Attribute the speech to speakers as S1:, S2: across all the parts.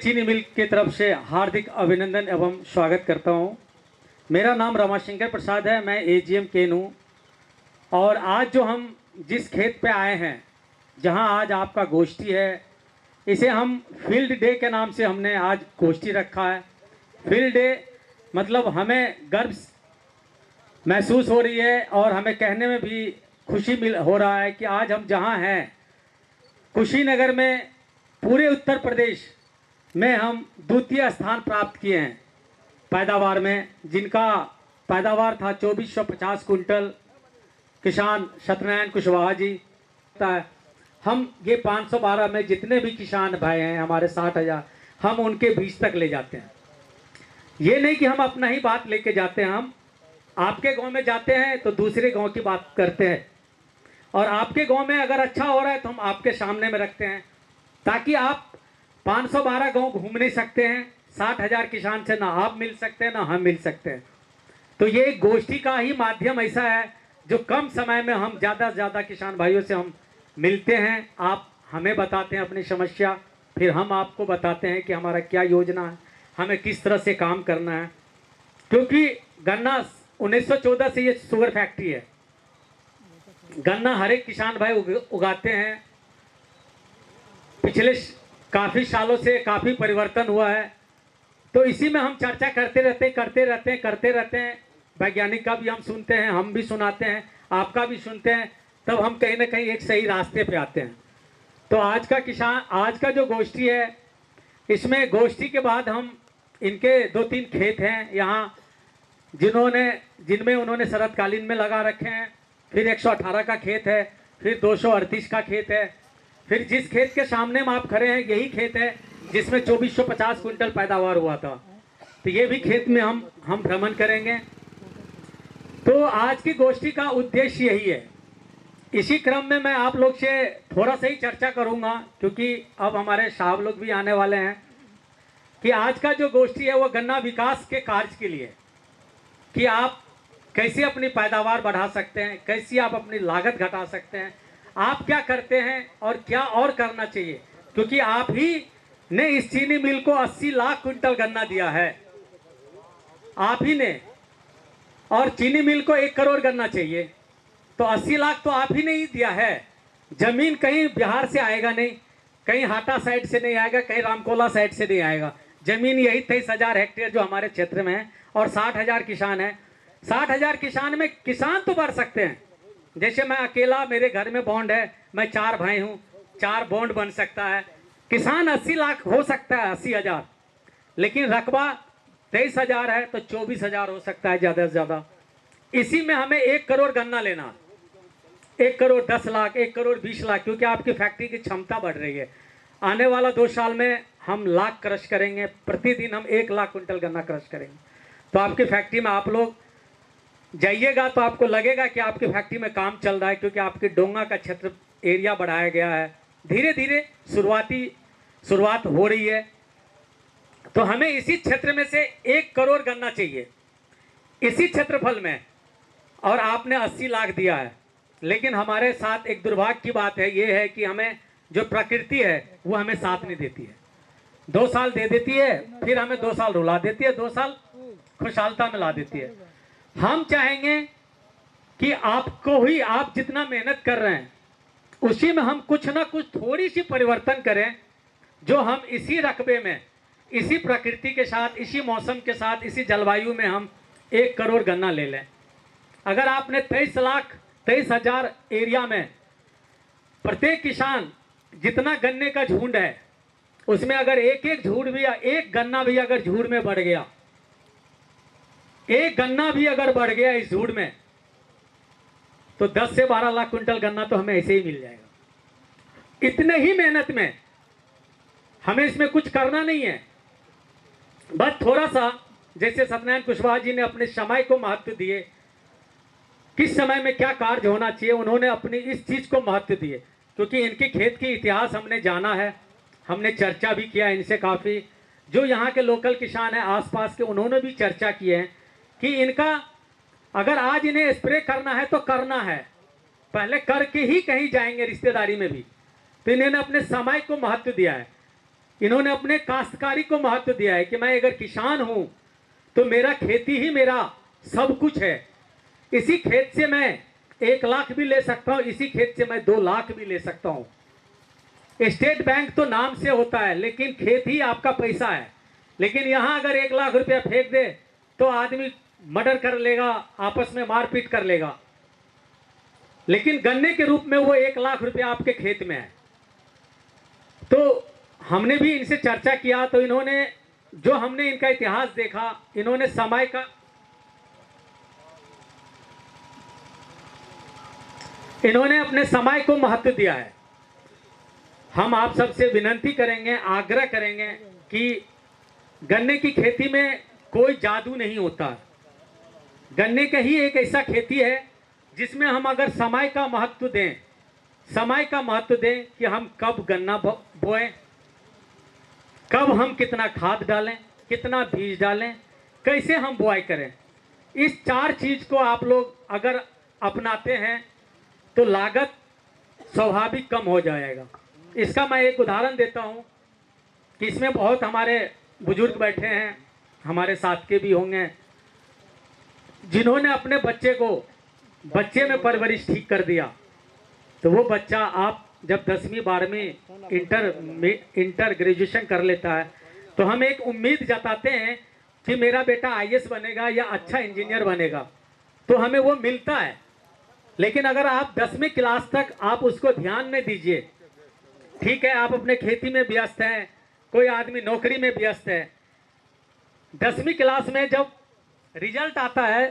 S1: चीनी मिल की तरफ से हार्दिक अभिनंदन एवं स्वागत करता हूं। मेरा नाम रमाशंकर प्रसाद है, मैं एजीएम केन हूं। और आज जो हम जिस खेत पे आए हैं, जहां आज आपका गोष्ठी है, इसे हम फील्ड डे के नाम से हमने आज गोष्ठी रखा है। फील्ड डे मतलब हमें गर्व महसूस हो रही है और हमें कहने में भी खुशी हो रहा है कि आज हम जहां हैं कुशीनगर में, पूरे उत्तर प्रदेश में हम द्वितीय स्थान प्राप्त किए हैं पैदावार में, जिनका पैदावार था 2450 कुंटल। किसान सत्यनारायण कुशवाहा जी, हम ये 512 में जितने भी किसान भाई हैं हमारे 60,000, हम उनके बीच तक ले जाते हैं। ये नहीं कि हम अपना ही बात लेके जाते हैं, हम आपके गांव में जाते हैं तो दूसरे गांव की बात करते हैं, और आपके गांव में अगर अच्छा हो रहा है तो हम आपके सामने में रखते हैं, ताकि आप 512 गांव घूम नहीं सकते हैं। 60,000 किसान से ना आप मिल सकते हैं ना हम मिल सकते हैं। तो ये गोष्ठी का ही माध्यम ऐसा है जो कम समय में हम ज़्यादा से ज़्यादा किसान भाइयों से हम मिलते हैं। आप हमें बताते हैं अपनी समस्या, फिर हम आपको बताते हैं कि हमारा क्या योजना है, हमें किस तरह से काम करना है। क्योंकि गन्ना 1914 से ये शुगर फैक्ट्री है, गन्ना हर एक किसान भाई उगाते हैं। पिछले काफ़ी सालों से काफ़ी परिवर्तन हुआ है, तो इसी में हम चर्चा करते रहते हैं। वैज्ञानिक का भी हम सुनते हैं, हम भी सुनाते हैं, आपका भी सुनते हैं, तब हम कहीं ना कहीं एक सही रास्ते पे आते हैं। तो आज का जो गोष्ठी है, इसमें गोष्ठी के बाद हम इनके 2-3 खेत हैं यहाँ जिनमें उन्होंने शरतकालीन में लगा रखे हैं। फिर 118 का खेत है, फिर 238 का खेत है, फिर जिस खेत के सामने में आप खड़े हैं यही खेत है जिसमें 2450 कुंटल पैदावार हुआ था। तो ये भी खेत में हम भ्रमण करेंगे। तो आज की गोष्ठी का उद्देश्य यही है। इसी क्रम में मैं आप लोग से थोड़ा सा ही चर्चा करूंगा, क्योंकि अब हमारे साहब लोग भी आने वाले हैं, कि आज का जो गोष्ठी है वो गन्ना विकास के कार्य के लिए, कि आप कैसे अपनी पैदावार बढ़ा सकते हैं, कैसे आप अपनी लागत घटा सकते हैं, आप क्या करते हैं और क्या और करना चाहिए। क्योंकि आप ही ने इस चीनी मिल को 80 लाख क्विंटल गन्ना दिया है, आप ही ने, और चीनी मिल को 1 करोड़ गन्ना चाहिए, तो 80 लाख तो आप ही ने ही दिया है। जमीन कहीं बिहार से आएगा नहीं, कहीं हाटा साइड से नहीं आएगा, कहीं रामकोला साइड से नहीं आएगा। जमीन यही 23,000 हेक्टेयर जो हमारे क्षेत्र में है, और 60,000 किसान है। 60,000 किसान में किसान तो बढ़ सकते हैं। जैसे मैं अकेला, मेरे घर में बॉन्ड है, मैं 4 भाई हूँ, 4 बॉन्ड बन सकता है। किसान 80 लाख हो सकता है, 80,000, लेकिन रकबा 23,000 है तो 24,000 हो सकता है ज़्यादा से ज़्यादा। इसी में हमें 1 करोड़ गन्ना लेना, 1 करोड़ 10 लाख, 1 करोड़ 20 लाख, क्योंकि आपकी फैक्ट्री की क्षमता बढ़ रही है। आने वाला 2 साल में हम लाख क्रश करेंगे, प्रतिदिन हम 1 लाख कुंटल गन्ना क्रश करेंगे। तो आपकी फैक्ट्री में आप लोग जाइएगा तो आपको लगेगा कि आपकी फैक्ट्री में काम चल रहा है, क्योंकि आपके डोंगा का क्षेत्र एरिया बढ़ाया गया है। धीरे धीरे शुरुआत हो रही है। तो हमें इसी क्षेत्र में से 1 करोड़ गन्ना चाहिए, इसी क्षेत्रफल में, और आपने 80 लाख दिया है। लेकिन हमारे साथ एक दुर्भाग्य की बात है, ये है कि हमें जो प्रकृति है वो हमें साथ नहीं देती है। 2 साल दे देती है, फिर हमें 2 साल रुला देती है, 2 साल खुशहालता में ला देती है। हम चाहेंगे कि आपको ही, आप जितना मेहनत कर रहे हैं उसी में हम कुछ ना कुछ थोड़ी सी परिवर्तन करें, जो हम इसी रकबे में, इसी प्रकृति के साथ, इसी मौसम के साथ, इसी जलवायु में हम 1 करोड़ गन्ना ले लें। अगर आपने 23,000 एरिया में प्रत्येक किसान जितना गन्ने का झुंड है, उसमें अगर एक झुंड भी, एक गन्ना भी अगर झुंड में बढ़ गया, एक गन्ना भी अगर बढ़ गया इस झुंड में, तो 10 से 12 लाख कुंटल गन्ना तो हमें ऐसे ही मिल जाएगा। इतने ही मेहनत में हमें इसमें कुछ करना नहीं है, बस थोड़ा सा, जैसे सत्यनारायण कुशवाहा जी ने अपने समय को महत्व दिए, किस समय में क्या कार्य होना चाहिए, उन्होंने अपनी इस चीज को महत्व दिए। क्योंकि इनके खेत की इतिहास हमने जाना है, हमने चर्चा भी किया इनसे काफ़ी। जो यहाँ के लोकल किसान हैं आसपास के, उन्होंने भी चर्चा की है कि इनका अगर आज इन्हें स्प्रे करना है तो करना है, पहले करके ही कहीं जाएंगे रिश्तेदारी में भी। तो इन्होंने अपने समय को महत्व दिया है। इन्होंने अपने काश्तकारी को महत्व दिया है कि मैं अगर किसान हूं तो मेरा खेती ही मेरा सब कुछ है। इसी खेत से मैं 1 लाख भी ले सकता हूं, इसी खेत से मैं 2 लाख भी ले सकता हूं। स्टेट बैंक तो नाम से होता है, लेकिन खेत ही आपका पैसा है। लेकिन यहां अगर 1 लाख रुपया फेंक दे तो आदमी मर्डर कर लेगा, आपस में मारपीट कर लेगा। लेकिन गन्ने के रूप में वो 1 लाख रुपया आपके खेत में है। तो हमने भी इनसे चर्चा किया तो इन्होंने, जो हमने इनका इतिहास देखा, इन्होंने अपने समय को महत्व दिया है। हम आप सबसे विनती करेंगे, आग्रह करेंगे कि गन्ने की खेती में कोई जादू नहीं होता। गन्ने का ही एक ऐसा खेती है जिसमें हम अगर समय का महत्व दें, समय का महत्व दें कि हम कब गन्ना बोएं, कब हम कितना खाद डालें, कितना बीज डालें, कैसे हम बुआई करें। इस 4 चीज को आप लोग अगर अपनाते हैं तो लागत स्वाभाविक कम हो जाएगा। इसका मैं एक उदाहरण देता हूं कि इसमें बहुत हमारे बुजुर्ग बैठे हैं, हमारे साथ के भी होंगे, जिन्होंने अपने बच्चे में परवरिश ठीक कर दिया। तो वो बच्चा आप जब 10वीं 12वीं इंटर ग्रेजुएशन कर लेता है तो हम एक उम्मीद जताते हैं कि मेरा बेटा आईएएस बनेगा या अच्छा इंजीनियर बनेगा, तो हमें वो मिलता है। लेकिन अगर आप 10वीं क्लास तक आप उसको ध्यान नहीं दीजिए, ठीक है आप अपने खेती में व्यस्त हैं, कोई आदमी नौकरी में व्यस्त है, 10वीं क्लास में जब रिजल्ट आता है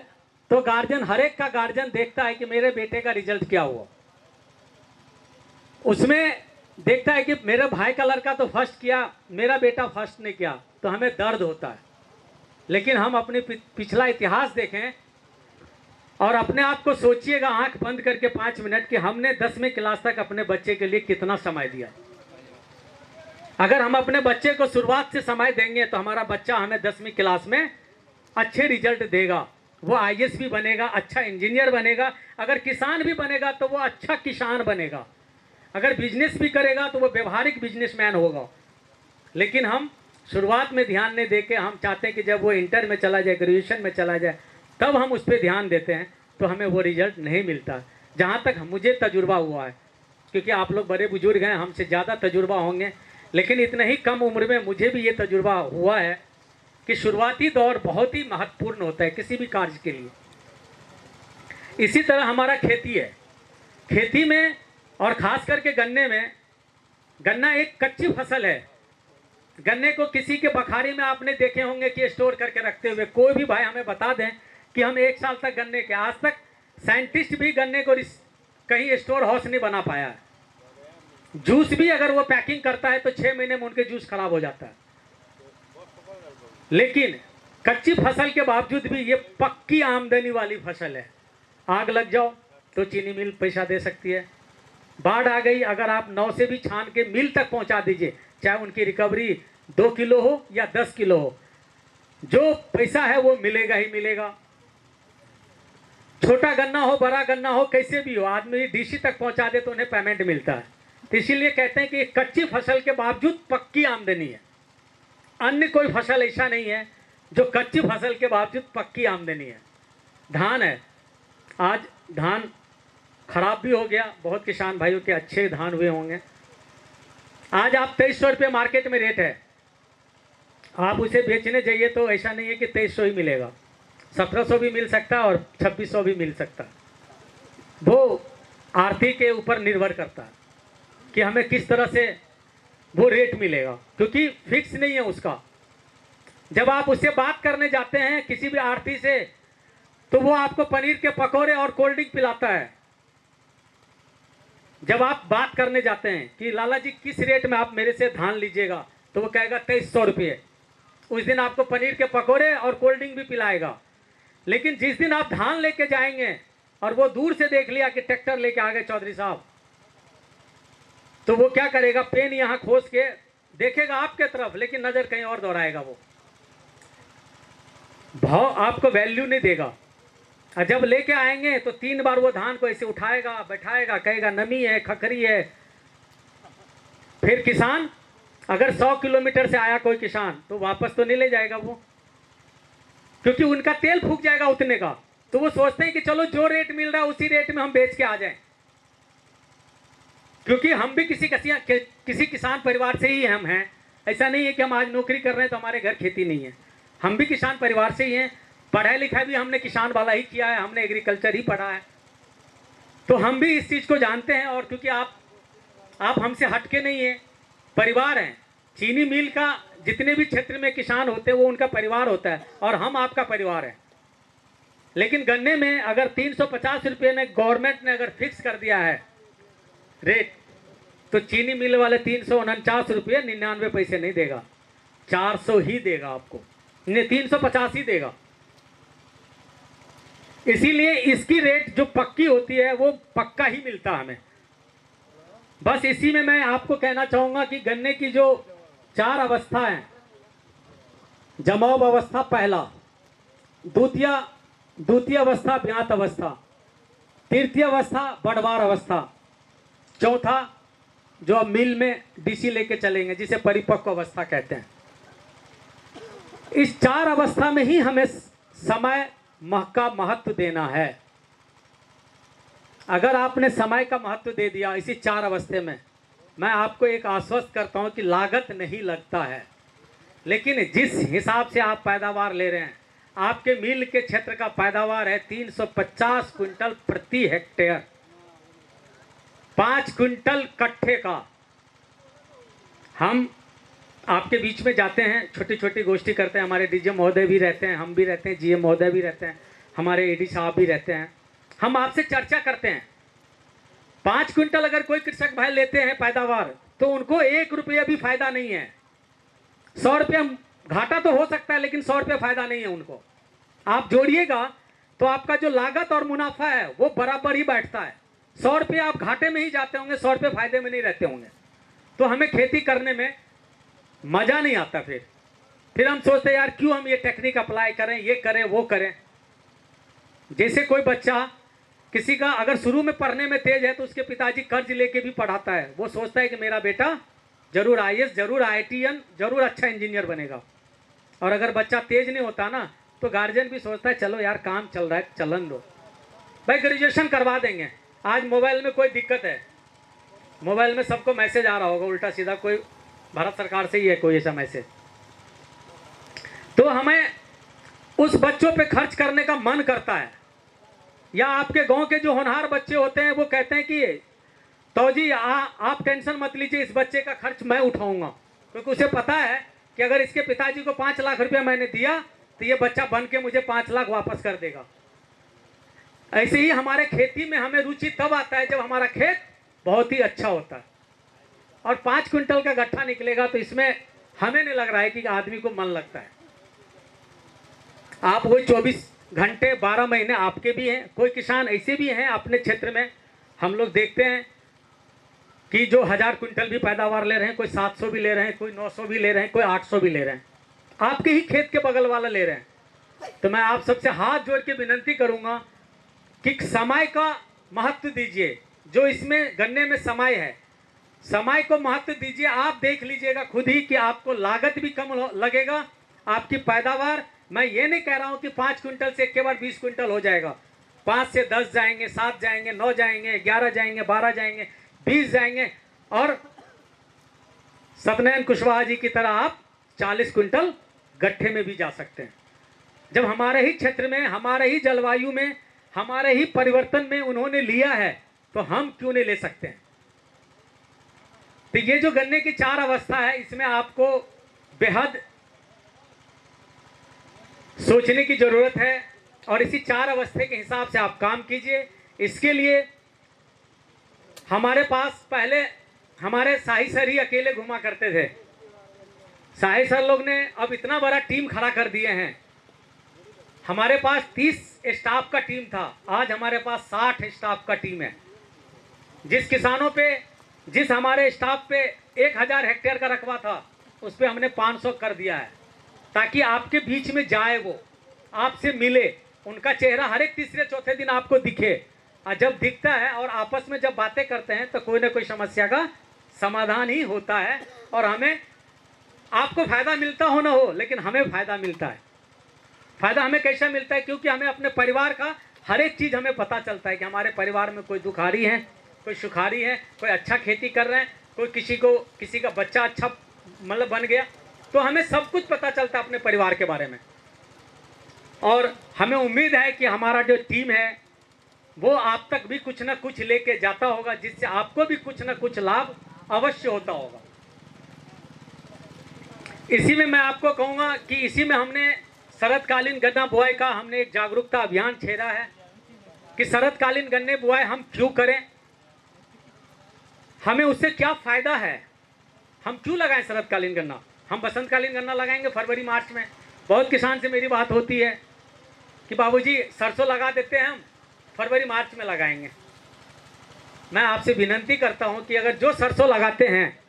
S1: तो गार्जियन, हर एक का गार्जियन देखता है कि मेरे बेटे का रिजल्ट क्या हुआ। उसमें देखता है कि मेरे भाई का लड़का तो फर्स्ट किया, मेरा बेटा फर्स्ट नहीं किया, तो हमें दर्द होता है। लेकिन हम अपने पिछला इतिहास देखें और अपने आप को सोचिएगा आंख बंद करके 5 मिनट कि हमने 10वीं क्लास तक अपने बच्चे के लिए कितना समय दिया। अगर हम अपने बच्चे को शुरुआत से समय देंगे तो हमारा बच्चा हमें 10वीं क्लास में अच्छे रिजल्ट देगा, वो आईएएस भी बनेगा, अच्छा इंजीनियर बनेगा। अगर किसान भी बनेगा तो वो अच्छा किसान बनेगा, अगर बिजनेस भी करेगा तो वो व्यवहारिक बिजनेसमैन होगा। लेकिन हम शुरुआत में ध्यान नहीं देके हम चाहते हैं कि जब वो इंटर में चला जाए, ग्रेजुएशन में चला जाए, तब हम उस पर ध्यान देते हैं, तो हमें वो रिजल्ट नहीं मिलता। जहाँ तक मुझे तजुर्बा हुआ है, क्योंकि आप लोग बड़े बुजुर्ग हैं, हमसे ज़्यादा तजुर्बा होंगे, लेकिन इतने ही कम उम्र में मुझे भी ये तजुर्बा हुआ है कि शुरुआती दौर बहुत ही महत्वपूर्ण होता है किसी भी कार्य के लिए। इसी तरह हमारा खेती है। खेती में और ख़ास करके गन्ने में, गन्ना एक कच्ची फसल है। गन्ने को किसी के बखारी में आपने देखे होंगे कि स्टोर करके रखते हुए। कोई भी भाई हमें बता दें कि हम 1 साल तक गन्ने के, आज तक साइंटिस्ट भी गन्ने को कहीं स्टोर हाउस नहीं बना पाया है। जूस भी अगर वो पैकिंग करता है तो 6 महीने में उनके जूस खराब हो जाता है। लेकिन कच्ची फसल के बावजूद भी ये पक्की आमदनी वाली फसल है। आग लग जाओ तो चीनी मिल पैसा दे सकती है, बाढ़ आ गई अगर आप 9 से भी छान के मिल तक पहुंचा दीजिए, चाहे उनकी रिकवरी 2 किलो हो या 10 किलो हो, जो पैसा है वो मिलेगा ही मिलेगा। छोटा गन्ना हो, बड़ा गन्ना हो, कैसे भी हो, आदमी डीसी तक पहुंचा दे तो उन्हें पेमेंट मिलता है। तो इसीलिए कहते हैं कि कच्ची फसल के बावजूद पक्की आमदनी है। अन्य कोई फसल ऐसा नहीं है जो कच्ची फसल के बावजूद पक्की आमदनी है। धान है, आज धान खराब भी हो गया, बहुत किसान भाइयों के अच्छे धान हुए होंगे। आज आप 2300 रुपये मार्केट में रेट है, आप उसे बेचने जाइए तो ऐसा नहीं है कि 2300 ही मिलेगा, 1700 भी मिल सकता है और 2600 भी मिल सकता है। वो आरती के ऊपर निर्भर करता है कि हमें किस तरह से वो रेट मिलेगा, क्योंकि फिक्स नहीं है उसका। जब आप उससे बात करने जाते हैं किसी भी आरती से, तो वो आपको पनीर के पकौड़े और कोल्ड ड्रिंक पिलाता है। जब आप बात करने जाते हैं कि लाला जी किस रेट में आप मेरे से धान लीजिएगा, तो वो कहेगा 2300 रुपये। उस दिन आपको पनीर के पकौड़े और कोल्ड ड्रिंक भी पिलाएगा। लेकिन जिस दिन आप धान लेके जाएंगे और वो दूर से देख लिया कि ट्रैक्टर लेके आ गए चौधरी साहब, तो वो क्या करेगा, पेन यहाँ खोस के देखेगा आपके तरफ, लेकिन नजर कहीं और दौड़ाएगा। वो भाव आपको वैल्यू नहीं देगा। और जब लेके आएंगे तो 3 बार वो धान को ऐसे उठाएगा, बैठाएगा, कहेगा नमी है, खखरी है। फिर किसान अगर 100 किलोमीटर से आया कोई किसान तो वापस तो नहीं ले जाएगा वो, क्योंकि उनका तेल फूक जाएगा उतने का। तो वो सोचते हैं कि चलो जो रेट मिल रहा है उसी रेट में हम बेच के आ जाएं, क्योंकि हम भी किसी किसान परिवार से ही हम हैं। ऐसा नहीं है कि हम आज नौकरी कर रहे हैं तो हमारे घर खेती नहीं है, हम भी किसान परिवार से ही हैं। पढ़ाई लिखाई भी हमने किसान वाला ही किया है, हमने एग्रीकल्चर ही पढ़ा है, तो हम भी इस चीज़ को जानते हैं। और क्योंकि आप हमसे हटके नहीं है, परिवार हैं। चीनी मिल का जितने भी क्षेत्र में किसान होते हैं वो उनका परिवार होता है, और हम आपका परिवार है। लेकिन गन्ने में अगर 350 रुपये में गवर्नमेंट ने अगर फिक्स कर दिया है रेट, तो चीनी मिल वाले 349 रुपये 99 पैसे नहीं देगा, 400 ही देगा आपको, 350 ही देगा। इसीलिए इसकी रेट जो पक्की होती है वो पक्का ही मिलता है हमें। बस इसी में मैं आपको कहना चाहूँगा कि गन्ने की जो 4 अवस्था है, जमाव अवस्था पहला, द्वितीय अवस्था ब्यात अवस्था, तृतीय अवस्था बढ़वार अवस्था, चौथा जो अब मिल में डीसी लेके चलेंगे जिसे परिपक्व अवस्था कहते हैं। इस 4 अवस्था में ही हमें समय का महत्व देना है। अगर आपने समय का महत्व दे दिया इसी 4 अवस्थे में, मैं आपको एक आश्वस्त करता हूं कि लागत नहीं लगता है। लेकिन जिस हिसाब से आप पैदावार ले रहे हैं, आपके मिल के क्षेत्र का पैदावार है 350 क्विंटल प्रति हेक्टेयर, 5 क्विंटल कट्ठे का। हम आपके बीच में जाते हैं, छोटी छोटी गोष्ठी करते हैं, हमारे डीजे महोदय भी रहते हैं, हम भी रहते हैं, जीएम महोदय भी रहते हैं, हमारे एडी साहब भी रहते हैं। हम आपसे चर्चा करते हैं। 5 क्विंटल अगर कोई कृषक भाई लेते हैं पैदावार, तो उनको 1 रुपया भी फायदा नहीं है। 100 रुपया घाटा तो हो सकता है, लेकिन 100 रुपया फायदा नहीं है उनको। आप जोड़िएगा तो आपका जो लागत और मुनाफा है वो बराबर ही बैठता है। 100 रुपया आप घाटे में ही जाते होंगे, 100 रुपये फायदे में नहीं रहते होंगे। तो हमें खेती करने में मजा नहीं आता। फिर हम सोचते हैं यार क्यों हम ये टेक्निक अप्लाई करें, ये करें वो करें। जैसे कोई बच्चा किसी का अगर शुरू में पढ़ने में तेज है तो उसके पिताजी कर्ज लेके भी पढ़ाता है। वो सोचता है कि मेरा बेटा जरूर आईएएस, जरूर आईआईटीएन, जरूर अच्छा इंजीनियर बनेगा। और अगर बच्चा तेज नहीं होता ना, तो गार्जियन भी सोचता है चलो यार काम चल रहा है चलन दो भाई, ग्रेजुएशन करवा देंगे। आज मोबाइल में कोई दिक्कत है, मोबाइल में सबको मैसेज आ रहा होगा उल्टा सीधा, कोई भारत सरकार से ही है कोई ऐसा मैसेज, तो हमें उस बच्चों पे खर्च करने का मन करता है। या आपके गांव के जो होनहार बच्चे होते हैं वो कहते हैं कि तो जी आप टेंशन मत लीजिए, इस बच्चे का खर्च मैं उठाऊंगा, क्योंकि उसे पता है कि अगर इसके पिताजी को 5 लाख रुपया मैंने दिया तो ये बच्चा बन के मुझे 5 लाख वापस कर देगा। ऐसे ही हमारे खेती में हमें रुचि तब आता है जब हमारा खेत बहुत ही अच्छा होता है और 5 क्विंटल का गट्ठा निकलेगा, तो इसमें हमें नहीं लग रहा है कि आदमी को मन लगता है। आप वही 24 घंटे 12 महीने आपके भी हैं। कोई किसान ऐसे भी हैं अपने क्षेत्र में, हम लोग देखते हैं कि जो 1000 क्विंटल भी पैदावार ले रहे हैं, कोई 700 भी ले रहे हैं, कोई 900 भी ले रहे हैं, कोई 800 भी ले रहे हैं, आपके ही खेत के बगल वाला ले रहे हैं। तो मैं आप सबसे हाथ जोड़ के विनती करूंगा कि समय का महत्व दीजिए। जो इसमें गन्ने में समय है, समय को महत्व दीजिए। आप देख लीजिएगा खुद ही कि आपको लागत भी कम लगेगा, आपकी पैदावार, मैं ये नहीं कह रहा हूं कि 5 क्विंटल से एक के बाद 20 क्विंटल हो जाएगा। 5 से 10 जाएंगे, 7 जाएंगे, 9 जाएंगे, 11 जाएंगे, 12 जाएंगे, 20 जाएंगे, और सत्यनारायण कुशवाहा जी की तरह आप 40 क्विंटल गट्ठे में भी जा सकते हैं। जब हमारे ही क्षेत्र में, हमारे ही जलवायु में, हमारे ही परिवर्तन में उन्होंने लिया है, तो हम क्यों नहीं ले सकते हैं। तो ये जो गन्ने की 4 अवस्था है, इसमें आपको बेहद सोचने की जरूरत है और इसी 4 अवस्थे के हिसाब से आप काम कीजिए। इसके लिए हमारे पास पहले हमारे शाही सर ही अकेले घुमा करते थे। शाही सर लोग ने अब इतना बड़ा टीम खड़ा कर दिए हैं। हमारे पास 30 स्टाफ का टीम था, आज हमारे पास 60 स्टाफ का टीम है। जिस किसानों पे, जिस हमारे स्टाफ पे 1000 हेक्टेयर का रकबा था, उस पे हमने 500 कर दिया है, ताकि आपके बीच में जाए, वो आपसे मिले, उनका चेहरा हर एक तीसरे चौथे दिन आपको दिखे। और जब दिखता है और आपस में जब बातें करते हैं तो कोई ना कोई समस्या का समाधान ही होता है और हमें आपको फायदा मिलता हो ना हो, लेकिन हमें फायदा मिलता है। फायदा हमें कैसा मिलता है? क्योंकि हमें अपने परिवार का हर एक चीज़ हमें पता चलता है कि हमारे परिवार में कोई दुखारी है, कोई सुखारी है, कोई अच्छा खेती कर रहे हैं, कोई किसी का बच्चा अच्छा मतलब बन गया, तो हमें सब कुछ पता चलता है अपने परिवार के बारे में। और हमें उम्मीद है कि हमारा जो टीम है वो आप तक भी कुछ ना कुछ लेके जाता होगा, जिससे आपको भी कुछ ना कुछ लाभ अवश्य होता होगा। इसी में मैं आपको कहूँगा कि इसी में हमने शरदकालीन गन्ना बुआई का हमने एक जागरूकता अभियान छेड़ा है कि शरदकालीन गन्ने बुआई हम क्यों करें, हमें उससे क्या फ़ायदा है, हम क्यों लगाएं शरदकालीन गन्ना। हम बसंतकालीन गन्ना लगाएंगे फरवरी मार्च में। बहुत किसान से मेरी बात होती है कि बाबूजी सरसों लगा देते हैं, हम फरवरी मार्च में लगाएंगे। मैं आपसे विनती करता हूं कि अगर जो सरसों लगाते हैं,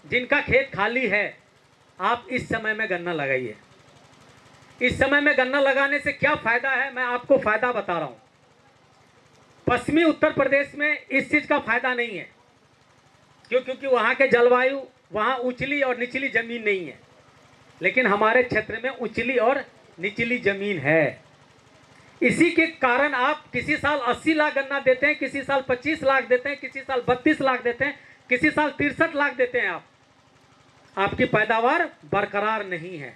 S1: जिनका खेत खाली है, आप इस समय में गन्ना लगाइए। इस समय में गन्ना लगाने से क्या फ़ायदा है, मैं आपको फ़ायदा बता रहा हूँ। पश्चिमी उत्तर प्रदेश में इस चीज़ का फ़ायदा नहीं है, क्योंकि वहाँ के जलवायु, वहाँ ऊंचली और निचली ज़मीन नहीं है, लेकिन हमारे क्षेत्र में ऊंचली और निचली ज़मीन है। इसी के कारण आप किसी साल 80 लाख गन्ना देते हैं, किसी साल 25 लाख देते हैं, किसी साल 32 लाख देते हैं, किसी साल 63 लाख देते हैं। आपकी पैदावार बरकरार नहीं है।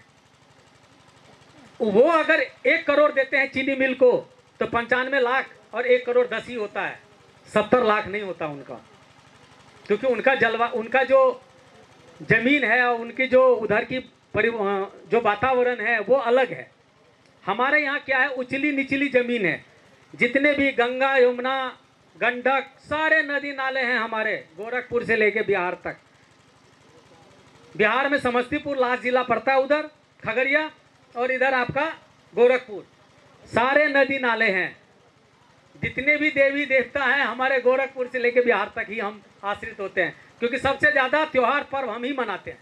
S1: वो अगर 1 करोड़ देते हैं चीनी मिल को, तो 95 लाख और 1 करोड़ 10 ही होता है, 70 लाख नहीं होता उनका, क्योंकि उनका जो जमीन है और उनकी जो उधर की जो वातावरण है वो अलग है। हमारे यहाँ क्या है, उचली निचली जमीन है। जितने भी गंगा, यमुना, गंडक, सारे नदी नाले हैं हमारे, गोरखपुर से लेके बिहार तक। बिहार में समस्तीपुर लास्ट जिला पड़ता है, उधर खगड़िया, और इधर आपका गोरखपुर, सारे नदी नाले हैं। जितने भी देवी देवता हैं हमारे गोरखपुर से लेके बिहार तक ही हम आश्रित होते हैं, क्योंकि सबसे ज़्यादा त्योहार पर्व हम ही मनाते हैं।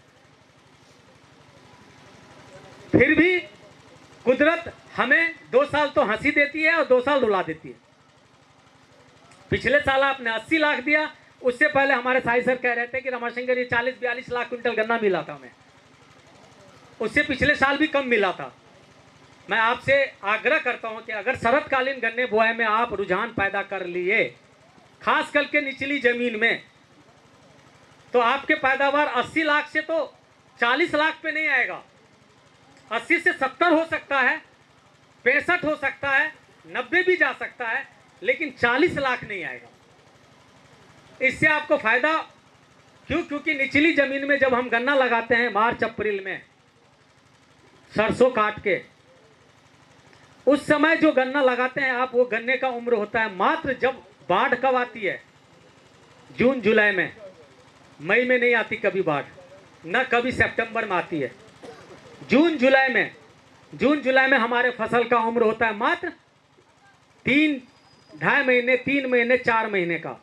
S1: फिर भी कुदरत हमें 2 साल तो हंसी देती है और 2 साल रुला देती है। पिछले साल आपने 80 लाख दिया, उससे पहले हमारे साई सर कह रहे थे कि रमाशंकर ये 40-42 लाख क्विंटल गन्ना मिला था हमें, उससे पिछले साल भी कम मिला था। मैं आपसे आग्रह करता हूं कि अगर शरदकालीन गन्ने बुआई में आप रुझान पैदा कर लिए, खास करके निचली जमीन में, तो आपके पैदावार 80 लाख से तो 40 लाख पे नहीं आएगा, 80 से 70 हो सकता है, 65 हो सकता है, 90 भी जा सकता है, लेकिन 40 लाख नहीं आएगा। इससे आपको फायदा क्यों? क्योंकि निचली जमीन में जब हम गन्ना लगाते हैं मार्च अप्रैल में, सरसों काट के, उस समय जो गन्ना लगाते हैं आप, वो गन्ने का उम्र होता है मात्र, जब बाढ़ कब आती है, जून जुलाई में, मई में नहीं आती कभी बाढ़, न कभी सितंबर में आती है। जून जुलाई में हमारे फसल का उम्र होता है मात्र 3-2.5 महीने, 3 महीने, 4 महीने का।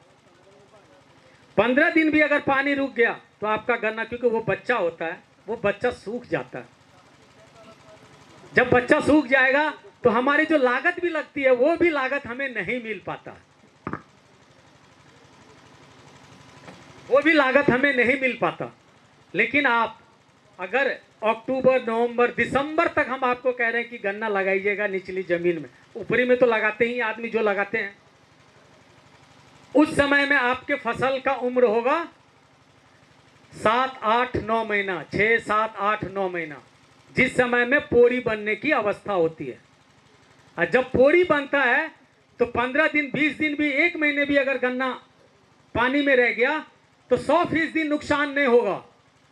S1: 15 दिन भी अगर पानी रुक गया तो आपका गन्ना, क्योंकि वो बच्चा होता है, वो बच्चा सूख जाता है। जब बच्चा सूख जाएगा तो हमारी जो लागत भी लगती है, वो भी लागत हमें नहीं मिल पाता, वो भी लागत हमें नहीं मिल पाता। लेकिन आप अगर अक्टूबर, नवंबर, दिसंबर तक हम आपको कह रहे हैं कि गन्ना लगाइएगा निचली जमीन में, ऊपरी में तो लगाते ही आदमी जो लगाते हैं, उस समय में आपके फसल का उम्र होगा 7, 8, 9 महीना, 6, 7, 8, 9 महीना, जिस समय में पोरी बनने की अवस्था होती है। और जब पोरी बनता है तो 15 दिन, 20 दिन भी, 1 महीने भी अगर गन्ना पानी में रह गया तो 100% नुकसान नहीं होगा,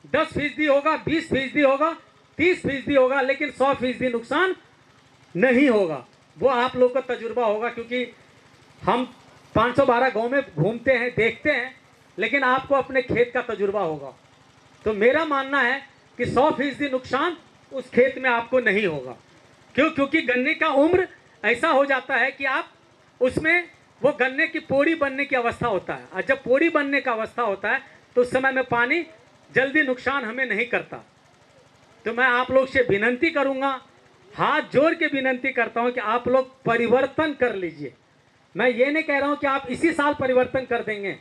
S1: 10% होगा, 20% होगा, 30% होगा, लेकिन 100% नुकसान नहीं होगा। वो आप लोग का तजुर्बा होगा, क्योंकि हम 512 गांव में घूमते हैं, देखते हैं, लेकिन आपको अपने खेत का तजुर्बा होगा। तो मेरा मानना है कि 100% नुकसान उस खेत में आपको नहीं होगा। क्यों? क्योंकि गन्ने का उम्र ऐसा हो जाता है कि आप उसमें, वो गन्ने की पोड़ी बनने की अवस्था होता है, और जब पोड़ी बनने का अवस्था होता है तो उस समय में पानी जल्दी नुकसान हमें नहीं करता। तो मैं आप लोग से विनती करूंगा, हाथ जोड़ के विनती करता हूं कि आप लोग परिवर्तन कर लीजिए। मैं ये नहीं कह रहा हूं कि आप इसी साल परिवर्तन कर देंगे,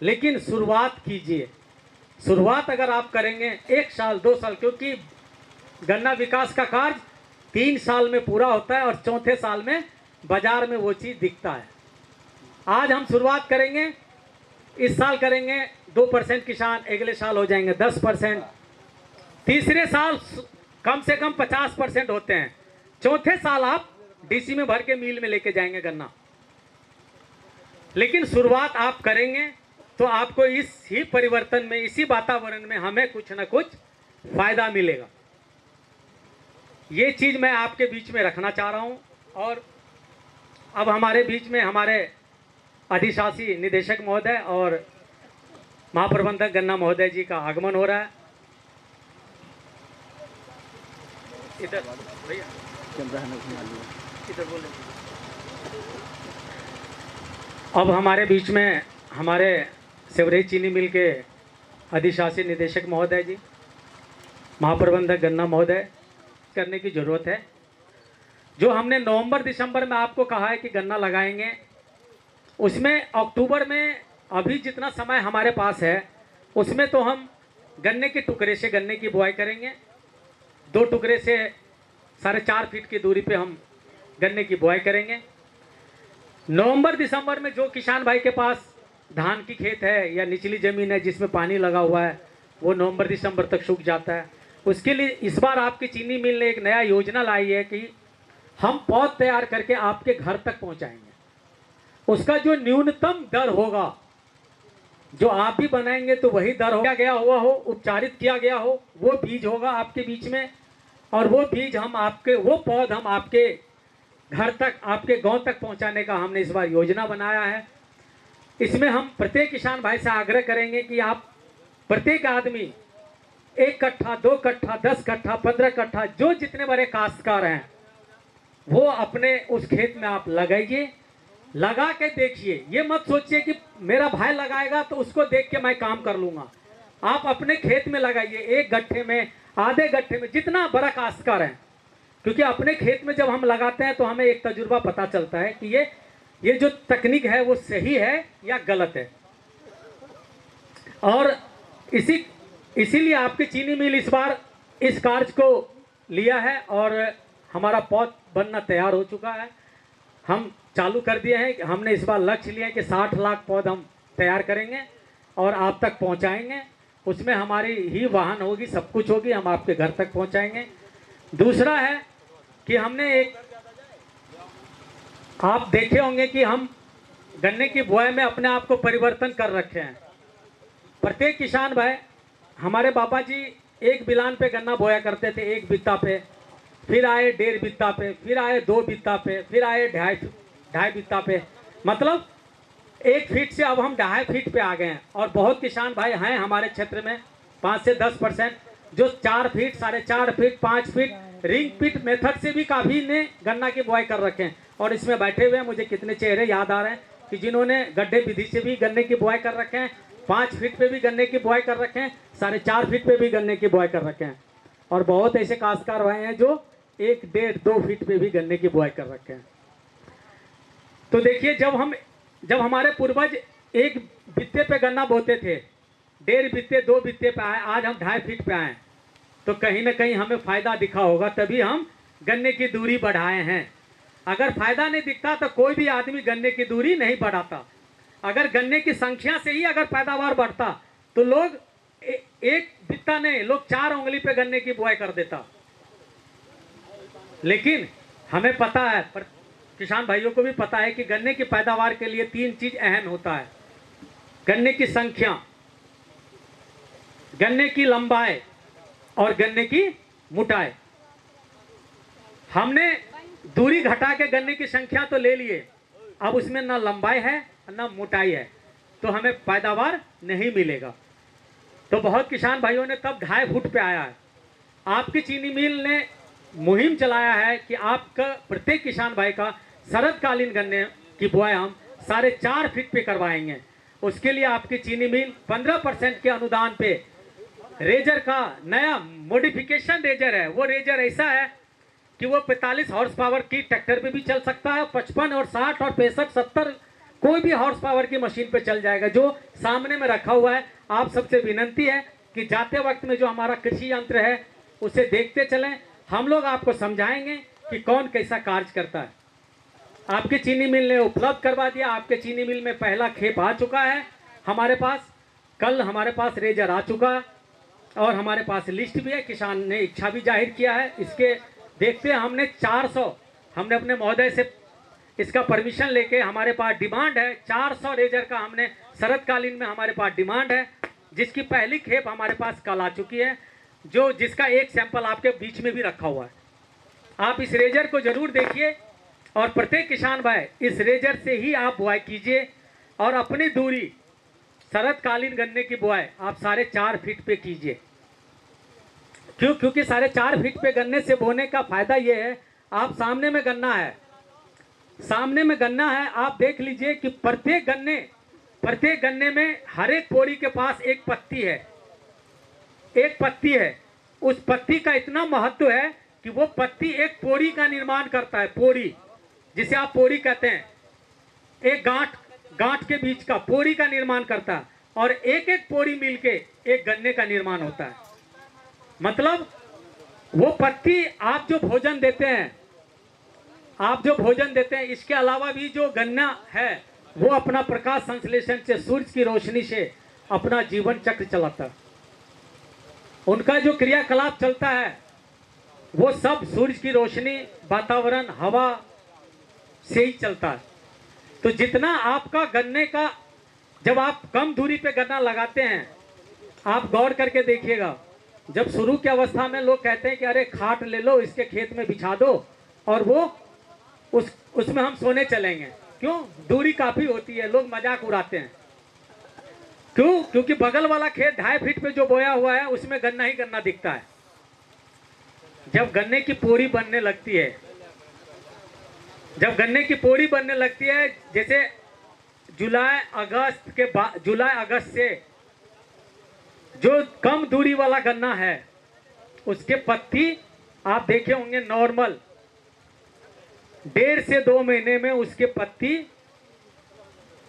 S1: लेकिन शुरुआत कीजिए। शुरुआत अगर आप करेंगे 1 साल 2 साल, क्योंकि गन्ना विकास का कार्य 3 साल में पूरा होता है और चौथे साल में बाजार में वो चीज़ दिखता है। आज हम शुरुआत करेंगे, इस साल करेंगे 2% किसान, अगले साल हो जाएंगे 10%, तीसरे साल कम से कम 50% होते हैं, चौथे साल आप डीसी में भर के मिल में लेके जाएंगे गन्ना। लेकिन शुरुआत आप करेंगे तो आपको इस ही परिवर्तन में, इसी वातावरण में हमें कुछ ना कुछ फायदा मिलेगा। ये चीज़ मैं आपके बीच में रखना चाह रहा हूँ। और अब हमारे बीच में हमारे अधिशासी निदेशक महोदय और महाप्रबंधक गन्ना महोदय जी का आगमन हो रहा है। इधर भैया, इधर बोले। अब हमारे बीच में हमारे सेवरेज चीनी मिल के अधिशासी निदेशक महोदय जी, महाप्रबंधक गन्ना महोदय करने की ज़रूरत है। जो हमने नवंबर दिसंबर में आपको कहा है कि गन्ना लगाएंगे, उसमें अक्टूबर में अभी जितना समय हमारे पास है उसमें तो हम गन्ने के टुकड़े से गन्ने की बुआई करेंगे। 2 टुकड़े से 4.5 फीट की दूरी पे हम गन्ने की बुआई करेंगे। नवंबर दिसंबर में जो किसान भाई के पास धान की खेत है या निचली ज़मीन है जिसमें पानी लगा हुआ है, वो नवंबर दिसंबर तक सूख जाता है। उसके लिए इस बार आपकी चीनी मिल ने एक नया योजना लाई है कि हम पौध तैयार करके आपके घर तक पहुंचाएंगे। उसका जो न्यूनतम दर होगा, जो आप भी बनाएंगे तो वही दर होगा, गया हुआ हो, उपचारित किया गया हो, वो बीज होगा आपके बीच में। और वो बीज हम आपके, वो पौध हम आपके घर तक, आपके गांव तक पहुंचाने का हमने इस बार योजना बनाया है। इसमें हम प्रत्येक किसान भाई से आग्रह करेंगे कि आप प्रत्येक आदमी 1 कट्ठा, 2 कट्ठा, 10 कट्ठा, 15 कट्ठा, जो जितने बड़े काश्तकार हैं वो अपने उस खेत में आप लगाइए, लगा के देखिए। ये मत सोचिए कि मेरा भाई लगाएगा तो उसको देख के मैं काम कर लूँगा। आप अपने खेत में लगाइए, 1 गट्ठे में, आधे गट्ठे में, जितना बड़ा काश्तकार है। क्योंकि अपने खेत में जब हम लगाते हैं तो हमें एक तजुर्बा पता चलता है कि ये जो तकनीक है वो सही है या गलत है। और इसीलिए आपकी चीनी मिल इस बार इस कार्य को लिया है और हमारा पौध बनना तैयार हो चुका है। हम चालू कर दिए हैं। हमने इस बार लक्ष्य लिया है कि 60 लाख पौध हम तैयार करेंगे और आप तक पहुंचाएंगे। उसमें हमारी ही वाहन होगी, सब कुछ होगी, हम आपके घर तक पहुंचाएंगे। दूसरा है कि हमने एक, आप देखे होंगे कि हम गन्ने की बुआई में अपने आप को परिवर्तन कर रखे हैं। प्रत्येक किसान भाई, हमारे बाबा जी 1 बिलान पे गन्ना बोया करते थे, 1 बित्ता पे, फिर आए 1.5 बित्ता पे, फिर आए 2 बित्ता पे, फिर आए 2.5 बित्ता पे। मतलब 1 फीट से अब हम 2.5 फीट पे आ गए हैं। और बहुत किसान भाई हैं हमारे क्षेत्र में 5 से 10% जो 4 फीट, 4.5 फीट, 5 फीट रिंग पिट मेथड से भी काफ़ी ने गन्ना की बुआई कर रखे हैं। और इसमें बैठे हुए हैं, मुझे कितने चेहरे याद आ रहे हैं कि जिन्होंने गड्ढे विधि से भी गन्ने की बुआई कर रखे हैं, 5 फीट पे भी गन्ने की बुआई कर रखे हैं, 4.5 फीट पे भी गन्ने की बुआई कर रखे हैं। और बहुत ऐसे काश्तकार भाई हैं जो 1, 1.5, 2 फीट पे भी गन्ने की बुआई कर रखे हैं। तो देखिए, जब हमारे पूर्वज 1 बित्ते पे गन्ना बोते थे, 1.5 बित्ते, 2 बित्ते पे आए, आज हम 2.5 फीट पे आए, तो कहीं ना कहीं हमें फ़ायदा दिखा होगा, तभी हम गन्ने की दूरी बढ़ाए हैं। अगर फ़ायदा नहीं दिखता तो कोई भी आदमी गन्ने की दूरी नहीं बढ़ाता। अगर गन्ने की संख्या से ही अगर पैदावार बढ़ता तो लोग 1 बित्ता नहीं, लोग 4 उंगली पे गन्ने की बुआई कर देता। लेकिन हमें पता है, पर किसान भाइयों को भी पता है कि गन्ने की पैदावार के लिए 3 चीज़ अहम होता है: गन्ने की संख्या, गन्ने की लंबाई और गन्ने की मोटाई। हमने दूरी घटा के गन्ने की संख्या तो ले लिए, अब उसमें ना लंबाई है ना मोटाई है, तो हमें पैदावार नहीं मिलेगा। तो बहुत किसान भाइयों ने तब 2.5 फुट पे आया है। आपकी चीनी मिल ने मुहिम चलाया है कि आपका प्रत्येक किसान भाई का शरदकालीन गन्ने की बुआई हम 4.5 फीट पे करवाएंगे। उसके लिए आपकी चीनी मिल 15% के अनुदान पे रेजर का नया मॉडिफिकेशन रेजर है। वो रेजर ऐसा है कि वो 45 हॉर्स पावर की ट्रैक्टर पे भी चल सकता है, 55 और 60 और 65, 70 कोई भी हॉर्स पावर की मशीन पे चल जाएगा, जो सामने में रखा हुआ है। आप सबसे विनंती है कि जाते वक्त में जो हमारा कृषि यंत्र है उसे देखते चलें। हम लोग आपको समझाएंगे कि कौन कैसा कार्य करता है। आपके चीनी मिल ने उपलब्ध करवा दिया, आपके चीनी मिल में पहला खेप आ चुका है हमारे पास। कल हमारे पास रेजर आ चुका है और हमारे पास लिस्ट भी है, किसान ने इच्छा भी जाहिर किया है। इसके देखते हमने 400, हमने अपने महोदय से इसका परमिशन लेके, हमारे पास डिमांड है 400 रेजर का, हमने शरतकालीन में हमारे पास डिमांड है, जिसकी पहली खेप हमारे पास कल आ चुकी है, जो जिसका एक सैंपल आपके बीच में भी रखा हुआ है। आप इस रेजर को जरूर देखिए और प्रत्येक किसान भाई इस रेजर से ही आप बुआई कीजिए। और अपनी दूरी शरतकालीन गन्ने की बुआई आप 4.5 फीट पे कीजिए। क्योंकि 4.5 फीट पे गन्ने से बोने का फायदा ये है, आप सामने में गन्ना है, सामने में गन्ना है, आप देख लीजिए कि प्रत्येक गन्ने में हर एक पोड़ी के पास एक पत्ती है, एक पत्ती है। उस पत्ती का इतना महत्व है कि वो पत्ती एक पोड़ी का निर्माण करता है। पोड़ी जिसे आप पोड़ी कहते हैं, एक गांठ के बीच का पोड़ी का निर्माण करता है, और एक एक पोड़ी मिलके एक गन्ने का निर्माण होता है। मतलब वो पत्ती आप जो भोजन देते हैं, इसके अलावा भी जो गन्ना है वो अपना प्रकाश संश्लेषण से, सूर्य की रोशनी से अपना जीवन चक्र चलाता है। उनका जो क्रियाकलाप चलता है वो सब सूर्य की रोशनी, वातावरण, हवा से ही चलता है। तो जितना आपका गन्ने का, जब आप कम दूरी पे गन्ना लगाते हैं, आप गौर करके देखिएगा, जब शुरू की अवस्था में लोग कहते हैं कि अरे खाट ले लो, इसके खेत में बिछा दो और वो उसमें हम सोने चलेंगे। क्यों? दूरी काफी होती है, लोग मजाक उड़ाते हैं। क्यों? क्योंकि बगल वाला खेत 2.5 फीट पे जो बोया हुआ है उसमें गन्ना ही गन्ना दिखता है। जब गन्ने की पोरी बनने लगती है, जैसे जुलाई अगस्त से जो कम दूरी वाला गन्ना है उसके पत्ती आप देखे होंगे नॉर्मल 1.5 से 2 महीने में उसके पत्ती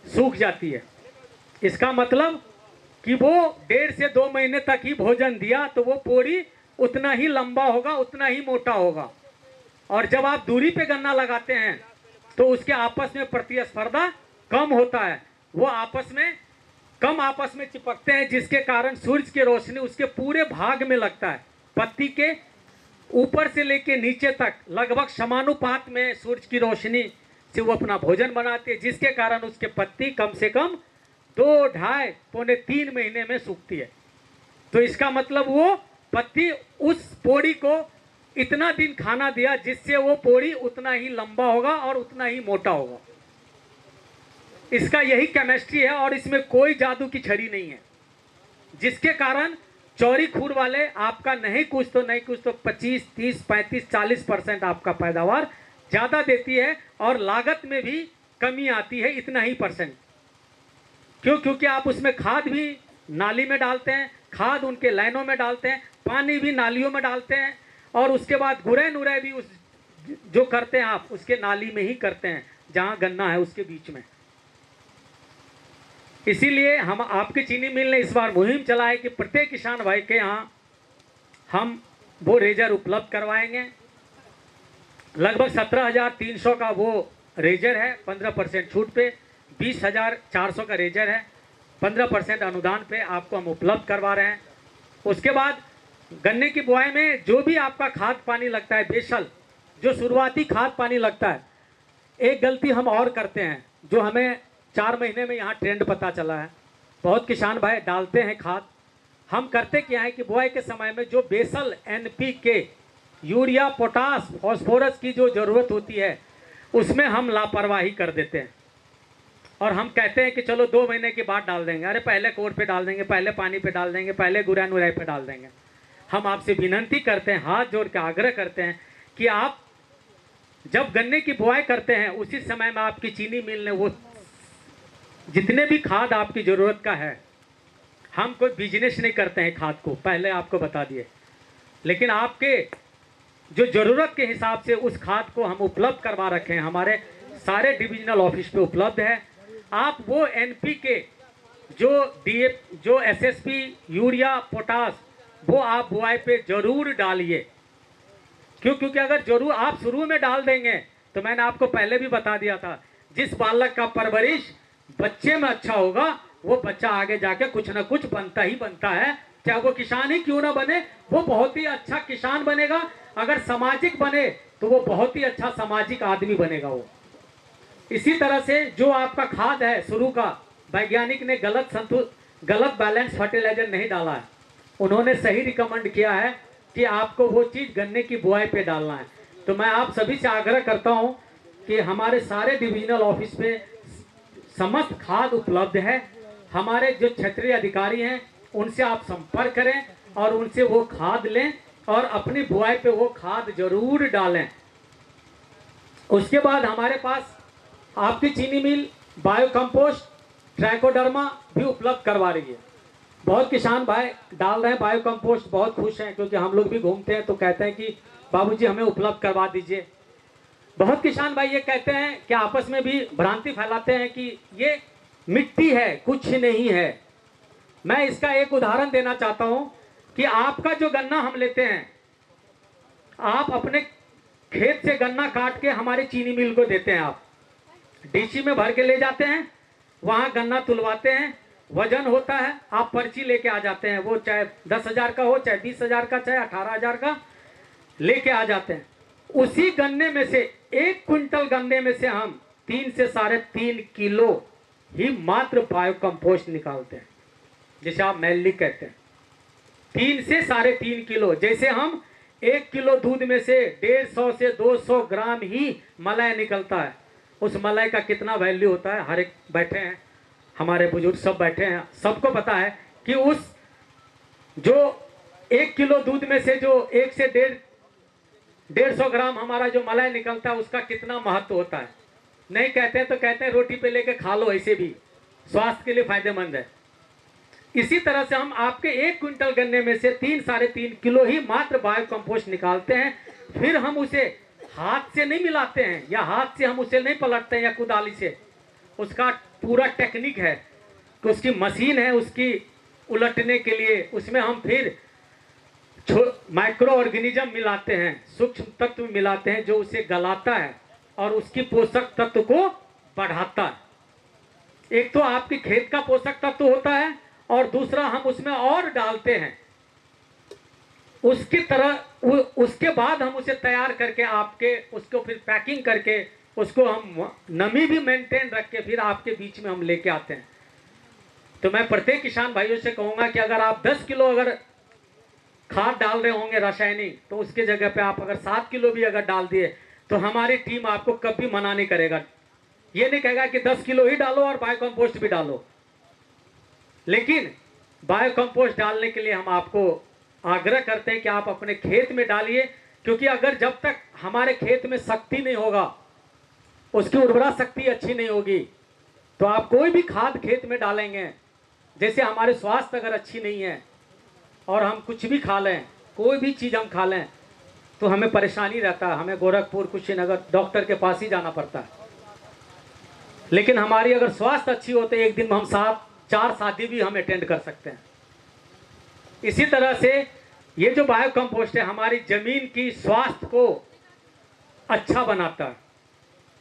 S1: सूख जाती है। इसका मतलब कि वो 1.5 से 2 महीने तक ही भोजन दिया तो वो पोड़ी उतना ही लंबा होगा, उतना ही मोटा होगा। और जब आप दूरी पे गन्ना लगाते हैं तो उसके आपस में प्रतिस्पर्धा कम होता है, वो आपस में चिपकते हैं, जिसके कारण सूर्य की रोशनी उसके पूरे भाग में लगता है। पत्ती के ऊपर से लेके नीचे तक लगभग समानुपात में सूर्य की रोशनी से वो अपना भोजन बनाती है, जिसके कारण उसके पत्ती कम से कम 2, 2.5, पौने 3 महीने में सूखती है। तो इसका मतलब वो पत्ती उस पोड़ी को इतना दिन खाना दिया जिससे वो पोड़ी उतना ही लंबा होगा और उतना ही मोटा होगा। इसका यही केमिस्ट्री है और इसमें कोई जादू की छड़ी नहीं है, जिसके कारण चौड़ी खूर वाले आपका नहीं कुछ तो 25, 30, 35, 40% आपका पैदावार ज़्यादा देती है और लागत में भी कमी आती है, इतना ही %। क्यों? क्योंकि आप उसमें खाद भी नाली में डालते हैं, खाद उनके लाइनों में डालते हैं, पानी भी नालियों में डालते हैं, और उसके बाद गुड़े नुरे भी उस जो करते हैं आप उसके नाली में ही करते हैं जहाँ गन्ना है उसके बीच में। इसीलिए हम आपकी चीनी मिल ने इस बार मुहिम चलाई कि प्रत्येक किसान भाई के यहाँ हम वो रेजर उपलब्ध करवाएंगे। लगभग 17,300 का वो रेजर है, 15% छूट पे। 20,400 का रेजर है, 15% अनुदान पे आपको हम उपलब्ध करवा रहे हैं। उसके बाद गन्ने की बुआई में जो भी आपका खाद पानी लगता है, बेशल जो शुरुआती खाद पानी लगता है, एक गलती हम और करते हैं जो हमें 4 महीने में यहाँ ट्रेंड पता चला है। बहुत किसान भाई डालते हैं खाद, हम करते क्या है कि बुआई के समय में जो basal NPK, urea, potash, phosphorus की जो ज़रूरत होती है उसमें हम लापरवाही कर देते हैं और हम कहते हैं कि चलो 2 महीने के बाद डाल देंगे, अरे पहले कोर पे डाल देंगे, पहले पानी पे डाल देंगे, पहले गुरा नुराई पे डाल देंगे। हम आपसे विनंती करते हैं, हाथ जोड़ के आग्रह करते हैं कि आप जब गन्ने की बुआई करते हैं उसी समय में आपकी चीनी मिल ने वो जितने भी खाद आपकी ज़रूरत का है, हम कोई बिजनेस नहीं करते हैं खाद को, पहले आपको बता दिए, लेकिन आपके जो ज़रूरत के हिसाब से उस खाद को हम उपलब्ध करवा रखे हैं। हमारे सारे डिविजनल ऑफिस पे उपलब्ध है आप वो NPK जो DAP जो SSP यूरिया पोटास वो आप बुआई पे जरूर डालिए। क्योंकि अगर जरूर आप शुरू में डाल देंगे तो मैंने आपको पहले भी बता दिया था, जिस बालक का परवरिश बच्चे में अच्छा होगा वो बच्चा आगे जाके कुछ ना कुछ बनता ही बनता है, चाहे वो किसान ही क्यों ना बने, वो बहुत ही अच्छा किसान बनेगा। अगर सामाजिक बने तो वो बहुत ही अच्छा सामाजिक आदमी बनेगा वो। इसी तरह से जो आपका खाद है शुरू का, वैज्ञानिक ने गलत बैलेंस फर्टिलाइजर नहीं डाला है, उन्होंने सही रिकमेंड किया है कि आपको वो चीज़ गन्ने की बुआई पे डालना है। तो मैं आप सभी से आग्रह करता हूं कि हमारे सारे डिविजनल ऑफिस पे समस्त खाद उपलब्ध है। हमारे जो क्षेत्रीय अधिकारी हैं उनसे आप संपर्क करें और उनसे वो खाद लें और अपनी बुआई पे वो खाद जरूर डालें। उसके बाद हमारे पास आपकी चीनी मिल बायो कंपोस्ट ट्राइकोडर्मा भी उपलब्ध करवा रही है। बहुत किसान भाई डाल रहे हैं बायो कंपोस्ट, बहुत खुश हैं, क्योंकि हम लोग भी घूमते हैं तो कहते हैं कि बाबूजी हमें उपलब्ध करवा दीजिए। बहुत किसान भाई ये कहते हैं कि आपस में भी भ्रांति फैलाते हैं कि ये मिट्टी है, कुछ नहीं है। मैं इसका एक उदाहरण देना चाहता हूं कि आपका जो गन्ना हम लेते हैं, आप अपने खेत से गन्ना काट के हमारे चीनी मिल को देते हैं, आप डीसी में भर के ले जाते हैं, वहां गन्ना तुलवाते हैं, वजन होता है, आप पर्ची लेके आ जाते हैं, वो चाहे 10,000 का हो, चाहे 20,000 का, चाहे 18,000 का लेके आ जाते हैं। उसी गन्ने में से 1 क्विंटल गन्ने में से हम 3 से 3.5 किलो ही मात्र बायो कंपोस्ट निकालते हैं, जिसे आप मैली कहते हैं। 3 से 3.5 किलो। जैसे हम 1 किलो दूध में से 150 से 200 ग्राम ही मलाई निकलता है, उस मलाई का कितना वैल्यू होता है, हर एक बैठे हैं हमारे बुजुर्ग सब बैठे हैं, सबको पता है कि उस जो 1 किलो दूध में से जो 1 से 150 ग्राम हमारा जो मलाई निकलता है उसका कितना महत्व होता है। नहीं कहते हैं तो कहते हैं रोटी पे लेके खा लो, ऐसे भी स्वास्थ्य के लिए फायदेमंद है। इसी तरह से हम आपके 1 क्विंटल गन्ने में से 3-3.5 किलो ही मात्र बायो कंपोस्ट निकालते हैं। फिर हम उसे हाथ से नहीं मिलाते हैं या हाथ से हम उसे नहीं पलटते हैं या कुदाली से, उसका पूरा टेक्निक है कि उसकी मशीन है उसकी उलटने के लिए, उसमें हम फिर माइक्रो ऑर्गेनिज्म मिलाते हैं, सूक्ष्म तत्व मिलाते हैं जो उसे गलाता है और उसकी पोषक तत्व को बढ़ाता है। एक तो आपके खेत का पोषक तत्व होता है और दूसरा हम उसमें और डालते हैं, उसकी तरह उसके बाद हम उसे तैयार करके आपके उसको फिर पैकिंग करके उसको हम नमी भी मेंटेन रख के फिर आपके बीच में हम लेके आते हैं। तो मैं प्रत्येक किसान भाइयों से कहूंगा कि अगर आप 10 किलो अगर खाद डाल रहे होंगे रासायनिक, तो उसके जगह पे आप अगर 7 किलो भी अगर डाल दिए तो हमारी टीम आपको कभी मना नहीं करेगा। ये नहीं कहेगा कि 10 किलो ही डालो और बायो कंपोस्ट भी डालो, लेकिन बायो कंपोस्ट डालने के लिए हम आपको आग्रह करते हैं कि आप अपने खेत में डालिए, क्योंकि अगर जब तक हमारे खेत में शक्ति नहीं होगा, उसकी उर्वरा शक्ति अच्छी नहीं होगी, तो आप कोई भी खाद खेत में डालेंगे, जैसे हमारे स्वास्थ्य अगर अच्छी नहीं है और हम कुछ भी खा लें, कोई भी चीज़ हम खा लें तो हमें परेशानी रहता है, हमें गोरखपुर कुशीनगर डॉक्टर के पास ही जाना पड़ता है। लेकिन हमारी अगर स्वास्थ्य अच्छी हो तो एक दिन हम 4 शादी भी हम अटेंड कर सकते हैं। इसी तरह से ये जो बायो कंपोस्ट है हमारी जमीन की स्वास्थ्य को अच्छा बनाता है।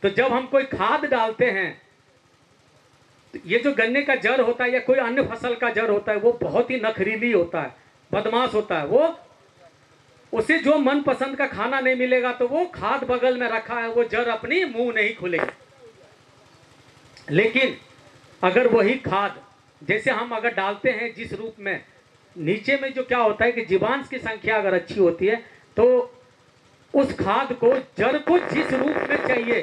S1: तो जब हम कोई खाद डालते हैं तो ये जो गन्ने का जड़ होता है या कोई अन्य फसल का जड़ होता है वो बहुत ही नखरीली होता है, बदमाश होता है, वो उसे जो मनपसंद का खाना नहीं मिलेगा तो वो खाद बगल में रखा है, वो जड़ अपनी मुंह नहीं खोलेगी। लेकिन अगर वही खाद जैसे हम अगर डालते हैं जिस रूप में, नीचे में जो क्या होता है कि जीवांश की संख्या अगर अच्छी होती है तो उस खाद को जड़ को जिस रूप में चाहिए,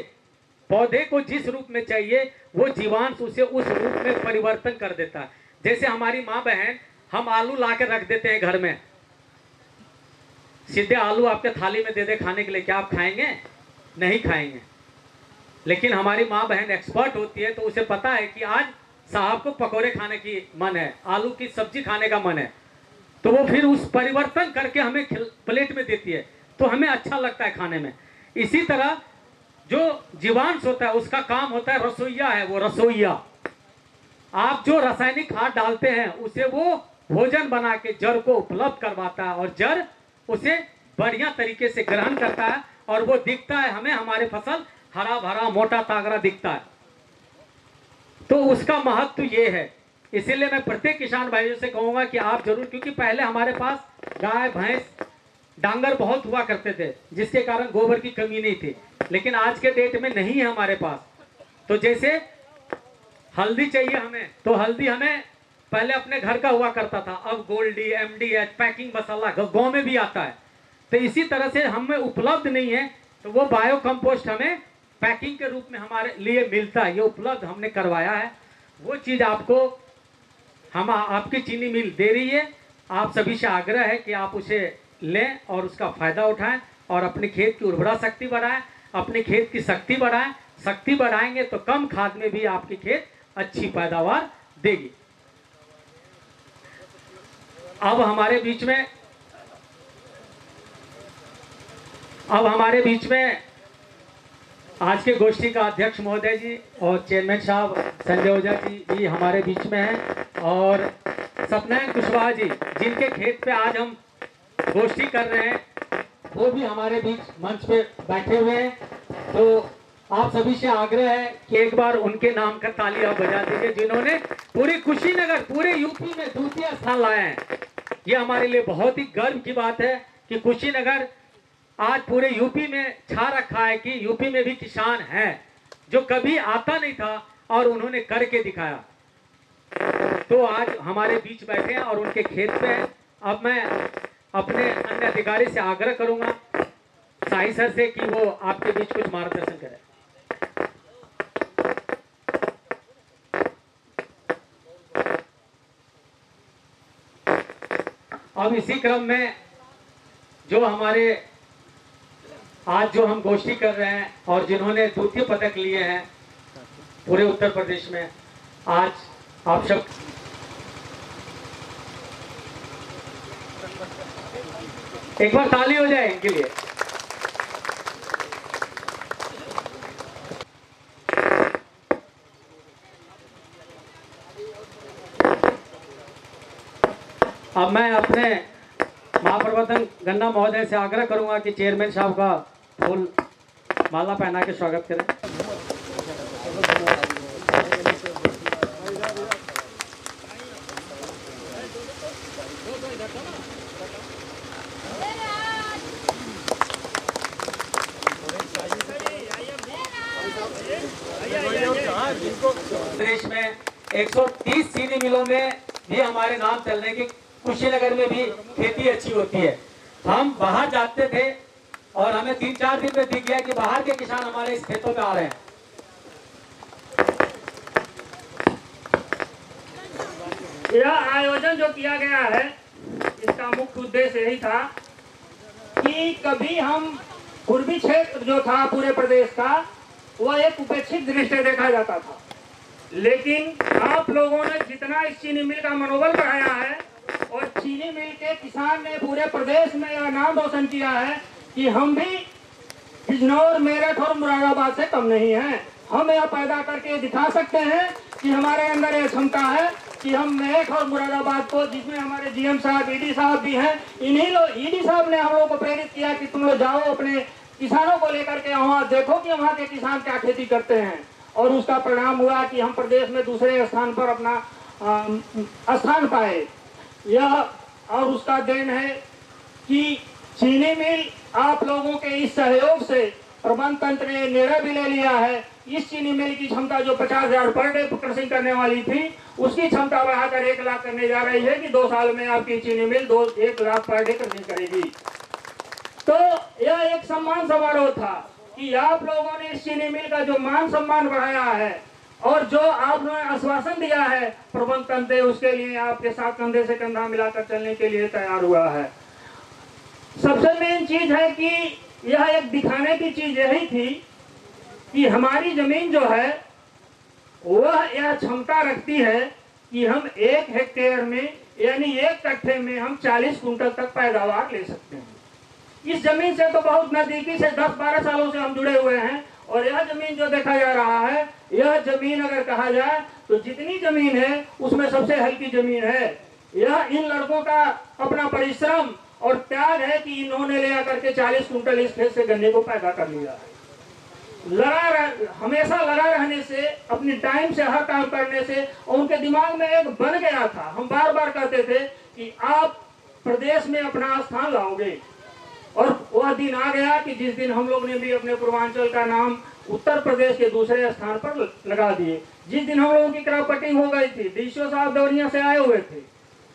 S1: पौधे को जिस रूप में चाहिए, वो जीवांश उसे उस रूप में परिवर्तन कर देता है। जैसे हमारी माँ बहन, हम आलू ला के रख देते हैं घर में, सीधे आलू आपके थाली में दे दे खाने के लिए, क्या आप खाएंगे? नहीं खाएंगे। लेकिन हमारी माँ बहन एक्सपर्ट होती है तो उसे पता है कि आज साहब को पकोड़े खाने की मन है, आलू की सब्जी खाने का मन है, तो वो फिर उस परिवर्तन करके हमें प्लेट में देती है, तो हमें अच्छा लगता है खाने में। इसी तरह जो जीवांश होता है उसका काम होता है, रसोइया है वो, रसोइया आप जो रासायनिक खाद डालते हैं उसे वो भोजन बना के जड़ को उपलब्ध करवाता है और जड़ उसे बढ़िया तरीके से ग्रहण करता है और वो दिखता है हमें, हमारे फसल हरा भरा मोटा तागड़ा दिखता है। तो उसका महत्व ये है। इसीलिए मैं प्रत्येक किसान भाइयों से कहूंगा कि आप जरूर, क्योंकि पहले हमारे पास गाय भैंस डांगर बहुत हुआ करते थे जिसके कारण गोबर की कमी नहीं थी, लेकिन आज के डेट में नहीं है हमारे पास। तो जैसे हल्दी चाहिए हमें, तो हल्दी हमें पहले अपने घर का हुआ करता था, अब गोल्डी MDH पैकिंग मसाला गाँव में भी आता है। तो इसी तरह से हमें उपलब्ध नहीं है, तो वो बायो कंपोस्ट हमें पैकिंग के रूप में हमारे लिए मिलता है, ये उपलब्ध हमने करवाया है। वो चीज़ आपको हम आपकी चीनी मिल दे रही है। आप सभी से आग्रह है कि आप उसे लें और उसका फायदा उठाएं और अपने खेत की उर्वरा शक्ति बढ़ाएं, अपने खेत की शक्ति बढ़ाएं। शक्ति बढ़ाएंगे तो कम खाद में भी आपकी खेत अच्छी पैदावार देगी। अब हमारे बीच में आज के गोष्ठी का अध्यक्ष महोदय जी और चेयरमैन साहब संजय ओझा जी हमारे बीच में हैं, और सत्यनारायण कुशवाहा जी जिनके खेत पे आज हम गोष्ठी कर रहे हैं, वो भी हमारे बीच मंच पे बैठे हुए हैं। तो आप सभी से आग्रह है कि एक बार उनके नाम का ताली आप बजा दीजिए, जिन्होंने पूरी कुशीनगर पूरे यूपी में द्वितीय स्थान लाए हैं। ये हमारे लिए बहुत ही गर्व की बात है कि कुशीनगर आज पूरे यूपी में छा रखा है कि यूपी में भी किसान है जो कभी आता नहीं था और उन्होंने करके दिखाया। तो आज हमारे बीच बैठे हैं और उनके खेत पे हैं। अब मैं अपने अन्य अधिकारी से आग्रह करूंगा, साई सर से, कि वो आपके बीच कुछ मार्गदर्शन करें। अब इसी क्रम में जो हमारे आज जो हम गोष्ठी कर रहे हैं और जिन्होंने द्वितीय पदक लिए हैं पूरे उत्तर प्रदेश में, आज आप सब एक बार ताली हो जाए इनके लिए। अब मैं अपने महाप्रबंधक गन्ना महोदय से आग्रह करूंगा कि चेयरमैन साहब का फूल माला पहना के स्वागत करें। देश में 130 चीनी मिलों में भी हमारे नाम चलने की, कुशीनगर में भी खेती अच्छी होती है। हम बाहर जाते थे और हमें 3-4 दिन में दिख गया कि बाहर के किसान हमारे इस खेतों में आ रहे हैं।
S2: यह आयोजन जो किया गया है, इसका मुख्य उद्देश्य यही था कि कभी हम पूर्वी क्षेत्र जो था पूरे प्रदेश का, वह एक उपेक्षित दृष्टि से देखा जाता था। लेकिन आप लोगों ने जितना इस चीनी मिल का मनोबल बढ़ाया है और चीनी मिल के किसान ने पूरे प्रदेश में यह नाम रोशन किया है कि हम भी बिजनौर, मेरठ और मुरादाबाद से कम नहीं हैं। हम यह पैदा करके दिखा सकते हैं कि हमारे अंदर यह क्षमता है कि हम मेरठ और मुरादाबाद को, जिसमें हमारे GM साहब, ED साहब भी हैं, इन्हीं लोग, ED साहब ने हम लोगों को प्रेरित किया कि तुम लोग जाओ अपने किसानों को लेकर के वहाँ देखो कि वहाँ के किसान क्या खेती करते हैं। और उसका परिणाम हुआ कि हम प्रदेश में दूसरे स्थान पर अपना स्थान पाए। यह और उसका देन है कि चीनी मिल आप लोगों के इस सहयोग से प्रबंध तंत्र ने निर्णय भी ले लिया है। इस चीनी मिल की क्षमता जो 50,000 पर डे क्रशिंग करने वाली थी, उसकी क्षमता बढ़ाकर 1 लाख करने जा रही है कि 2 साल में आपकी चीनी मिल 1 लाख पर डे क्रशिंग करेगी। तो यह एक सम्मान समारोह था कि आप लोगों ने इस चीनी मिल का जो मान सम्मान बढ़ाया है और जो आपने आश्वासन दिया है प्रबंध तंत्र, उसके लिए आपके साथ कंधे से कंधा मिलाकर चलने के लिए तैयार हुआ है। सबसे मेन चीज है कि यह एक दिखाने की चीज यही थी कि हमारी जमीन जो है वह यह क्षमता रखती है कि हम 1 हेक्टेयर में यानी 1 कट्ठे में हम 40 कुंटल तक पैदावार ले सकते हैं। इस जमीन से तो बहुत नजदीकी से 10-12 सालों से हम जुड़े हुए हैं और यह जमीन जो देखा जा रहा है, यह जमीन अगर कहा जाए तो जितनी जमीन है उसमें सबसे हल्की जमीन है। यह इन लड़कों का अपना परिश्रम और त्याग है कि इन्होंने ले आकर के 40 कुंटल इस खेत से गन्ने को पैदा कर लिया है। हमेशा लगा रहने से, अपनी टाइम से, हर काम करने से, और उनके दिमाग में एक बन गया था। हम बार बार कहते थे कि आप प्रदेश में अपना स्थान लाओगे, और वह दिन आ गया कि जिस दिन हम लोग ने भी अपने पूर्वांचल का नाम उत्तर प्रदेश के दूसरे स्थान पर लगा दिए। जिस दिन हम लोगों की क्रॉप कटिंग हो गई थी, डीसीओ साहब देवरिया से आए हुए थे,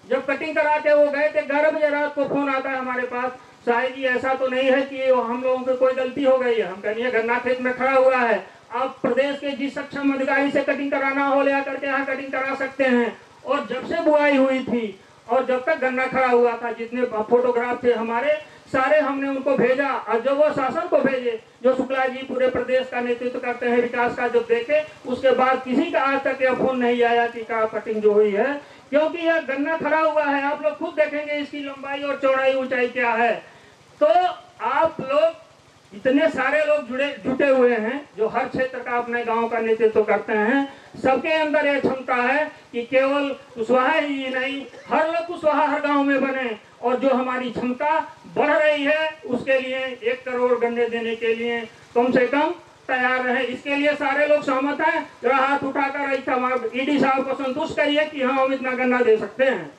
S2: जब कटिंग करा के वो गए थे 11 बजे रात को फोन आता है हमारे पास, साहिब जी ऐसा तो नहीं है कि हम लोगों की कोई गलती हो गई है। हम कहिए गन्ना खेत में खड़ा हुआ है, आप प्रदेश के जिस सक्षम अधिकारी से कटिंग कराना हो ले आकर के यहाँ कटिंग करा सकते हैं। और जब से बुआई हुई थी और जब तक गन्ना खड़ा हुआ था, जितने फोटोग्राफ थे हमारे सारे हमने उनको भेजा। और जब वो शासन को भेजे, जो शुक्ला जी पूरे प्रदेश का नेतृत्व करते हैं विकास का, जब देखे उसके बाद किसी का आज तक यह फोन नहीं आया कि का कटिंग जो हुई है, क्योंकि यह गन्ना खड़ा हुआ है। आप लोग खुद देखेंगे इसकी लंबाई और चौड़ाई ऊंचाई क्या है। तो आप लोग इतने सारे लोग जुटे हुए हैं जो हर क्षेत्र का अपने गांव का नेतृत्व करते हैं। सबके अंदर यह क्षमता है कि केवल कुशवाहा ही नहीं, हर लोग कुशवाहा हर गांव में बने। और जो हमारी क्षमता बढ़ रही है उसके लिए 1 करोड़ गन्ने देने के लिए कम से कम तैयार रहे। इसके लिए सारे लोग सहमत हैं। जरा हाथ उठाकर ईडी साहब को संतुष्ट करिए कि हाँ हम इतना गन्ना दे सकते हैं।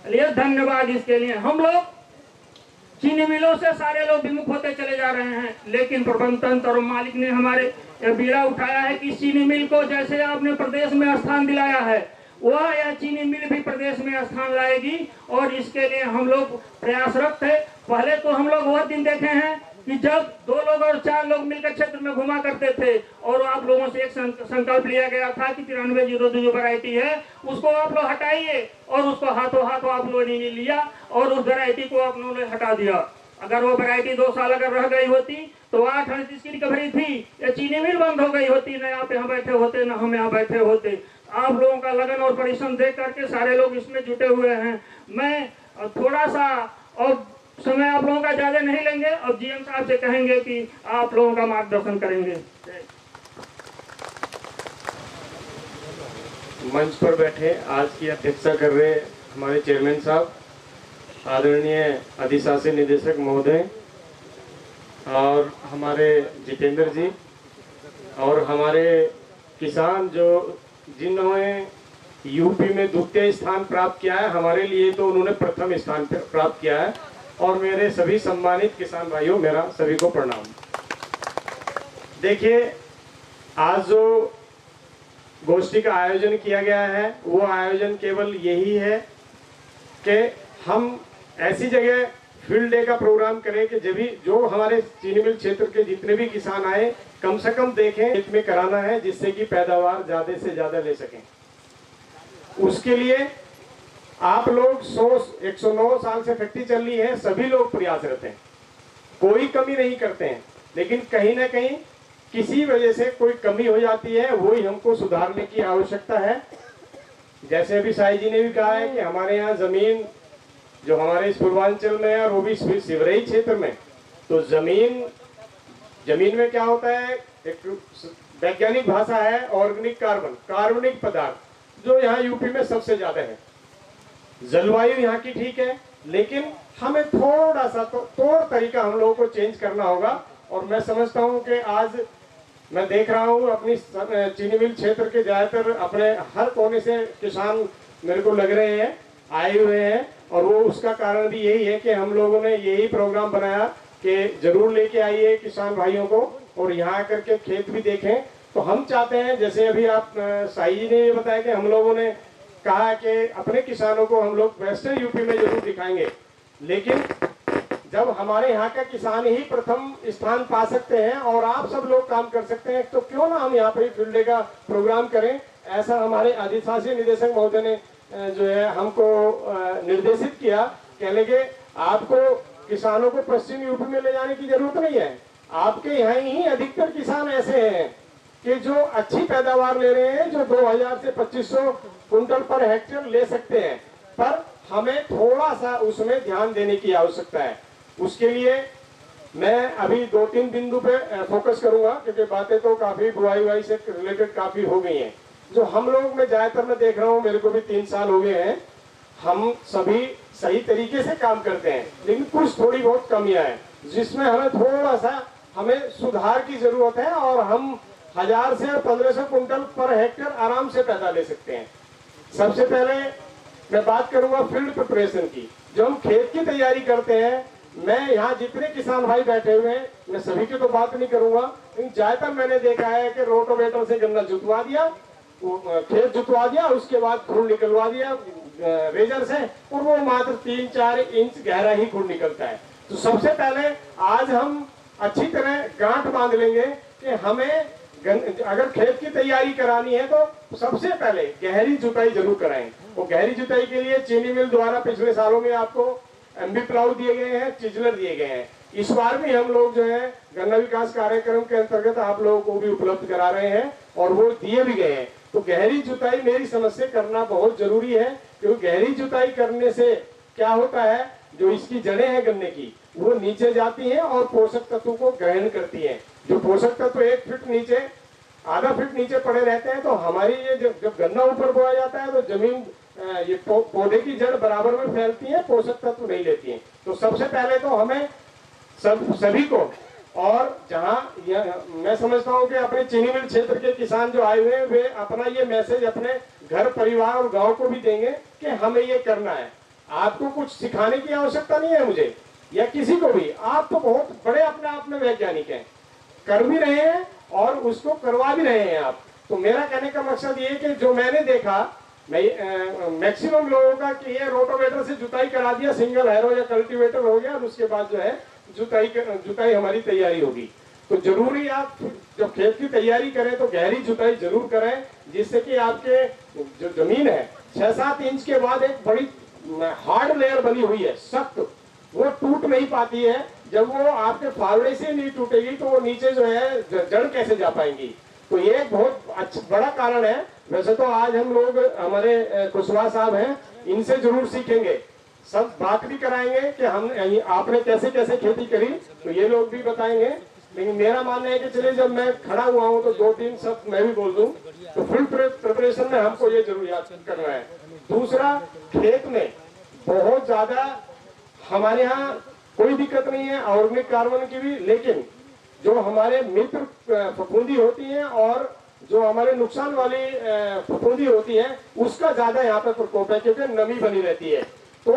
S2: चलिए धन्यवाद। इसके लिए हम लोग चीनी मिलों से सारे लोग विमुख होते चले जा रहे हैं, लेकिन प्रबंध तंत्र और मालिक ने हमारे बीड़ा उठाया है कि चीनी मिल को जैसे आपने प्रदेश में स्थान दिलाया है, वह यह चीनी मिल भी प्रदेश में स्थान लाएगी। और इसके लिए हम लोग प्रयासरत थे। पहले तो हम लोग वह दिन देखे हैं कि जब 2 लोग और 4 लोग मिलकर क्षेत्र में घुमा करते थे, और आप लोगों से एक संकल्प लिया गया था कि 9302 जो वैरायटी है उसको आप लोग हटाइए, और उसको हाथों हाथों आप लोगों ने लिया और उस वैरायटी को आप लोगों ने हटा दिया। अगर वो वैरायटी 2 साल अगर रह गई होती तो 838 की रिकवरी थी, या चीनी मिल बंद हो गई होती, न आप यहाँ बैठे होते न हम यहाँ बैठे होते। आप लोगों का लगन और परिश्रम देख करके सारे लोग इसमें जुटे हुए हैं। मैं थोड़ा सा और समय आप लोगों का ज्यादा नहीं लेंगे, और जीएम साहब से कहेंगे कि आप लोगों का मार्गदर्शन करेंगे।
S3: मंच पर बैठे आज की अध्यक्षता कर रहे हमारे चेयरमैन साहब, आदरणीय अधिशासी निदेशक महोदय, और हमारे जितेंद्र जी, और हमारे किसान जो जिन्होंने यूपी में द्वितीय स्थान प्राप्त किया है, हमारे लिए तो उन्होंने प्रथम स्थान प्राप्त किया है। और मेरे सभी सम्मानित किसान भाइयों, मेरा सभी को प्रणाम। देखिए, आज जो गोष्ठी का आयोजन किया गया है वो आयोजन केवल यही है कि हम ऐसी जगह फील्ड डे का प्रोग्राम करें कि जब भी जो हमारे चीनी मिल क्षेत्र के जितने भी किसान आए कम से कम देखें, खेत में कराना है, जिससे कि पैदावार ज्यादा से ज्यादा ले सकें। उसके लिए आप लोग 109 साल से फैक्ट्री चल रही है, सभी लोग प्रयासरत हैं, कोई कमी नहीं करते हैं, लेकिन कहीं ना कहीं किसी वजह से कोई कमी हो जाती है, वही हमको सुधारने की आवश्यकता है। जैसे अभी साई जी ने भी कहा है कि हमारे यहाँ जमीन जो हमारे इस पूर्वांचल में है और वो भी सिवरेज क्षेत्र में, तो जमीन में क्या होता है, एक वैज्ञानिक भाषा है ऑर्गेनिक कार्बनिक पदार्थ, जो यहाँ यूपी में सबसे ज्यादा है। जलवायु यहाँ की ठीक है, लेकिन हमें थोड़ा सा तौर तरीका हम लोगों को चेंज करना होगा। और मैं समझता हूँ कि आज मैं देख रहा हूँ अपनी चीनी मिल क्षेत्र के ज्यादातर अपने हर कोने से किसान मेरे को लग रहे हैं आए हुए हैं, और वो उसका कारण भी यही है कि हम लोगों ने यही प्रोग्राम बनाया कि जरूर लेके आइए किसान भाइयों को और यहाँ आकर के खेत भी देखें। तो हम चाहते हैं, जैसे अभी आप साई जी ने ये बताया कि हम लोगों ने कहा कि अपने किसानों को हम लोग वेस्टर्न यूपी में जरूर दिखाएंगे, लेकिन जब हमारे यहाँ का किसान ही प्रथम स्थान पा सकते हैं और आप सब लोग काम कर सकते हैं, तो क्यों ना हम यहाँ पे फील्ड डे का प्रोग्राम करें। ऐसा हमारे अधिशासी निदेशक महोदय ने जो है हमको निर्देशित किया, कहने के आपको किसानों को पश्चिम यूपी में ले जाने की जरूरत नहीं है, आपके यहाँ ही अधिकतर किसान ऐसे हैं कि जो अच्छी पैदावार ले रहे हैं, जो 2000 से 2500 कुंटल पर हेक्टेयर ले सकते हैं, पर हमें थोड़ा सा उसमें ध्यान देने की आवश्यकता है। उसके लिए मैं अभी 2-3 बिंदु पे फोकस करूंगा, क्योंकि बातें तो काफी बुआई से रिलेटेड काफी हो गई हैं। जो हम लोग, मैं ज्यादातर मैं देख रहा हूँ, मेरे को भी 3 साल हो गए हैं, हम सभी सही तरीके से काम करते हैं, लेकिन कुछ थोड़ी बहुत कमियां हैं जिसमें हमें थोड़ा सा हमें सुधार की जरूरत है, और हम 1000 से 1500 कुंटल पर हेक्टेयर आराम से पैदा ले सकते हैं। सबसे पहले मैं बात करूंगा फील्ड प्रिपरेशन की। जो हम खेत की तैयारी करते हैं, मैं यहाँ जितने किसान भाई बैठे हुए हैं, मैं सभी की तो बात नहीं करूंगा, लेकिन ज्यादातर मैंने देखा है कि रोटोवेटर से गन्ना जुतवा दिया, खेत जुतवा दिया, उसके बाद खुर निकलवा दिया रेजर से, और वो मात्र 3-4 इंच गहरा ही खुर निकलता है। तो सबसे पहले आज हम अच्छी तरह गांठ बांध लेंगे कि हमें अगर खेत की तैयारी करानी है तो सबसे पहले गहरी जुताई जरूर कराएं। वो गहरी जुताई के लिए चीनी मिल द्वारा पिछले सालों में आपको एमबी प्लाऊ दिए गए हैं, चिजलर दिए गए हैं। इस बार भी हम लोग जो है गन्ना विकास कार्यक्रम के अंतर्गत आप लोगों को भी उपलब्ध करा रहे हैं, और वो दिए भी गए हैं। तो गहरी जुताई मेरी समझ से करना बहुत जरूरी है, क्योंकि गहरी जुताई करने से क्या होता है, जो इसकी जड़ें हैं गन्ने की, वो नीचे जाती हैं और पोषक तत्वों को ग्रहण करती हैं। जो पोषक तत्व 1 फीट नीचे, आधा फीट नीचे पड़े रहते हैं, तो हमारी ये जब गन्ना ऊपर बोया जाता है तो जमीन ये पौधे की जड़ बराबर में फैलती है, पोषक तत्व नहीं लेती है। तो सबसे पहले तो हमें सभी को, और जहां मैं समझता हूं कि अपने चीनी मिल क्षेत्र के किसान जो आए हुए हैं, वे अपना ये मैसेज अपने घर परिवार और गांव को भी देंगे कि हमें ये करना है। आपको कुछ सिखाने की आवश्यकता नहीं है मुझे या किसी को भी, आप तो बहुत बड़े अपने आप में वैज्ञानिक हैं, कर भी रहे हैं और उसको करवा भी रहे हैं आप। तो मेरा कहने का मकसद ये है कि जो मैंने देखा, मैं मैक्सिमम लोगों का कि ये रोटोवेटर से जुताई करा दिया, सिंगल हैरो या कल्टीवेटर हो गया, और उसके बाद जो है जुताई हमारी तैयारी होगी। तो जरूरी आप जब खेत की तैयारी करें तो गहरी जुताई जरूर करें, जिससे कि आपके जो जमीन है 6-7 इंच के बाद एक बड़ी हार्ड लेयर बनी हुई है, सख्त, वो टूट नहीं पाती है। जब वो आपके फावड़े से नहीं टूटेगी तो वो नीचे जो है जड़ कैसे जा पाएंगी। तो ये एक बहुत अच्छा बड़ा कारण है। वैसे तो आज हम लोग, हमारे कुशवाहा साहब हैं, इनसे जरूर सीखेंगे, सब बात भी कराएंगे कि हम आपने कैसे कैसे खेती करी, तो ये लोग भी बताएंगे। लेकिन मेरा मानना है कि चलिए जब मैं खड़ा हुआ हूँ तो 2-3 शब्द मैं भी बोल दूं। तो फील्ड प्रिपरेशन में हमको ये जरूर याद करना है। दूसरा, खेत में बहुत ज्यादा हमारे यहाँ कोई दिक्कत नहीं है ऑर्गेनिक कार्बन की भी, लेकिन जो हमारे मित्र फफूंदी होती हैं और जो हमारे नुकसान वाली फफूंदी होती है, उसका ज्यादा यहाँ पे प्रकोप है, क्योंकि नमी बनी रहती है। तो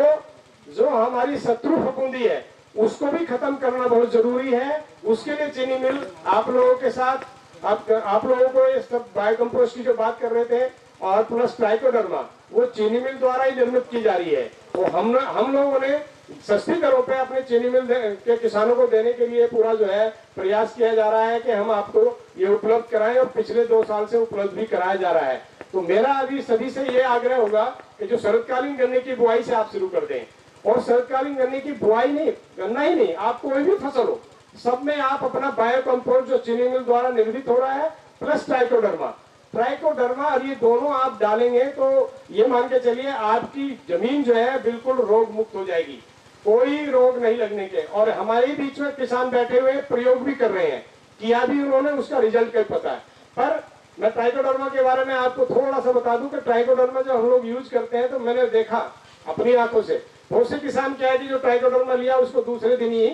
S3: जो हमारी शत्रु फफूंदी है उसको भी खत्म करना बहुत जरूरी है। उसके लिए चीनी मिल आप लोगों के साथ, आप लोगों को ये सब बायोकम्पोस्ट की जो बात कर रहे थे, और प्लस ट्राइकोडर्मा, वो चीनी मिल द्वारा ही निर्मित की जा रही है। तो हम लोगों ने सस्ती दरों पे अपने चीनी मिल के किसानों को देने के लिए पूरा जो है प्रयास किया जा रहा है कि हम आपको ये उपलब्ध कराएं, और पिछले 2 साल से उपलब्ध भी कराया जा रहा है। तो मेरा अभी सभी से ये आग्रह होगा कि जो शरदकालीन गन्ने की बुआई से आप शुरू कर दें, और शरदकालीन गन्ने की बुआई नहीं, गन्ना ही नहीं, आप कोई भी फसल हो, सब में आप अपना बायोकम्पोस्ट जो चीनी मिल द्वारा निर्मित हो रहा है, प्लस ट्राइकोडर्मा और ये दोनों आप डालेंगे तो ये मान के चलिए आपकी जमीन जो है बिल्कुल रोग मुक्त हो जाएगी, कोई रोग नहीं लगने के। और हमारे बीच में किसान बैठे हुए प्रयोग भी कर रहे हैं, किया भी उन्होंने, उसका रिजल्ट क्या पता है। पर मैं ट्राइकोडर्मा के बारे में आपको थोड़ा सा बता दूं कि ट्राइकोडर्मा जो हम लोग यूज करते हैं, तो मैंने देखा अपनी आंखों से, बहुत से किसान क्या है कि जो ट्राइकोडर्मा लिया उसको दूसरे दिन ही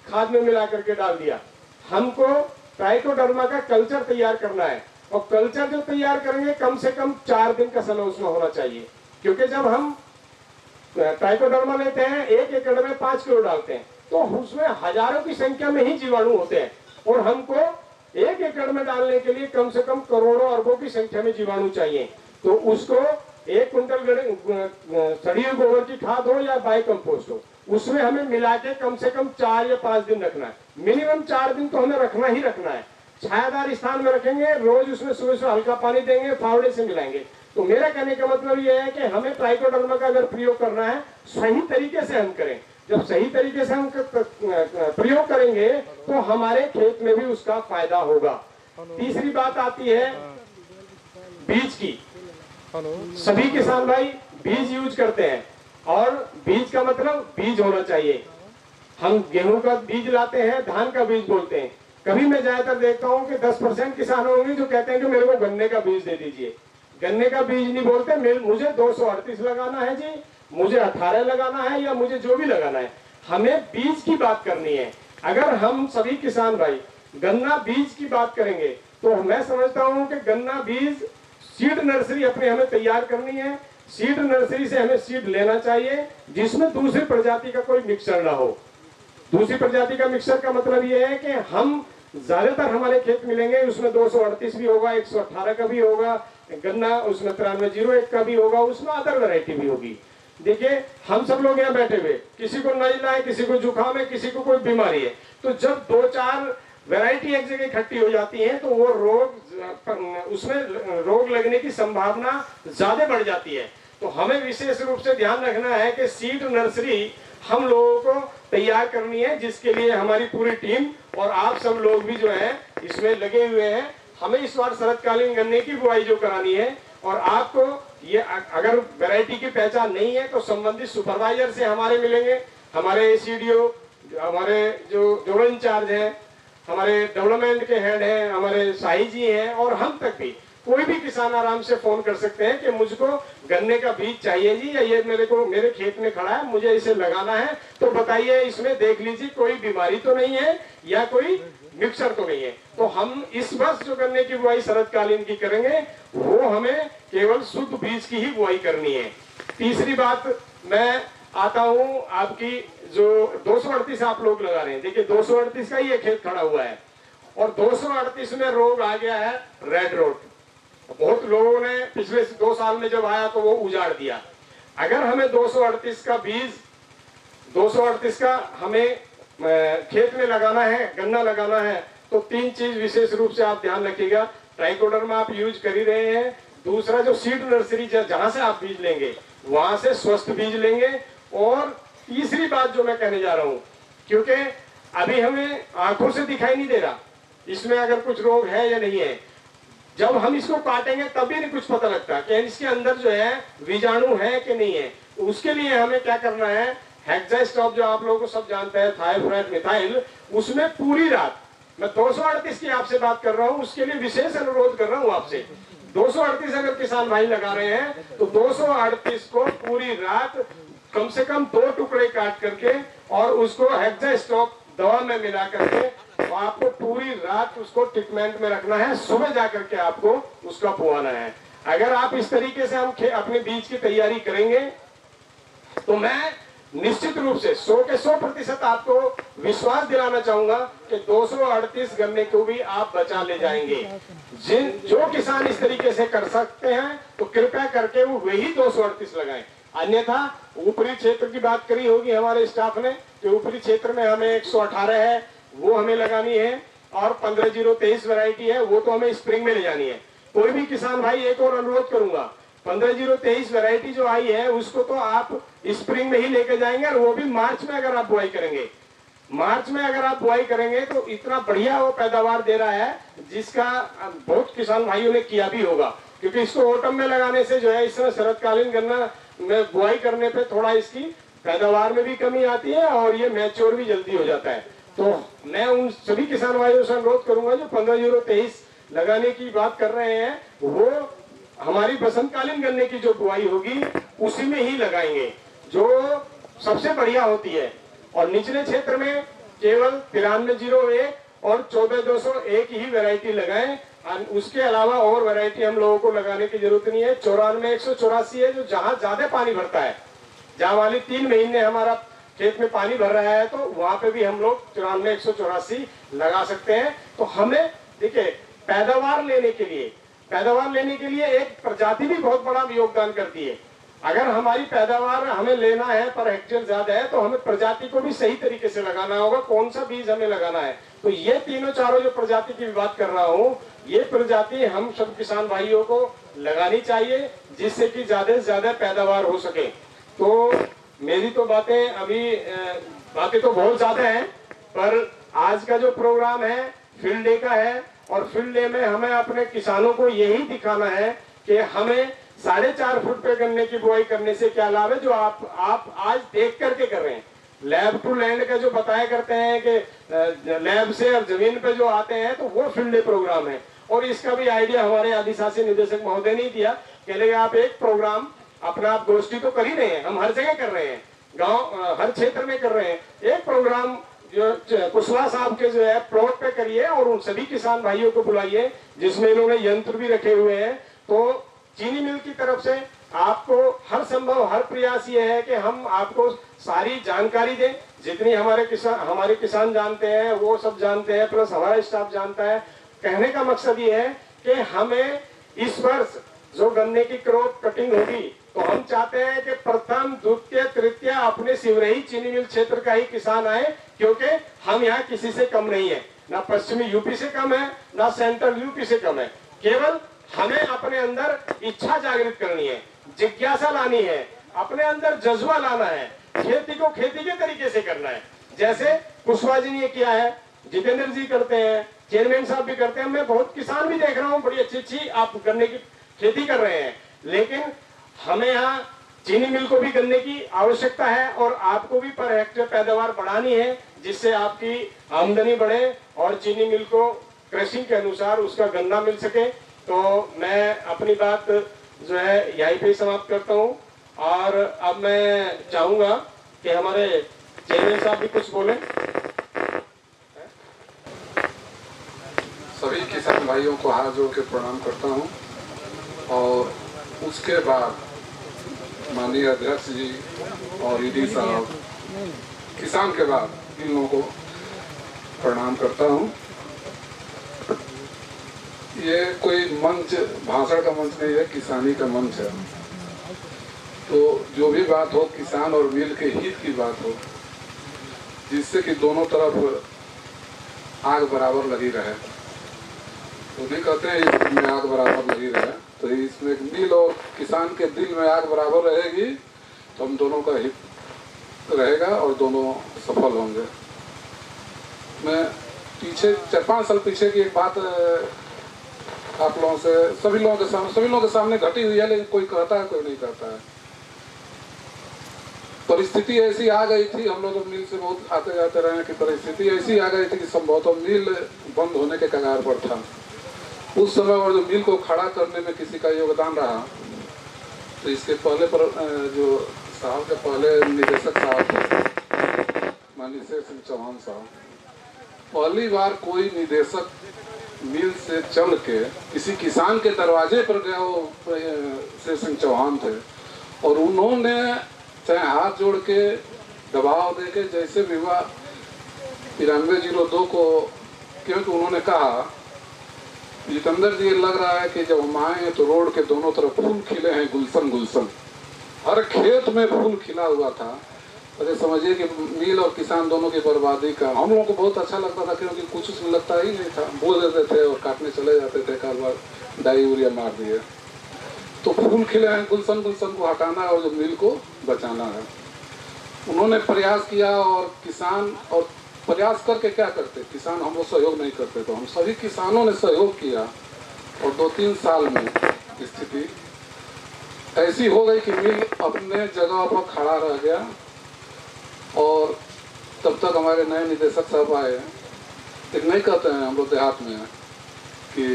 S3: खाद में मिला करके डाल दिया। हमको ट्राइकोडर्मा का कल्चर तैयार करना है, और कल्चर जो तैयार करेंगे कम से कम 4 दिन का समय उसमें होना चाहिए। क्योंकि जब हम ट्राइकोडर्मा लेते हैं 1 एकड़ में 5 किलो डालते हैं, तो उसमें हजारों की संख्या में ही जीवाणु होते हैं, और हमको 1 एकड़ में डालने के लिए कम से कम करोड़ों अरबों की संख्या में जीवाणु चाहिए। तो उसको 1 कुंटल सड़ी हुई गोबर की खाद हो या बायोकम्पोस्ट हो, उसमें हमें मिला के कम से कम 4 या 5 दिन रखना है। मिनिमम 4 दिन तो हमें रखना ही रखना है। छायादार स्थान में रखेंगे, रोज उसमें सुबह हल्का पानी देंगे, फावड़े से मिलाएंगे। तो मेरा कहने का मतलब यह है कि हमें ट्राइकोडर्मा का अगर प्रयोग करना है, सही तरीके से हम करें। जब सही तरीके से हम प्रयोग करेंगे तो हमारे खेत में भी उसका फायदा होगा। तीसरी बात आती है बीज की। सभी किसान भाई बीज यूज करते हैं, और बीज का मतलब बीज होना चाहिए। हम गेहूं का बीज लाते हैं, धान का बीज बोलते हैं। कभी मैं ज्यादातर देखता हूं कि 10% किसान होंगे जो कहते हैं कि मेरे को गन्ने का बीज दे दीजिए। गन्ने का बीज नहीं बोलते मुझे 238 लगाना है जी, मुझे 18 लगाना है, या मुझे जो भी लगाना है। हमें बीज की बात करनी है। अगर हम सभी किसान भाई गन्ना बीज की बात करेंगे तो मैं समझता हूं कि गन्ना बीज सीड नर्सरी अपने हमें तैयार करनी है। सीड नर्सरी से हमें सीड लेना चाहिए जिसमें दूसरी प्रजाति का कोई मिक्सर ना हो। दूसरी प्रजाति का मिक्सर का मतलब ये है कि हम ज्यादातर हमारे खेत मिलेंगे उसमें 238 भी होगा, 118 का भी होगा, गन्ना उसमें 9301 का भी होगा, उसमें अदर वैरायटी भी होगी। देखिए हम सब लोग यहाँ बैठे हुए, किसी को नजला है, किसी को जुकाम है, किसी को कोई बीमारी है, तो जब 2-4 वैरायटी एक जगह इकट्ठी हो जाती है तो वो उसमें रोग लगने की संभावना ज्यादा बढ़ जाती है। तो हमें विशेष रूप से ध्यान रखना है कि सीड नर्सरी हम लोगों को तैयार करनी है, जिसके लिए हमारी पूरी टीम और आप सब लोग भी जो है इसमें लगे हुए हैं। हमें इस बार शरतकालीन गन्ने की बुआई जो करानी है, और आपको ये अगर वैरायटी की पहचान नहीं है तो संबंधित सुपरवाइजर से हमारे मिलेंगे, हमारे एसीडीओ, हमारे जो जोनल इंचार्ज है, हमारे डेवलपमेंट के हेड हैं, हमारे शाही जी हैं, और हम तक भी कोई भी किसान आराम से फोन कर सकते हैं कि मुझको गन्ने का बीज चाहिए जी, या ये मेरे खेत में खड़ा है, मुझे इसे लगाना है, तो बताइए, इसमें देख लीजिए कोई बीमारी तो नहीं है या कोई मिक्सर तो नहीं है। तो हम इस वर्ष जो गन्ने की बुआई शरतकालीन की करेंगे वो हमें केवल शुद्ध बीज की ही बुआई करनी है। तीसरी बात, मैं आता हूं आपकी जो 238 आप लोग लगा रहे हैं। देखिए 238 का ही एक खेत खड़ा हुआ है और 238 में रोग आ गया है रेड रोट। बहुत लोगों ने पिछले 2 साल में जब आया तो वो उजाड़ दिया। अगर हमें 238 का बीज 238 का हमें खेत में लगाना है, गन्ना लगाना है, तो 3 चीज विशेष रूप से आप ध्यान रखिएगा। ट्राइकोडर्मा आप यूज कर ही रहे हैं। दूसरा, जो सीड नर्सरी जहां से आप बीज लेंगे वहां से स्वस्थ बीज लेंगे। और तीसरी बात जो मैं कहने जा रहा हूं, क्योंकि अभी हमें आंखों से दिखाई नहीं दे रहा इसमें अगर कुछ रोग है या नहीं है, जब हम इसको काटेंगे तभी नहीं कुछ पता लगता कि इसके अंदर जो है बीजाणु है कि नहीं है। उसके लिए हमें क्या करना है, हेक्सास्टॉप जो आप लोगों को सब जानते हैं, थायोफ्राइड मिथाइल, उसमें पूरी रात, मैं 238 की आपसे बात कर रहा हूं, उसके लिए विशेष अनुरोध कर रहा हूं आपसे। 238 अगर किसान भाई लगा रहे हैं तो 238 को पूरी रात कम से कम 2 टुकड़े काट करके और उसको हेक्सास्टॉप दवा में मिला करके, तो आपको पूरी रात उसको ट्रीटमेंट में रखना है, सुबह जाकर के आपको उसका पुआना है। अगर आप इस तरीके से हम अपने बीज की तैयारी करेंगे तो मैं निश्चित रूप से 100 के 100% आपको विश्वास दिलाना चाहूंगा कि 238 गन्ने को भी आप बचा ले जाएंगे। जो किसान इस तरीके से कर सकते हैं तो कृपया करके वो वही 238 लगाएं। अन्यथा ऊपरी क्षेत्र की बात करी होगी हमारे स्टाफ ने कि ऊपरी क्षेत्र में हमें 118 है वो हमें लगानी है, और 15023 वैरायटी है वो तो हमें स्प्रिंग में ले जानी है। कोई भी किसान भाई एक और अनुरोध करूंगा, 15023 वैरायटी जो आई है उसको तो आप स्प्रिंग में ही लेके जाएंगे, और वो भी मार्च में अगर आप बुआई करेंगे। मार्च में अगर आप बुआई करेंगे तो इतना बढ़िया वो पैदावार दे रहा है जिसका बहुत किसान भाइयों ने किया भी होगा। क्योंकि इसको ऑटम में लगाने से जो है इस समय शरतकालीन गन्ना में बुआई करने पे थोड़ा इसकी पैदावार में भी कमी आती है और ये मैच्योर भी जल्दी हो जाता है। तो मैं उन सभी किसान भाइयों से अनुरोध करूंगा जो 15023 लगाने की बात कर रहे हैं वो हमारी बसंतकालीन गन्ने की जो बुआई होगी उसी में ही लगाएंगे, जो सबसे बढ़िया होती है। और निचले क्षेत्र में केवल 9301 और 14201 ही वैरायटी लगाएं। उसके अलावा और वैरायटी हम लोगों को लगाने की जरूरत नहीं है। 94-184 है जो जहां ज्यादा पानी भरता है, जहां वाली 3 महीने हमारा खेत में पानी भर रहा है तो वहां पे भी हम लोग 94-184 लगा सकते हैं। तो हमें देखिए पैदावार लेने के लिए एक प्रजाति भी बहुत बड़ा योगदान करती है। अगर हमारी पैदावार हमें लेना है पर हेक्टेयर ज्यादा है तो हमें प्रजाति को भी सही तरीके से लगाना होगा, कौन सा बीज हमें लगाना है। तो ये तीनों चारों जो प्रजाति की बात कर रहा हूँ, ये प्रजाति हम सब किसान भाइयों को लगानी चाहिए जिससे कि ज्यादा से ज्यादा पैदावार हो सके। तो मेरी तो बातें तो बहुत ज्यादा हैं, पर आज का जो प्रोग्राम है फील्ड डे का है, और फील्ड डे में हमें अपने किसानों को यही दिखाना है कि हमें 4.5 फुट पे गन्ने की बुआई करने से क्या लाभ है, जो आप आज देख करके कर रहे हैं। लैब टू लैंड का जो बताया करते हैं कि लैब से और जमीन पे जो आते हैं, तो वो फील्ड डे प्रोग्राम है। और इसका भी आइडिया हमारे अधिशासी निदेशक महोदय ने दिया। कह लगे आप एक प्रोग्राम अपना आप गोष्ठी तो कर ही रहे हैं, हम हर जगह कर रहे हैं, गांव हर क्षेत्र में कर रहे हैं, एक प्रोग्राम जो कुशवाहा साहब के जो है प्लॉट पे करिए और उन सभी किसान भाइयों को बुलाइए जिसमें इन्होंने यंत्र भी रखे हुए हैं। तो चीनी मिल की तरफ से आपको हर संभव हर प्रयास ये है कि हम आपको सारी जानकारी दें, जितनी हमारे किसान जानते हैं वो सब जानते हैं, प्लस हमारा स्टाफ जानता है। कहने का मकसद ये है कि हमें इस वर्ष जो गन्ने की क्रॉप कटिंग होगी तो हम चाहते हैं कि प्रथम द्वितीय तृतीय अपने सिवरही चीनी मिल क्षेत्र का ही किसान आए, क्योंकि हम यहाँ किसी से कम नहीं है, ना पश्चिमी यूपी से कम है ना सेंट्रल यूपी से कम है। केवल हमें अपने अंदर इच्छा जागृत करनी है, जिज्ञासा लानी है, अपने अंदर जज्बा लाना है, खेती को खेती के तरीके से करना है। जैसे कुशवाहा जी ने किया है, जितेंद्र जी करते हैं, चेयरमैन साहब भी करते हैं, मैं बहुत किसान भी देख रहा हूँ बड़ी अच्छी आप गन्ने की खेती कर रहे हैं। लेकिन हमें यहाँ चीनी मिल को भी गन्ने की आवश्यकता है और आपको भी पर हेक्टेयर पैदावार बढ़ानी है, जिससे आपकी आमदनी बढ़े और चीनी मिल को क्रशिंग के अनुसार उसका गन्ना मिल सके। तो मैं अपनी बात जो है यहीं पे समाप्त करता हूँ और अब मैं चाहूंगा कि हमारे चेयरमैन साहब भी कुछ बोले।
S4: सभी किसान भाइयों को हाथ जोड़ के प्रणाम करता हूँ और उसके बाद माननीय अध्यक्ष जी और ईडी साहब, किसान के बाद इन लोगों को प्रणाम करता हूँ। ये कोई मंच भाषण का मंच नहीं है, किसानी का मंच है। तो जो भी बात हो किसान और मिल के हित की बात हो, जिससे कि दोनों तरफ आग बराबर लगी रहे। तो नहीं कहते हैं इसमें आग बराबर लगी रहे, तो इसमें मिल और किसान के दिल में आग बराबर रहेगी तो हम दोनों का हित रहेगा और दोनों सफल होंगे। मैं पीछे 4-5 साल पीछे की एक बात आप लोगों से सभी लोगों के सामने घटी हुई है, लेकिन कोई कहता है कोई नहीं कहता है। परिस्थिति ऐसी आ गई थी, हम लोग मिल से बहुत आते जाते रहे कि परिस्थिति ऐसी आ गई थी कि संभवतः मिल बंद होने के कगार पर था। उस समय और जो मिल को खड़ा करने में किसी का योगदान रहा, तो इसके पहले पर जो साहब के पहले निदेशक साहब थे माननीय शेर सिंह चौहान साहब, पहली बार कोई निदेशक मिल से चल के किसी किसान के दरवाजे पर गया, वो शेर सिंह चौहान थे और उन्होंने चाहे हाथ जोड़ के दबाव दे के जैसे विवाह 9302 को, क्योंकि उन्होंने कहा जितेंद्र जी लग रहा है कि जब हम आए हैं तो रोड के दोनों तरफ फूल खिले हैं, गुलशन गुलशन, हर खेत में फूल खिला हुआ था। अरे समझिए कि मिल और किसान दोनों की बर्बादी का हम लोगों को बहुत अच्छा लगता था, क्योंकि कुछ उसमें लगता ही नहीं था, बोल देते थे और काटने चले जाते थे, एक बार डाई यूरिया मार दिए। तो फूल खिले हैं, गुलशन गुलशन को हटाना और जो मिल को बचाना है। उन्होंने प्रयास किया और किसान, और प्रयास करके क्या करते, किसान हम लोग सहयोग नहीं करते, तो हम सभी किसानों ने सहयोग किया और 2-3 साल में स्थिति ऐसी हो गई कि मिल अपने जगह पर खड़ा रह गया। और तब तक हमारे नए निदेशक साहब आए, एक नहीं कहते हैं हम लोग देहात में कि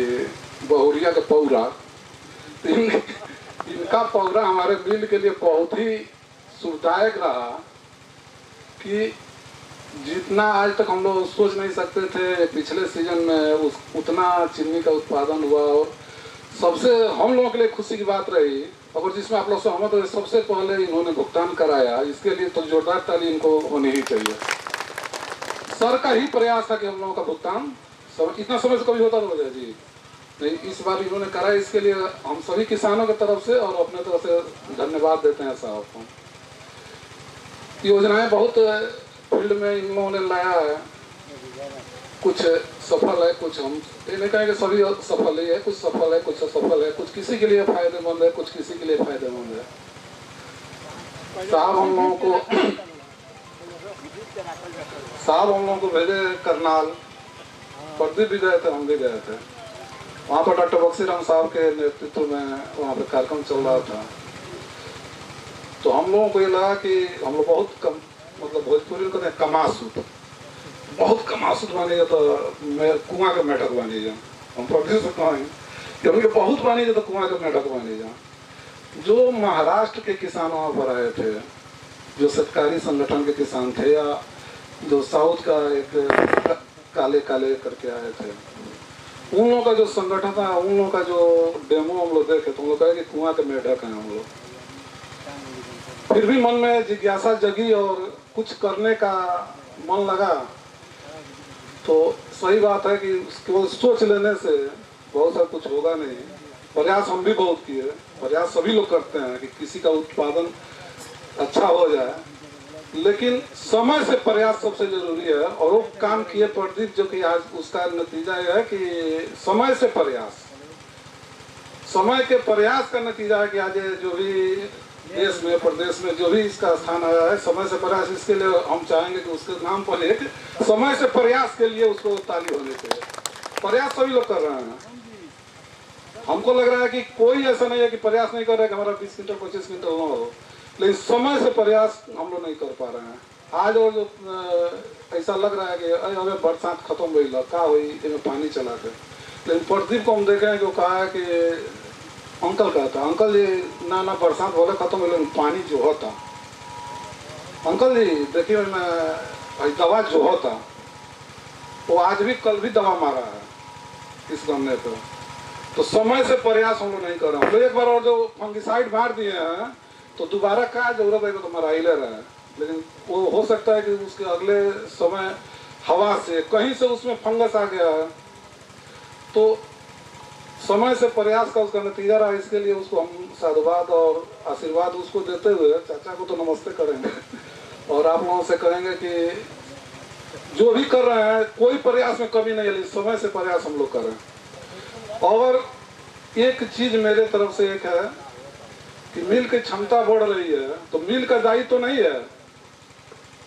S4: बहुरिया का पौरा, इनका पौरा हमारे मिल के लिए बहुत ही सुखदायक रहा कि जितना आज तक हम लोग सोच नहीं सकते थे। पिछले सीजन में उतना चीनी का उत्पादन हुआ और सबसे हम लोगों के लिए खुशी की बात रही, और जिसमें आप लोग सहमत हुए, सबसे पहले इन्होंने भुगतान कराया, इसके लिए तो जोरदार ताली इनको होनी ही चाहिए। सर का ही प्रयास था कि हम लोगों का भुगतान इतना समय से कभी होता था जी नहीं, इस बार इन्होंने करा, इसके लिए हम सभी किसानों की तरफ से और अपने तरफ से धन्यवाद देते हैं साहब को। योजनाएं बहुत फील्ड में इन लोगों ने लाया है, कुछ सफल है, कुछ हम ये नहीं कहेंगे सभी सफल ही है, कुछ सफल है, कुछ असफल है, कुछ किसी के लिए फायदेमंद है, कुछ किसी के लिए फायदेमंद है। साहब हम लोगों को भेजे करनाल, प्रदीप भी गए थे, हम भी गए थे। वहाँ पर डॉक्टर बक्सी राम साहब के नेतृत्व में वहाँ पे कार्यक्रम चल रहा था। तो हम लोगों को ये लगा कि हम लोग बहुत कम, मतलब भोजपुरी में कहते हैं कमासूत, बहुत कमासूत बनेगा, तो मैं कुआं का मेढक बनेगा। हम प्रदेश में कहें कि उनके बहुत पानी तो कुआं जब मेढक पानी जा। जो महाराष्ट्र के किसान वहाँ पर आए थे, जो सरकारी संगठन के किसान थे, या जो साउथ का एक काले काले करके आए थे, उन लोगों का जो संगठन था, उन लोगों का जो डेमो हम लोग देखे तो हम लोग कहे कि कुआं के मेढक हैं हम लोग। फिर भी मन में जिज्ञासा जगी और कुछ करने का मन लगा। तो सही बात है कि केवल सोच लेने से बहुत सा कुछ होगा नहीं। प्रयास हम भी बहुत किए, प्रयास सभी लोग करते हैं कि किसी का उत्पादन अच्छा हो जाए, लेकिन समय से प्रयास सबसे जरूरी है। और वो काम किए प्रदीप, जो कि आज उसका नतीजा यह है कि समय से प्रयास, समय के प्रयास का नतीजा है कि आज जो भी देश में प्रदेश में जो भी इसका स्थान आया है, समय से प्रयास। इसके लिए हम चाहेंगे कि उसके नाम पर एक समय से प्रयास के लिए उसको ताली होनी चाहिए। प्रयास सभी लोग कर रहे हैं। हमको लग रहा है कि कोई ऐसा नहीं है कि प्रयास नहीं कर रहा है कि हमारा 20 क्विंटल 25 क्विंटल न हो, लेकिन समय से प्रयास हम लोग नहीं कर पा रहे हैं। आज और जो ऐसा लग रहा है कि हमें बरसात खत्म हुई का हुई इसमें पानी चला के, लेकिन प्रदीप को हम देखे हैं कि वो कहा है कि अंकल कहता, अंकल जी ना बरसात बोले खत्म हो, लेकिन पानी जो होता, अंकल जी देखिए मैं दवा जो होता वो आज भी कल भी दवा मारा है इस गन्ने पे। तो समय से प्रयास हम लोग नहीं कर रहे हैं। एक बार और जो फंगिसाइड मार दिए हैं तो दोबारा क्या जरूरत है तो मरा ही ले रहा है, लेकिन वो हो सकता है कि उसके अगले समय हवा से कहीं से उसमें फंगस आ गया है, तो समय से प्रयास का उसका नतीजा रहा। इसके लिए उसको हम साधुवाद और आशीर्वाद उसको देते हुए चाचा को तो नमस्ते करेंगे और आप लोगों से कहेंगे कि जो भी कर रहे हैं कोई प्रयास में कमी नहीं है, समय से प्रयास हम लोग करें। और एक चीज मेरे तरफ से एक है कि मिल की क्षमता बढ़ रही है, तो मिल का दायित्व तो नहीं है।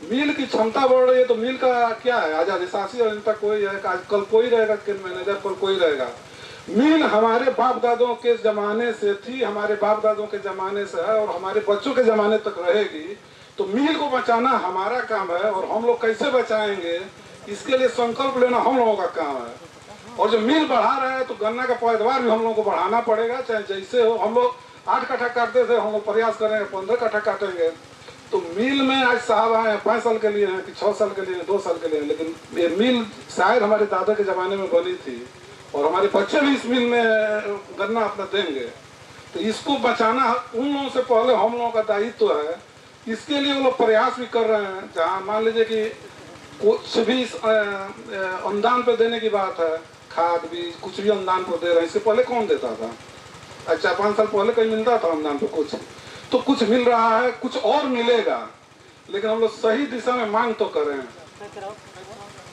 S4: मिल की क्षमता बढ़ रही है तो मिल का क्या है, आज अधिशासी अभियंता कोई है, आज कल कोई रहेगा, किन मैनेजर पर कोई रहेगा। मिल हमारे बाप दादों के जमाने से थी, हमारे बाप दादों के जमाने से है और हमारे बच्चों के जमाने तक रहेगी। तो मिल को बचाना हमारा काम है और हम लोग कैसे बचाएंगे इसके लिए संकल्प लेना हम लोगों का काम है। और जो मिल बढ़ा रहा है तो गन्ना का पैदावार भी हम लोगों को बढ़ाना पड़ेगा, चाहे जैसे हो। हम लोग 8 कट्ठा काटते थे, हम लोग प्रयास करेंगे 15 कट्ठा काटेंगे। तो मिल में आज साहब आए हैं 5 साल के लिए हैं कि 6 साल के लिए, 2 साल के लिए, लेकिन ये मिल शायद हमारे दादा के जमाने में बनी थी और हमारे बच्चे भी इस मिल में गन्ना अपना देंगे। तो इसको बचाना उन लोगों से पहले हम लोगों का दायित्व है। इसके लिए वो लोग प्रयास भी कर रहे हैं। जहाँ मान लीजिए कि कुछ भी अनुदान पे देने की बात है, खाद बीज कुछ भी अनुदान पर दे रहे हैं। इससे पहले कौन देता था? अच्छा 5 साल पहले कहीं मिलता था अनुदान पे कुछ, तो कुछ मिल रहा है, कुछ और मिलेगा, लेकिन हम लोग सही दिशा में मांग तो कर रहे हैं।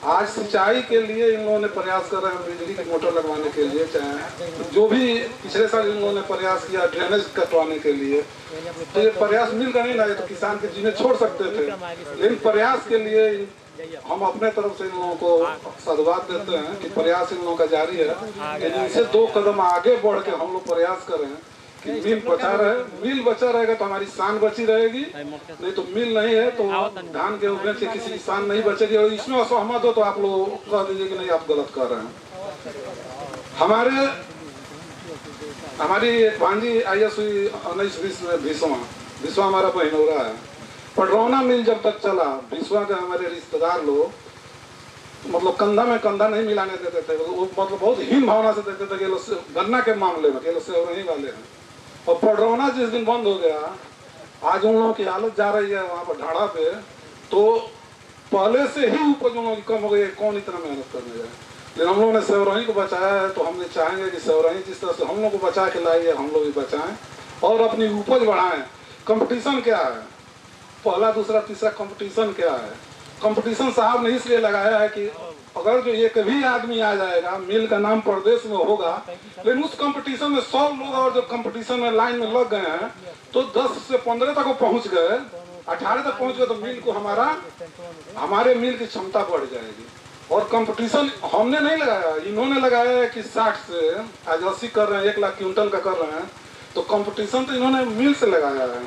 S4: आज सिंचाई के लिए इन लोगों ने प्रयास कर रहे हैं, बिजली की मोटर लगवाने के लिए, चाहे जो भी पिछले साल इन लोगों ने प्रयास किया ड्रेनेज कटवाने के लिए। तो ये प्रयास मिल कर नहीं लाए तो किसान के जीने छोड़ सकते थे, लेकिन प्रयास के लिए हम अपने तरफ से इन लोगों को साधुवाद देते हैं कि प्रयास इन लोगों का जारी है। लेकिन इनसे 2 कदम आगे बढ़ के हम लोग प्रयास करें कि मिल बचा रहे। मिल बचा रहेगा तो हमारी शान बची रहेगी, नहीं तो मिल नहीं है तो धान के उगने से किसी की शान नहीं बचेगी। और इसमें असहमत हो तो आप लोग कह दीजिए कि नहीं आप गलत कर रहे हैं। हमारी भांजी IAS हुई 1920 में, भिसवा हमारा बहनौरा है। पडरौना मिल जब तक चला, भिसवा के हमारे रिश्तेदार लोग मतलब कंधा में कंधा नहीं मिलाने देते थे। वो मतलब बहुत हीन भावना से देखते थे कि लोग गन्ना के मामले में लोग सेवरही वाले हैं। और पडरौना जिस दिन बंद हो गया, आज उन लोगों की हालत जा रही है वहाँ पर ढाड़ा पे, तो पहले से ही उपज उन लोगों की कम हो गई। कौन इतना मेहनत करने जाए? लेकिन हम लोगों ने सेवरही को बचाया है, तो हमने चाहेंगे कि सेवरही जिस तरह से हम लोग को बचा के लाइए, हम लोग भी बचाएं और अपनी उपज बढ़ाएं। कंपटीशन क्या है? पहला दूसरा तीसरा कंपटीशन क्या है? कंपटीशन साहब ने इसलिए लगाया है कि अगर जो एक भी आदमी आ जाएगा, मिल का नाम प्रदेश में होगा, लेकिन उस कंपटीशन में 100 लोग और जो कंपटीशन में लाइन में लग गए हैं तो 10 से 15 तक वो पहुंच गए, 18 तक पहुंच गए, तो मिल को हमारे मिल की क्षमता बढ़ जाएगी। और कंपटीशन हमने नहीं लगाया, इन्होंने लगाया है कि 60 से आज 80 कर रहे हैं, 1 लाख क्विंटल का कर रहे हैं। तो कंपटीशन तो इन्होंने मिल से लगाया है।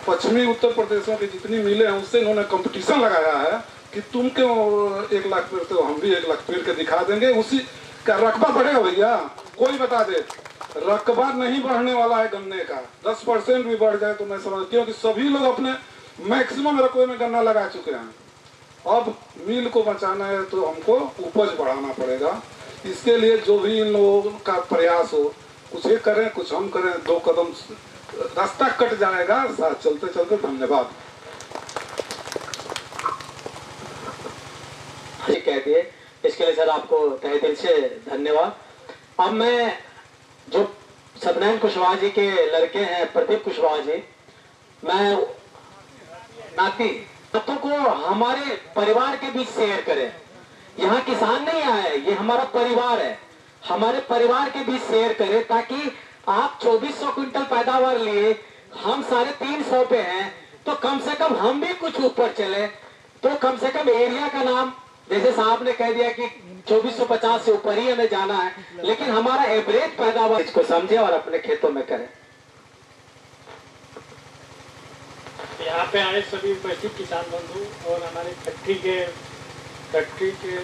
S4: पश्चिमी उत्तर प्रदेशों की जितनी मिलें हैं उससे इन्होंने कंपटीशन लगाया है कि तुम क्यों 1 लाख पेड़ते हो, हम भी 1 लाख पेड़ के दिखा देंगे। उसी क्या रकबा बढ़ेगा भैया? कोई बता दे। रकबा नहीं बढ़ने वाला है गन्ने का। 10% भी बढ़ जाए तो मैं समझ, क्योंकि सभी लोग अपने मैक्सिमम रकबे में गन्ना लगा चुके हैं। अब मिल को बचाना है तो हमको उपज बढ़ाना पड़ेगा। इसके लिए जो भी इन लोगों का प्रयास हो, कुछ ये करें कुछ हम करें, 2 कदम रास्ता कट जाएगा साथ चलते चलते। धन्यवाद।
S5: कह दिए, इसके लिए सर आपको तहे दिल से धन्यवाद। अब मैं जो सत्यनारायण कुशवाहा जी के लड़के हैं, प्रदीप कुशवाहा जी, मैं नाती बातों को हमारे परिवार के बीच शेयर करें। यहाँ किसान नहीं आए, ये हमारा परिवार है, हमारे परिवार के बीच शेयर करें, ताकि आप 2400 क्विंटल पैदावार लिए, हम 350 पे हैं, तो कम से कम हम भी कुछ ऊपर चले। तो कम से कम एरिया का नाम, जैसे साहब ने कह दिया कि 2450 से ऊपर ही हमें जाना है, लेकिन हमारा एवरेज पैदावार इसको समझे और अपने खेतों में करें।
S6: यहाँ पे आए सभी उपस्थित किसान बंधु और हमारे फैक्ट्री के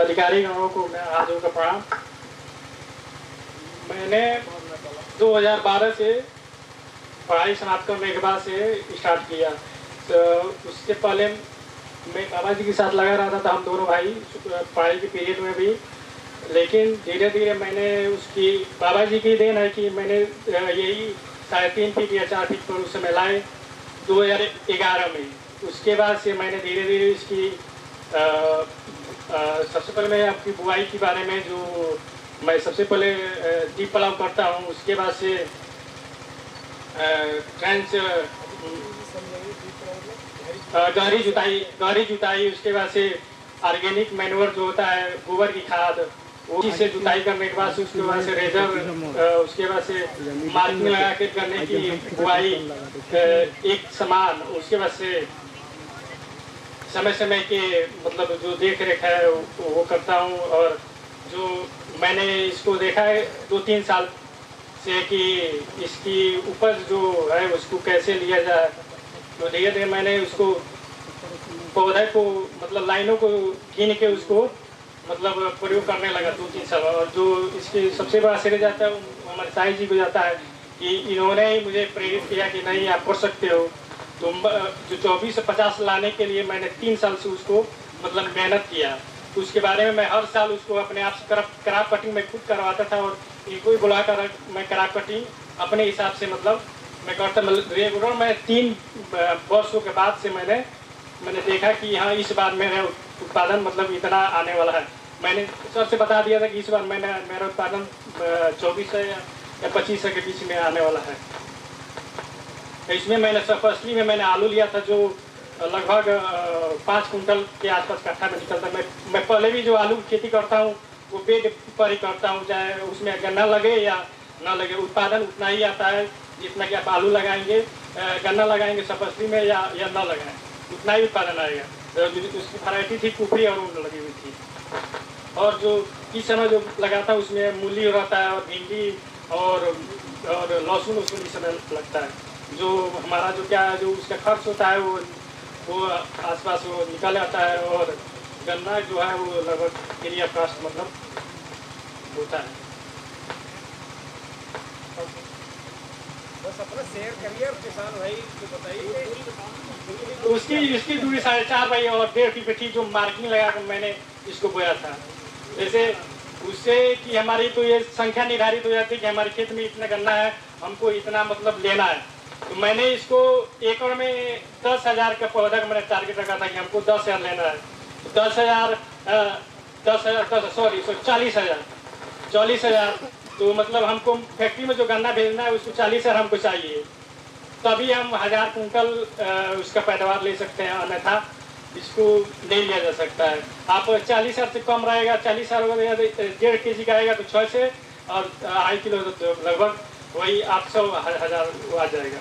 S6: अधिकारीगणों को मैं हाथों का प्रणाम। मैंने 2012 से पढ़ाई समाप्त करने के बाद से स्टार्ट किया। तो उसके पहले मैं बाबा जी के साथ लगा रहता था, हम दोनों भाई पढ़ाई के पीरियड में भी। लेकिन धीरे धीरे मैंने उसकी, बाबा जी की देन है कि मैंने यही 3.5 फीट या 4 फीट पर उस समय लाए 2011 में। उसके बाद से मैंने धीरे धीरे इसकी सबसे पहले मैं आपकी बुआई के बारे में, जो मैं सबसे पहले डीप प्लाव करता हूँ, उसके बाद से ट्रेंच गहरी जुताई, उसके बाद से ऑर्गेनिक मैन्योर जो होता है, गोबर की खाद, वो से जुताई करने के बाद से उसके बाद से रेजर, उसके बाद से मार्किंग लगा के करने की बुआई एक समान, उसके बाद से समय समय के मतलब जो देख रेख है वो करता हूँ। और जो मैंने इसको देखा है 2-3 साल से कि इसकी उपज जो है उसको कैसे लिया जाए, तो धीरे धीरे मैंने उसको पौधे को मतलब लाइनों को गिन के उसको मतलब प्रयोग करने लगा 2-3 साल। और जो इसके सबसे बड़ा श्रेय जाता है हमारे साई जी को जाता है कि इन्होंने ही मुझे प्रेरित किया कि नहीं आप कर सकते हो। तो जो 24 से 50 लाने के लिए मैंने 3 साल से उसको मतलब मेहनत किया। तो उसके बारे में मैं हर साल उसको अपने आप से क्राप कटिंग में खुद करवाता था और इनको ही बुलाकर मैं क्राप कटिंग अपने हिसाब से मतलब मैं करता। रेगुलर मैं 3 वर्षों के बाद से मैंने देखा कि हाँ इस बार मेरा उत्पादन मतलब इतना आने वाला है। मैंने सर से बता दिया था कि इस बार मेरा उत्पादन 24 या 25 के बीच में आने वाला है। इसमें मैंने फसली में मैंने आलू लिया था जो लगभग 5 कुंटल के आसपास कट्ठा में निकलता। मैं पहले भी जो आलू की खेती करता हूँ वो बेड पर ही करता हूँ, चाहे उसमें गन्ना लगे या ना लगे, उत्पादन उतना ही आता है जितना कि आप आलू लगाएंगे, गन्ना लगाएंगे फसली में या ना लगाएं, उतना ही उत्पादन आएगा। तो उसकी वैरायटी थी कुफरी और ऊन लगी हुई थी। और जो इस समय जो लगाता है उसमें मूली रहता है और भिंडी और लहसुन उसमें इस समय लगता है। जो हमारा जो क्या है जो उसका खर्च होता है वो आसपास वो निकल आता है। और गन्ना जो है वो लगभग फ्री ऑफ कॉस्ट मतलब होता है।
S3: बस अपना शेयर करिए और किसान भाई को बताइए।
S6: तो इसकी दूरी 4.5 बाई और 1.5 फीट थी जो मार्किंग लगा कर मैंने इसको बोया था। जैसे उससे कि हमारी तो ये संख्या निर्धारित हो जाती है कि हमारे खेत में इतना गन्ना है, हमको इतना मतलब लेना है। तो मैंने इसको एकड़ में 10,000 का पौधा का मैंने टारगेट रखा था कि हमको 10,000 लेना है। तो 40,000 तो मतलब हमको फैक्ट्री में जो गन्ना भेजना है उसको 40,000 हमको चाहिए, तभी हम 1000 कुंटल उसका पैदावार ले सकते हैं, अन्यथा इसको नहीं लिया जा सकता है। आप 40,000 से कम रहेगा, 40,000 1.5 kg का आएगा तो 6 से और 2.5 किलो तो लगभग वही 800,000 आ जाएगा।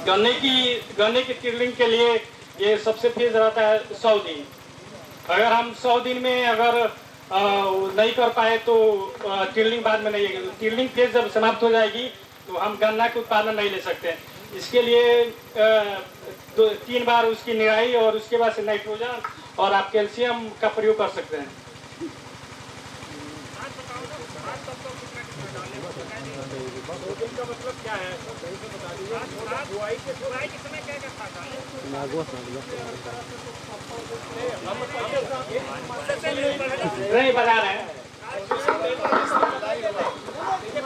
S6: गन्ने की टिल्लिंग के लिए ये सबसे फेज रहता है 100 दिन। अगर हम 100 दिन में अगर नहीं कर पाए तो टिल्लिंग बाद में नहीं है। टिल्लिंग फेज जब समाप्त हो जाएगी तो हम गन्ना के उत्पादन नहीं ले सकते। इसके लिए 3 बार उसकी निराई और उसके बाद से नाइट्रोजन और आप कैल्शियम का प्रयोग कर सकते हैं। मतलब क्या है बुआई के समय क्या क्या था? नहीं बता रहे हैं।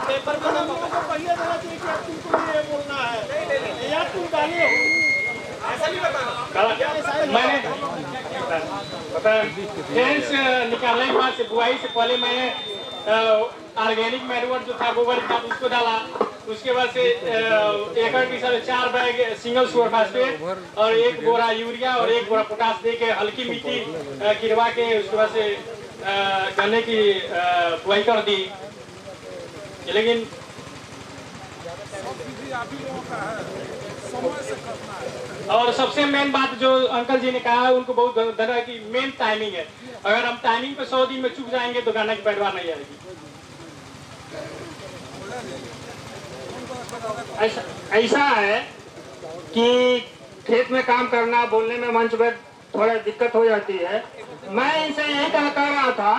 S6: पेपर में हम लोगों को पहिया देना चाहिए कि अब तुमको ये बोलना है या तुम डालिए ऐसा नहीं बताना। मैंने पता जेंस निकालने के बाद से बुआई से पहले मैंने ऑर्गेनिक मैन्योर जो था गोबर खाद उसको डाला। उसके बाद से एकड़ की 4 बैग सिंगल सुपर फास्फेट और 1 बोरा यूरिया और 1 बोरा पोटास दे के हल्की मिट्टी गिरवा के उसके बाद से गन्ने की बुआई कर दी। लेकिन और सबसे मेन बात जो अंकल जी ने कहा है उनको बहुत धन्यवाद की मेन टाइमिंग है। अगर हम टाइमिंग पे 100 दिन में चूक जाएंगे तो गन्ना की पैदावार नहीं आएगी।
S2: ऐसा है कि खेत में काम करना बोलने में मंच पर थोड़ा दिक्कत हो जाती है। मैं इनसे यही कह रहा था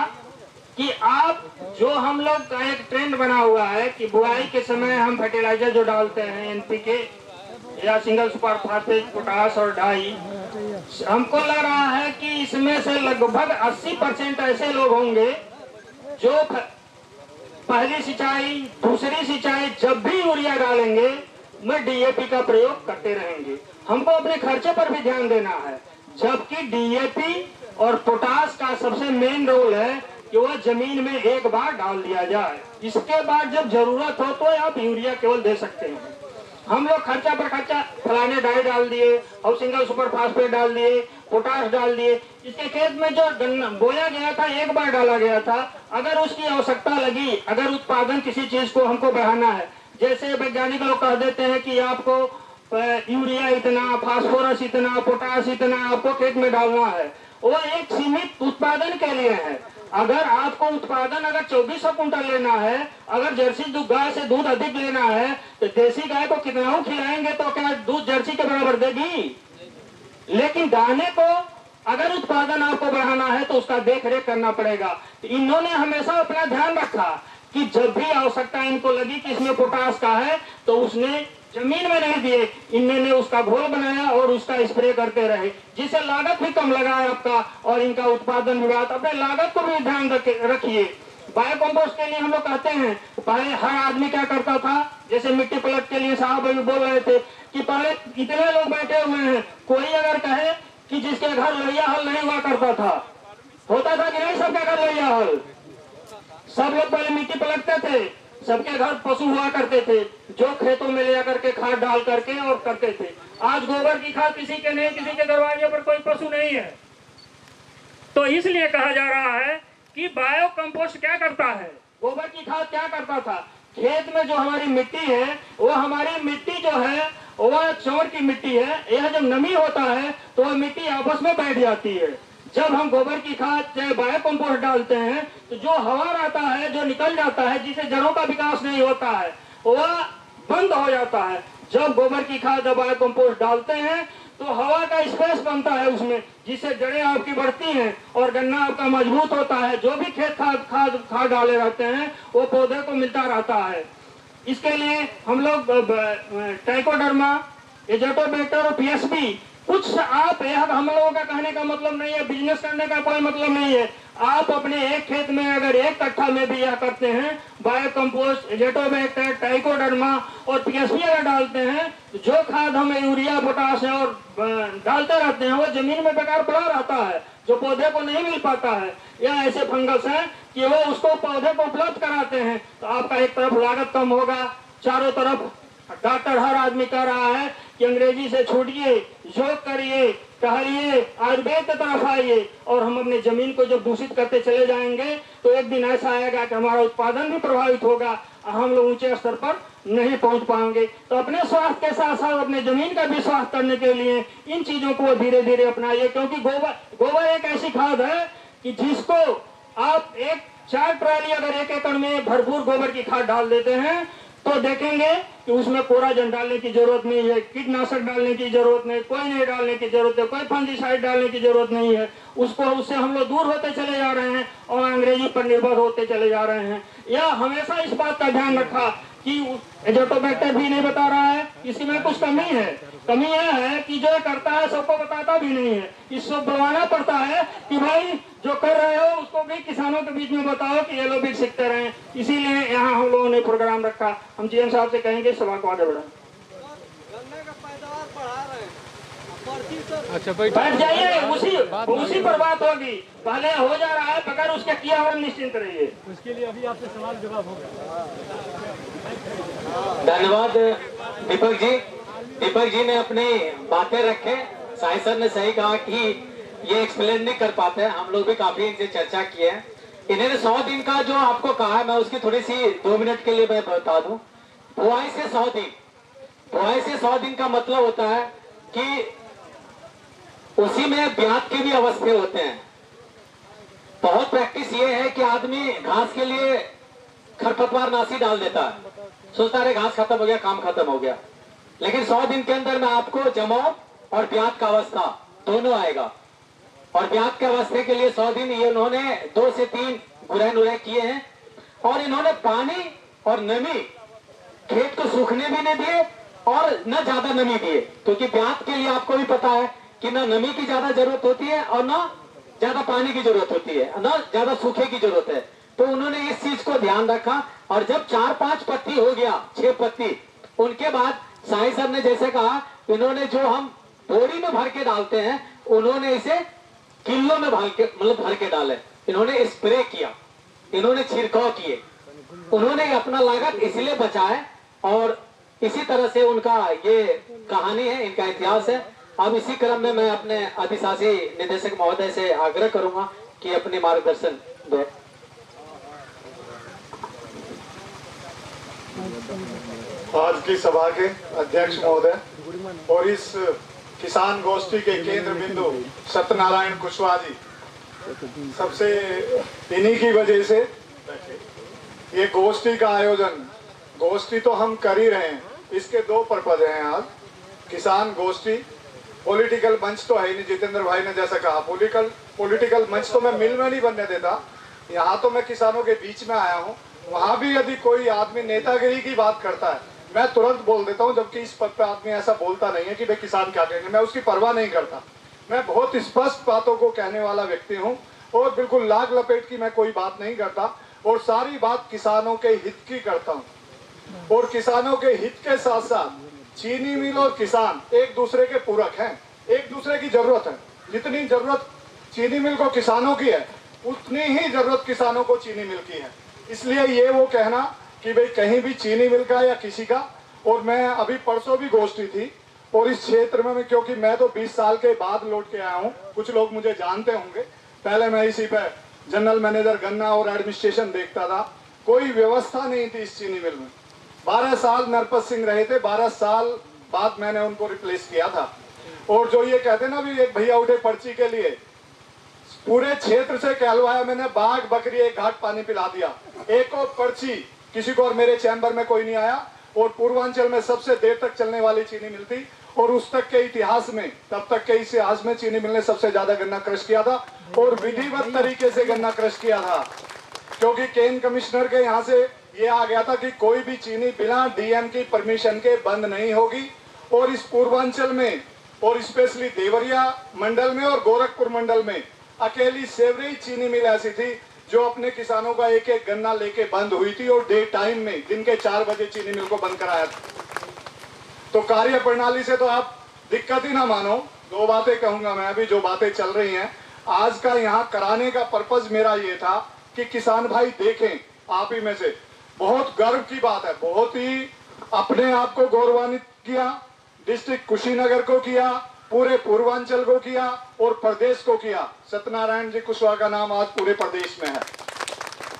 S2: कि आप जो हम लोग का एक ट्रेंड बना हुआ है कि बुआई के समय हम फर्टिलाइजर जो डालते हैं एनपीके या सिंगल सुपर फास्फेट पोटास और डाई, हमको लग रहा है कि इसमें से लगभग 80% ऐसे लोग होंगे जो पहली सिंचाई दूसरी सिंचाई जब भी यूरिया डालेंगे में डीएपी का प्रयोग करते रहेंगे। हमको अपने खर्चे पर भी ध्यान देना है, जबकि डीएपी और पोटास का सबसे मेन रोल है कि वह जमीन में एक बार डाल दिया जाए। इसके बाद जब जरूरत हो तो आप यूरिया केवल दे सकते हैं। हम लोग खर्चा पर खर्चा फलाने डाई डाल दिए और सिंगल सुपर फास्फेट डाल दिए, पोटास डाल दिए। इसके खेत में जो बोया गया था एक बार डाला गया था। अगर उसकी आवश्यकता लगी, अगर उत्पादन किसी चीज को हमको बढ़ाना है, जैसे वैज्ञानिक लोग कह देते हैं कि आपको यूरिया इतना, फास्फोरस इतना, पोटास इतना आपको खेत में डालना है, वो एक सीमित उत्पादन के लिए है। अगर आपको उत्पादन अगर 2400 कुंटल लेना है, अगर जर्सी गाय से दूध अधिक लेना है तो देसी गाय को कितना खिलाएंगे तो क्या दूध जर्सी के बराबर देगी? लेकिन दाने को अगर उत्पादन आपको बढ़ाना है तो उसका देख रेख करना पड़ेगा। तो इन्होंने हमेशा अपना ध्यान रखा कि जब भी आवश्यकता इनको लगी कि इसमें पोटास का है तो उसने जमीन में नहीं दिए, इन्होंने उसका घोल बनाया और उसका स्प्रे करते रहे, जिससे लागत भी कम लगा है आपका और इनका उत्पादन भी बढ़ा। अपने लागत को भी ध्यान रखिए। बायो कंपोस्ट के लिए हम लोग कहते हैं पहले हर आदमी क्या करता था, जैसे मिट्टी पलट के लिए साहब अभी बोल रहे थे कि पहले इतने लोग बैठे हुए हैं, कोई अगर कहे कि जिसके घर लोहिया हल नहीं हुआ करता था, होता था कि नहीं सबके घर लोहिया हल? सब लोग पहले मिट्टी पलटते थे, सबके घर पशु हुआ करते थे जो खेतों में ले जाकर के खाद डाल करके और करते थे। आज गोबर की खाद किसी के नहीं, किसी के दरवाजे पर कोई पशु नहीं है। तो इसलिए कहा जा रहा है कि बायो कंपोस्ट क्या करता है, गोबर की खाद क्या करता था, खेत में जो हमारी मिट्टी है वो हमारी मिट्टी जो है वह चौर की मिट्टी है, यह जब नमी होता है तो वह मिट्टी आपस में बैठ जाती है। जब हम गोबर की खाद चाहे बायो कंपोस्ट डालते हैं तो जो हवा आता है, जो निकल जाता है, जिससे जड़ों का विकास नहीं होता है, वह बंद हो जाता है। जब गोबर की खाद बायो कंपोस्ट डालते हैं तो हवा का स्पेस बनता है उसमें, जिससे जड़ें आपकी बढ़ती हैं और गन्ना आपका मजबूत होता है। जो भी खेत खाद डाले रहते हैं वो पौधे को मिलता रहता है। इसके लिए हम लोग ट्राइकोडर्मा, एजोटोबैक्टर और पीएसबी कुछ आप हम लोगों का कहने का मतलब नहीं है, बिजनेस करने का कोई मतलब नहीं है। आप अपने एक खेत में अगर 1 कट्ठा में भी यह करते हैं बायो कंपोस्ट, एजोटोबैक्टर, ट्राइकोडर्मा और पीएसबी अगर डालते हैं तो जो खाद हमें यूरिया पोटास और डालते रहते हैं वो जमीन में बेकार पड़ा रहता है, जो पौधे को नहीं मिल पाता है। या ऐसे फंगस है कि वो उसको पौधे को उपलब्ध कराते हैं। तो आपका एक तरफ लागत कम होगा, चारों तरफ डॉक्टर हर आदमी कह रहा है कि अंग्रेजी से छूटिए, योग करिए, टहलिए, आयुर्वेद की तरफ आइए। और हम अपने जमीन को जब दूषित करते चले जाएंगे तो एक दिन ऐसा आएगा कि हमारा उत्पादन भी प्रभावित होगा और हम लोग ऊंचे स्तर पर नहीं पहुंच पाएंगे। तो अपने स्वास्थ्य के साथ साथ अपने जमीन का भी स्वास्थ्य करने के लिए इन चीजों को धीरे धीरे अपनाइए, क्योंकि गोबर एक ऐसी खाद है कि जिसको आप 4 ट्राली अगर 1 एकड़ में भरपूर गोबर की खाद डाल देते हैं तो देखेंगे कि उसमें कोराजन डालने की जरूरत नहीं है, कीटनाशक डालने की जरूरत नहीं, कोई नहीं डालने की जरूरत है, कोई फंजीसाइड डालने की जरूरत नहीं है। उससे हम लोग दूर होते चले जा रहे हैं और अंग्रेजी पर निर्भर होते चले जा रहे हैं। यह हमेशा इस बात का ध्यान रखा कि एजोटोबैक्टर भी नहीं बता रहा है, इसी में कुछ कमी है। कमी यह है कि जो करता है सबको बताता भी नहीं है। इसको बुलवाना पड़ता है कि भाई जो कर रहे हो उसको भी किसानों के बीच में बताओ कि ये लोग भी सीखते रहे। इसीलिए यहाँ हम लोगों ने प्रोग्राम रखा। हम जीएम साहब से कहेंगे सभा को आगे बढ़ाएं।
S6: अच्छा
S2: बैठ जाइए, उसी पर बात होगी। पहले हो जा रहा है बगैर उसके किया हुआ, निश्चिंत रहिए।
S6: उसके लिए अभी आपसे सवाल जवाब होगा।
S5: धन्यवाद दीपक जी। दीपक जी ने अपनी बातें रखे। साई सर ने सही कहा कि ये एक्सप्लेन नहीं कर पाते हैं, हम लोग भी काफी इनसे चर्चा किए हैं। इन्होंने 100 दिन का जो आपको कहा है, मैं उसकी थोड़ी सी 2 मिनट के लिए मैं बता दूं। बुआई से 100 दिन, बुआई से 100 दिन का मतलब होता है कि उसी में ब्याज के भी अवस्थे होते हैं। बहुत प्रैक्टिस ये है कि आदमी घास के लिए खरपतवार नाशी डाल देता है, सोचता है घास खत्म हो गया, काम खत्म हो गया। लेकिन 100 दिन के अंदर में आपको जमाव और ब्याज का अवस्था दोनों आएगा। और ब्याज के अवस्थे के लिए 100 दिन ये उन्होंने 2 से 3 गुरह नुरह किए हैं। और इन्होंने पानी और नमी खेत को सूखने भी नहीं दिए और न ज्यादा नमी दिए, क्योंकि ब्याज के लिए आपको भी पता है कि ना नमी की ज्यादा जरूरत होती है और ना ज्यादा पानी की जरूरत होती है, ना ज्यादा सूखे की जरूरत है। तो उन्होंने इस चीज को ध्यान रखा। और जब 4-5 पत्ती हो गया, 6 पत्ती, उनके बाद साई सर ने जैसे कहा, इन्होंने जो हम बोरी में भर के डालते हैं, उन्होंने इसे किलो में भर के डाले। इन्होंने स्प्रे किया, इन्होंने छिड़काव किए, उन्होंने अपना लागत इसलिए बचाए। और इसी तरह से उनका ये कहानी है, इनका इतिहास है। अब इसी क्रम में मैं अपने अधिशासी निदेशक महोदय से आग्रह करूंगा कि अपने मार्गदर्शन दें।
S7: आज की सभा के अध्यक्ष महोदय और इस किसान गोष्ठी के केंद्र बिंदु सत्यनारायण कुशवाहा जी, सबसे इन्हीं की वजह से ये गोष्ठी का आयोजन, गोष्ठी तो हम कर ही रहे हैं, इसके 2 पर्पज हैं। आज किसान गोष्ठी, पॉलिटिकल मंच तो है नहीं, जितेंद्र भाई ने जैसा कहा पॉलिटिकल मंच तो मैं मिल में नहीं बनने देता। यहाँ तो मैं किसानों के बीच में आया हूँ। वहाँ भी यदि कोई आदमी नेतागिरी की बात करता है, मैं तुरंत बोल देता हूँ, जबकि इस पद पे आदमी ऐसा बोलता नहीं है कि भाई किसान क्या कहेंगे, मैं उसकी परवाह नहीं करता। मैं बहुत स्पष्ट बातों को कहने वाला व्यक्ति हूँ और बिल्कुल लाग लपेट की मैं कोई बात नहीं करता और सारी बात किसानों के हित की करता हूँ। और किसानों के हित के साथ साथ चीनी मिल और किसान एक दूसरे के पूरक हैं, एक दूसरे की जरूरत है। जितनी जरूरत चीनी मिल को किसानों की है, उतनी ही जरूरत किसानों को चीनी मिल की है। इसलिए ये वो कहना कि भाई कहीं भी चीनी मिल का या किसी का, और मैं अभी परसों भी गोष्ठी थी और इस क्षेत्र में क्योंकि मैं तो 20 साल के बाद लौट के आया हूँ, कुछ लोग मुझे जानते होंगे, पहले मैं इसी पे जनरल मैनेजर गन्ना और एडमिनिस्ट्रेशन देखता था। कोई व्यवस्था नहीं थी इस चीनी मिल में। 12 साल नरपत सिंह रहे थे, 12 साल बाद मैंने उनको रिप्लेस किया था। और जो ये कहते ना भी एक भैया उठे पर्ची के लिए, पूरे क्षेत्र से कहलवाया मैंने, बाघ बकरी एक घाट पानी पिला दिया, एक और पर्ची किसी को, और मेरे चैम्बर में कोई नहीं आया। और पूर्वांचल में सबसे देर तक चलने वाली चीनी मिल थी और उस तक के इतिहास में, तब तक के इतिहास में चीनी मिल ने सबसे ज्यादा गन्ना क्रश किया था और विधिवत तरीके से गन्ना क्रश किया था। क्योंकि केन कमिश्नर के यहाँ से ये आ गया था कि कोई भी चीनी बिना डीएम की परमिशन के बंद नहीं होगी। और इस पूर्वांचल में और स्पेशली देवरिया मंडल में और गोरखपुर मंडल में अकेली सेवरी चीनी मिल ऐसी थी जो अपने किसानों का एक एक गन्ना लेके बंद हुई थी और डे टाइम में दिन के 4 बजे चीनी मिल को बंद कराया था। तो कार्य प्रणाली से तो आप दिक्कत ही ना मानो। 2 बातें कहूंगा मैं अभी जो बातें चल रही हैं आज का यहाँ कराने का पर्पज मेरा ये था कि किसान भाई देखें, आप ही में से बहुत गर्व की बात है, बहुत ही अपने आप को गौरवान्वित किया, डिस्ट्रिक्ट कुशीनगर को किया, पूरे पूर्वांचल को किया और प्रदेश को किया। सत्यनारायण जी कुशवाहा का नाम आज पूरे प्रदेश में है।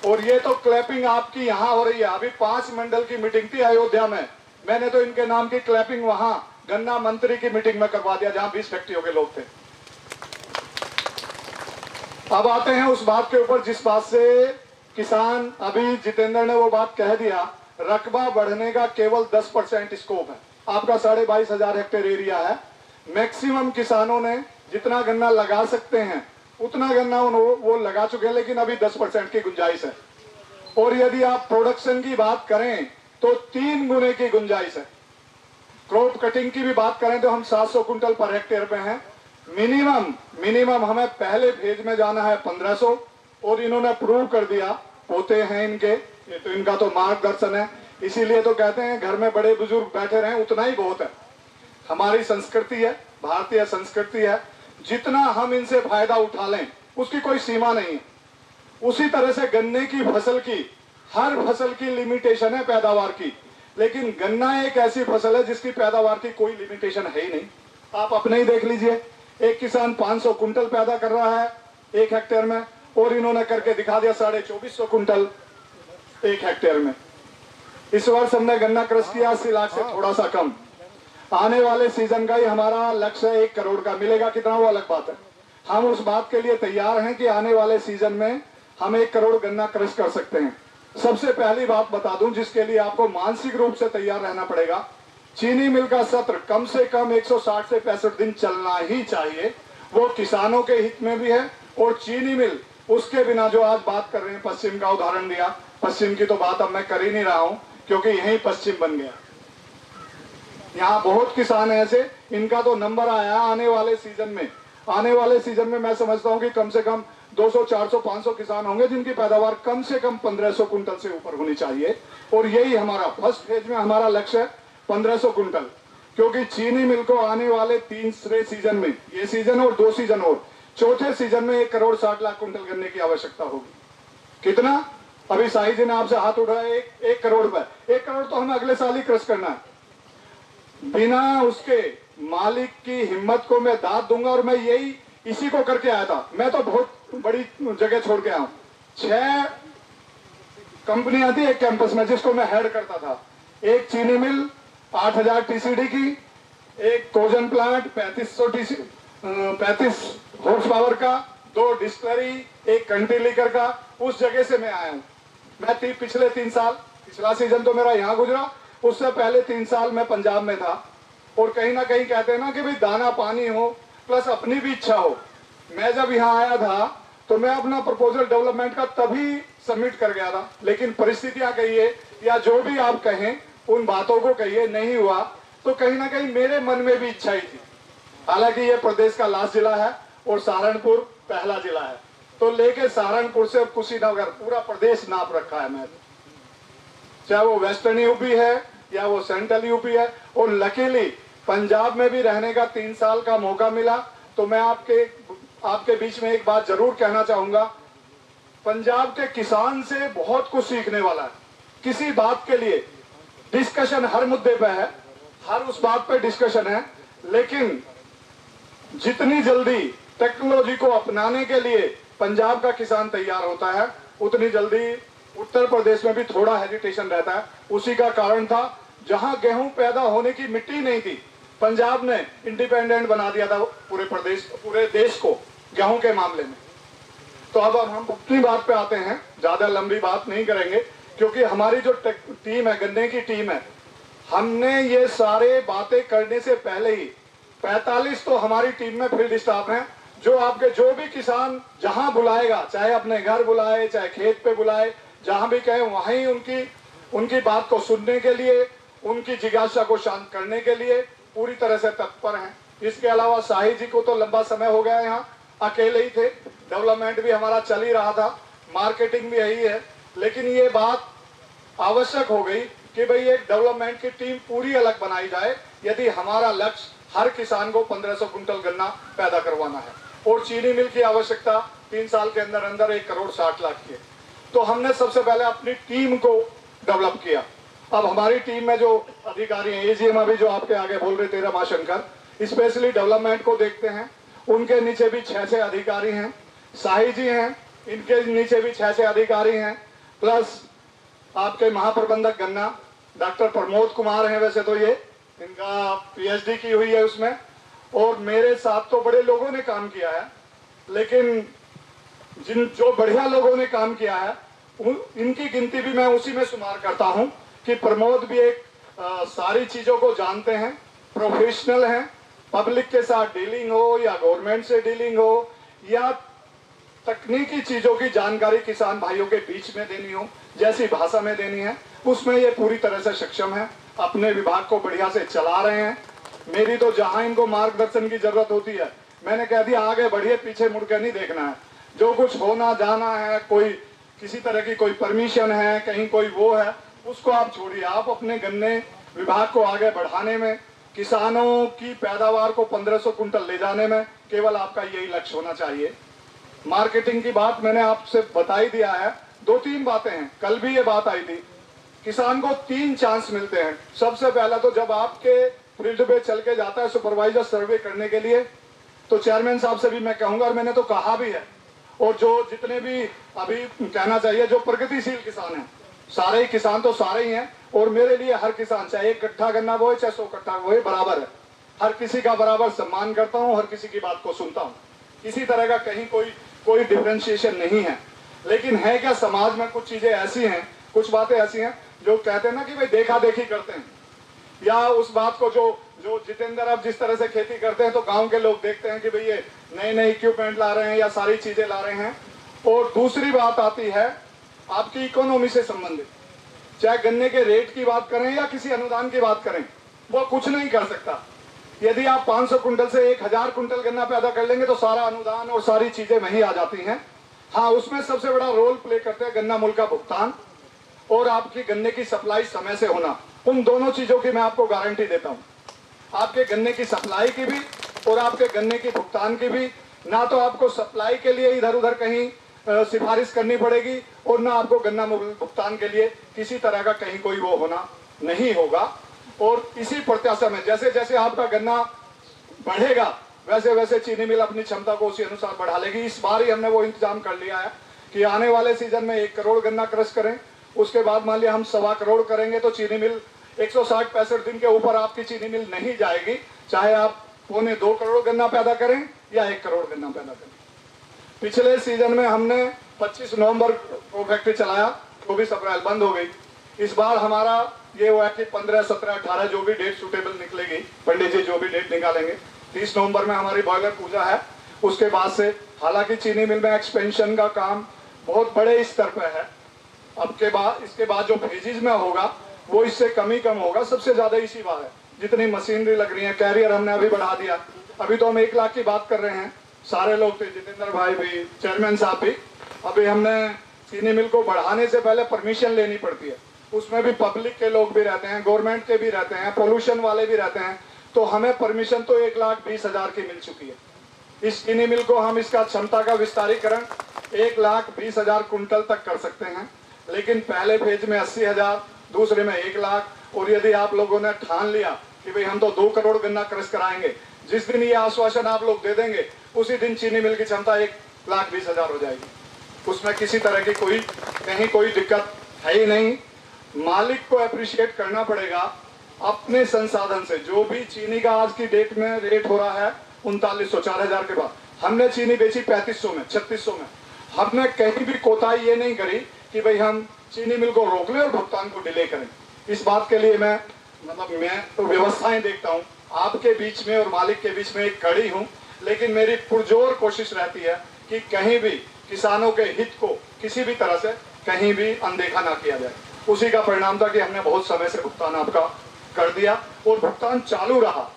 S7: और ये तो क्लैपिंग आपकी यहाँ हो रही है। अभी 5 मंडल की मीटिंग थी अयोध्या में, मैंने तो इनके नाम की क्लैपिंग वहां गन्ना मंत्री की मीटिंग में करवा दिया जहां 20 फैक्ट्रियों के लोग थे। अब आते हैं उस बात के ऊपर जिस बात से किसान, अभी जितेंद्र ने वो बात कह दिया रकबा बढ़ने का केवल 10% स्कोप है। आपका 22,500 हेक्टेयर एरिया है। मैक्सिमम किसानों ने जितना गन्ना लगा सकते हैं उतना गन्ना वो लगा चुके हैं, लेकिन अभी 10% की गुंजाइश है। और यदि आप प्रोडक्शन की बात करें तो 3 गुने की गुंजाइश है। क्रॉप कटिंग की भी बात करें तो हम 700 कुंटल पर हेक्टेयर पे हैं। मिनिमम हमें पहले फेज में जाना है 1500, और इन्होंने प्रूव कर दिया, पोते हैं इनके, ये तो इनका तो मार्गदर्शन है। इसीलिए तो कहते हैं घर में बड़े बुजुर्ग बैठे रहें उतना ही बहुत है। हमारी संस्कृति है, भारतीय संस्कृति है, जितना हम इनसे फायदा उठा लें उसकी कोई सीमा नहीं है। उसी तरह से गन्ने की फसल की, हर फसल की लिमिटेशन है पैदावार की, लेकिन गन्ना एक ऐसी फसल है जिसकी पैदावार की कोई लिमिटेशन है ही नहीं। आप अपने ही देख लीजिए, एक किसान 500 कुंटल पैदा कर रहा है 1 हेक्टेयर में, और इन्होंने करके दिखा दिया 2450 कुंटल 1 हेक्टेयर में। इस वर्ष हमने गन्ना क्रश किया 80 लाख से थोड़ा सा कम। आने वाले सीजन का ही हमारा लक्ष्य 1 करोड़ का, मिलेगा कितना वो अलग बात है। हम उस बात के लिए तैयार हैं कि आने वाले सीजन में हम 1 करोड़ गन्ना क्रश कर सकते हैं। सबसे पहली बात बता दूं जिसके लिए आपको मानसिक रूप से तैयार रहना पड़ेगा, चीनी मिल का सत्र कम से कम 160 से 65 दिन चलना ही चाहिए। वो किसानों के हित में भी है, और चीनी मिल उसके बिना जो आज बात कर रहे हैं, पश्चिम का उदाहरण दिया, पश्चिम की तो बात अब मैं कर ही नहीं रहा हूं क्योंकि यही पश्चिम बन गया। यहाँ बहुत किसान है ऐसे, इनका तो नंबर आया आने वाले सीजन में मैं समझता हूँ कि कम से कम 200, 400, 500 किसान होंगे जिनकी पैदावार कम से कम 1500 कुंटल से ऊपर होनी चाहिए। और यही हमारा फर्स्ट फेज में हमारा लक्ष्य है 1500 कुंटल, क्योंकि चीनी मिल को आने वाले 3 सीजन में, ये सीजन और 2 सीजन और, चौथे सीजन में 1 करोड़ 60 लाख कुंटल गन्ने की आवश्यकता होगी। कितना? अभी शाही जी ने आपसे हाथ उठाया 1 करोड़ पर। 1 करोड़ तो हमें अगले साल ही क्रश करना है। बिना उसके मालिक की हिम्मत को मैं दाद दूंगा, और मैं इसी को करके आया था। मैं तो बहुत बड़ी जगह छोड़ के आया हूं। 6 कंपनियां थी एक कैंपस में जिसको मैं हेड करता था। एक चीनी मिल 8000 टीसीडी की, एक कोजन प्लांट 35 हॉर्स पावर का, 2 डिस्टिलरी, एक कंट्री लीकर का। उस जगह से मैं आया हूं। मैं पिछले 3 साल, पिछला सीजन तो मेरा यहाँ गुजरा, उससे पहले 3 साल मैं पंजाब में था। और कहीं ना कहीं कहते हैं ना कि भाई दाना पानी हो प्लस अपनी भी इच्छा हो। मैं जब यहाँ आया था तो मैं अपना प्रपोजल डेवलपमेंट का तभी सबमिट कर गया था, लेकिन परिस्थितियां कहिए या जो भी आप कहें उन बातों को कहिए, नहीं हुआ। तो कहीं ना कहीं मेरे मन में भी इच्छा ही थी। हालांकि ये प्रदेश का लास्ट जिला है और सहारनपुर पहला जिला है, तो लेके सहारनपुर से कुशीनगर पूरा प्रदेश नाप रखा है मैं, चाहे वो वेस्टर्न यूपी है या वो सेंट्रल यूपी है। और लकीली पंजाब में भी रहने का 3 साल का मौका मिला। तो मैं आपके बीच में एक बात जरूर कहना चाहूंगा, पंजाब के किसान से बहुत कुछ सीखने वाला है। किसी बात के लिए डिस्कशन हर मुद्दे पे है, हर उस बात पे डिस्कशन है, लेकिन जितनी जल्दी टेक्नोलॉजी को अपनाने के लिए पंजाब का किसान तैयार होता है, उतनी जल्दी उत्तर प्रदेश में भी थोड़ा हेजिटेशन रहता है। उसी का कारण था, जहां गेहूं पैदा होने की मिट्टी नहीं थी, पंजाब ने इंडिपेंडेंट बना दिया था पूरे देश को गेहूं के मामले में। तो अब हम अपनी बात पे आते हैं, ज्यादा लंबी बात नहीं करेंगे, क्योंकि हमारी जो टीम है, गन्ने की टीम है, हमने ये सारे बातें करने से पहले ही 45 तो हमारी टीम में फील्ड स्टाफ है, जो आपके जो भी किसान जहां बुलाएगा, चाहे अपने घर बुलाए, चाहे खेत पे बुलाए, जहां भी कहे वहीं उनकी बात को सुनने के लिए, उनकी जिज्ञासा को शांत करने के लिए पूरी तरह से तत्पर हैं। इसके अलावा शाही जी को तो लंबा समय हो गया, यहाँ अकेले ही थे, डेवलपमेंट भी हमारा चल ही रहा था, मार्केटिंग भी यही है। लेकिन ये बात आवश्यक हो गई कि भाई एक डेवलपमेंट की टीम पूरी अलग बनाई जाए, यदि हमारा लक्ष्य हर किसान को 1500 कुंटल गन्ना पैदा करवाना है। और चीनी मिल की आवश्यकता 3 साल के अंदर अंदर 1 करोड़ 60 लाख की है। तो हमने सबसे पहले अपनी टीम को डेवलप किया। अब हमारी टीम में जो अधिकारी हैं, एजीएम अभी जो आपके आगे बोल रहे थे रमाशंकर, स्पेशली डेवलपमेंट को देखते हैं, उनके नीचे भी 6 अधिकारी हैं। शाही जी हैं, इनके नीचे भी 6 अधिकारी हैं, प्लस आपके महाप्रबंधक गन्ना डॉक्टर प्रमोद कुमार हैं। वैसे तो ये इनका पीएचडी की हुई है उसमें, और मेरे साथ तो बड़े लोगों ने काम किया है, लेकिन जो बढ़िया लोगों ने काम किया है इनकी गिनती भी मैं उसी में शुमार करता हूं कि प्रमोद भी एक सारी चीजों को जानते हैं, प्रोफेशनल हैं, पब्लिक के साथ डीलिंग हो या गवर्नमेंट से डीलिंग हो या तकनीकी चीजों की जानकारी किसान भाइयों के बीच में देनी हो, जैसी भाषा में देनी है, उसमें ये पूरी तरह से सक्षम है। अपने विभाग को बढ़िया से चला रहे हैं। मेरी तो जहां इनको मार्गदर्शन की जरूरत होती है, मैंने कह दिया आगे बढ़िए, पीछे मुड़ के नहीं देखना है। जो कुछ होना जाना है, कोई किसी तरह की कोई परमिशन है, कहीं कोई वो है, उसको आप छोड़िए। आप अपने गन्ने विभाग को आगे बढ़ाने में, किसानों की पैदावार को 1500 कुंटल ले जाने में केवल आपका यही लक्ष्य होना चाहिए। मार्केटिंग की बात मैंने आपसे बता ही दिया है। 2-3 बातें हैं, कल भी ये बात आई थी। किसान को 3 चांस मिलते हैं। सबसे पहला तो जब आपके फील्ड पे चल के जाता है सुपरवाइजर सर्वे करने के लिए, तो चेयरमैन साहब से भी मैं कहूंगा, और मैंने तो कहा भी है, और जो जितने भी अभी कहना चाहिए, जो प्रगतिशील किसान हैं, सारे ही किसान तो सारे ही हैं, और मेरे लिए हर किसान चाहे 1 कट्ठा गन्ना बोए चाहे 100 कट्ठा बोए बराबर है। हर किसी का बराबर सम्मान करता हूँ, हर किसी की बात को सुनता हूँ। किसी तरह का कहीं कोई डिफरेंशिएशन नहीं है। लेकिन है क्या, समाज में कुछ चीजें ऐसी हैं, कुछ बातें ऐसी हैं जो कहते हैं ना कि भाई देखा देखी करते हैं, या उस बात को जो जितेंद्र अब जिस तरह से खेती करते हैं तो गांव के लोग देखते हैं कि भाई ये नए नए इक्विपमेंट ला रहे हैं या सारी चीजें ला रहे हैं। और दूसरी बात आती है आपकी इकोनॉमी से संबंधित, चाहे गन्ने के रेट की बात करें या किसी अनुदान की बात करें, वो कुछ नहीं कर सकता। यदि आप 500 कुंटल से 1000 कुंटल गन्ना पैदा कर लेंगे तो सारा अनुदान और सारी चीजें वहीं आ जाती हैं। हाँ, उसमें सबसे बड़ा रोल प्ले करते हैं गन्ना मूल्य का भुगतान और आपकी गन्ने की सप्लाई समय से होना। उन दोनों चीजों की मैं आपको गारंटी देता हूं, आपके गन्ने की सप्लाई की भी और आपके गन्ने की भुगतान की भी। ना तो आपको सप्लाई के लिए इधर उधर कहीं सिफारिश करनी पड़ेगी और ना आपको गन्ना भुगतान के लिए किसी तरह का कहीं कोई वो होना नहीं होगा। और इसी प्रत्याशा में जैसे जैसे आपका गन्ना बढ़ेगा वैसे वैसे चीनी मिल अपनी क्षमता को उसी अनुसार बढ़ा लेगी। इस बार ही हमने वो इंतजाम कर लिया है कि आने वाले सीजन में 1 करोड़ गन्ना क्रश करें, उसके बाद मान लिया हम 1.25 करोड़ करेंगे तो चीनी मिल 160-65 दिन के ऊपर आपकी चीनी मिल नहीं जाएगी, चाहे आप 1.25-2 करोड़ गन्ना पैदा करें या 1 करोड़ गन्ना पैदा करें। पिछले सीजन में हमने 25 नवंबर को फैक्ट्री चलाया, 24 अप्रैल बंद हो गई। इस बार हमारा ये हुआ कि 15, 17, 18 जो भी डेट सुटेबल निकलेगी, पंडित जी जो भी डेट निकालेंगे, 30 नवंबर में हमारी बॉयलर पूजा है। उसके बाद से हालांकि चीनी मिल में एक्सपेंशन का काम बहुत बड़े स्तर पर है। अब के बाद इसके बाद जो फेजेज में होगा वो इससे कम ही कम होगा। सबसे ज्यादा इसी बार है, जितनी मशीनरी लग रही है, कैरियर हमने अभी बढ़ा दिया। अभी तो हम 1 लाख की बात कर रहे हैं, सारे लोग थे, जितेंद्र भाई भी, चेयरमैन साहब भी। अभी हमने चीनी मिल को बढ़ाने से पहले परमिशन लेनी पड़ती है, उसमें भी पब्लिक के लोग भी रहते हैं, गवर्नमेंट के भी रहते हैं, पोल्यूशन वाले भी रहते हैं। तो हमें परमिशन तो 1,20,000 की मिल चुकी है। इस चीनी मिल को हम इसका क्षमता का विस्तारीकरण 1,20,000 कुंटल तक कर सकते हैं। लेकिन पहले फेज में 80,000, दूसरे में 1 लाख, और यदि आप लोगों ने ठान लिया कि भाई हम तो 2 करोड़ गन्ना क्रश कराएंगे, जिस दिन ये आश्वासन आप लोग दे देंगे उसी दिन चीनी मिल की क्षमता 1,20,000 हो जाएगी। उसमें किसी तरह की कहीं कोई दिक्कत है ही नहीं। मालिक को अप्रिशिएट करना पड़ेगा अपने संसाधन से। जो भी चीनी का आज की डेट में रेट हो रहा है 3900, 4000 के बाद हमने चीनी बेची 3500 में, 3600 में। हमने कहीं भी कोताही ये नहीं करी कि भाई हम चीनी मिल को रोक लें और भुगतान को डिले करें। इस बात के लिए मैं तो व्यवस्थाएं देखता हूँ, आपके बीच में और मालिक के बीच में एक कड़ी हूँ। लेकिन मेरी पुरजोर कोशिश रहती है कि कहीं भी किसानों के हित को किसी भी तरह से कहीं भी अनदेखा ना किया जाए। उसी का परिणाम था कि हमने बहुत समय से भुगतान आपका कर दिया और भुगतान चालू रहा।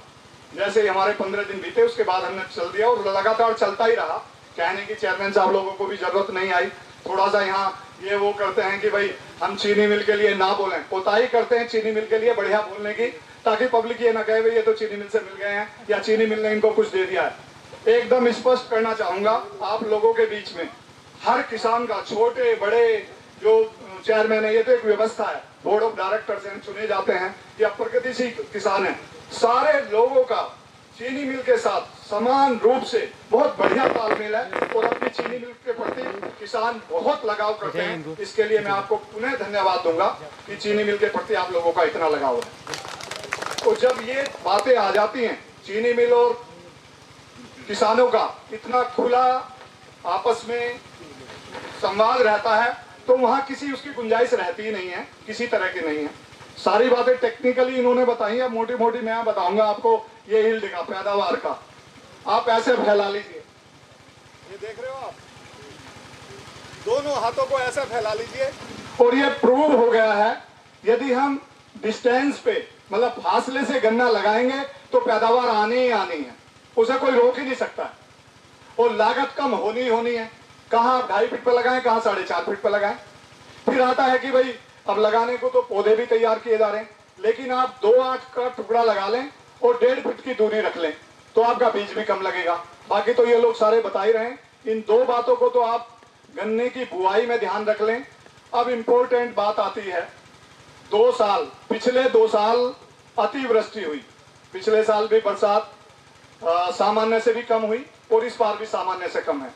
S7: जैसे ही हमारे 15 दिन बीते उसके बाद हमने चल दिया और लगातार चलता ही रहा। कहने की चेयरमैन साहब लोगों को भी जरूरत नहीं आई। थोड़ा सा यहाँ ये वो करते हैं कि भाई हम चीनी मिल के लिए ना बोलें, कोताही करते हैं चीनी मिल के लिए बढ़िया बोलने की, ताकि पब्लिक ये ना कहे भाई ये तो चीनी मिल से मिल गए हैं या चीनी मिल ने इनको कुछ दे दिया है। एकदम स्पष्ट करना चाहूंगा आप लोगों के बीच में, हर किसान का, छोटे बड़े जो चेयरमैन है, ये तो एक व्यवस्था है, बोर्ड ऑफ डायरेक्टर्स हैं, चुने जाते हैं या प्रगतिशील किसान है, सारे लोगों का चीनी मिल के साथ समान रूप से बहुत बढ़िया तालमेल है और अपनी चीनी मिल के प्रति किसान बहुत लगाव करते हैं। इसके लिए मैं आपको पुनः धन्यवाद दूंगा कि चीनी मिल के प्रति आप लोगों का इतना लगाव है। तो जब ये बातें आ जाती हैं, चीनी मिल और किसानों का इतना खुला आपस में संवाद रहता है, तो वहां किसी उसकी गुंजाइश रहती ही नहीं है, किसी तरह की नहीं है। सारी बातें टेक्निकली इन्होंने बताई है, मोटी मोटी मैं बताऊंगा आपको। ये यील्ड का, पैदावार का, आप ऐसे फैला लीजिए, ये देख रहे हो आप, दोनों हाथों को ऐसे फैला लीजिए। और ये प्रूव हो गया है, यदि हम डिस्टेंस पे मतलब फासले से गन्ना लगाएंगे तो पैदावार आनी ही आनी है, उसे कोई रोक ही नहीं सकता है। और लागत कम होनी होनी है। कहाँ आप 2.5 फीट पे लगाएं, कहाँ 4.5 फीट पे लगाएं। फिर आता है कि भाई अब लगाने को तो पौधे भी तैयार किए जा रहे हैं, लेकिन आप 2-8 का टुकड़ा लगा लें और 1.5 फीट की दूरी रख लें तो आपका बीज भी कम लगेगा। बाकी तो ये लोग सारे बता ही रहे हैं। इन 2 बातों को तो आप गन्ने की बुआई में ध्यान रख लें। अब इम्पोर्टेंट बात आती है, 2 साल, पिछले 2 साल अतिवृष्टि हुई, पिछले साल भी बरसात सामान्य से भी कम हुई और इस बार भी सामान्य से कम है।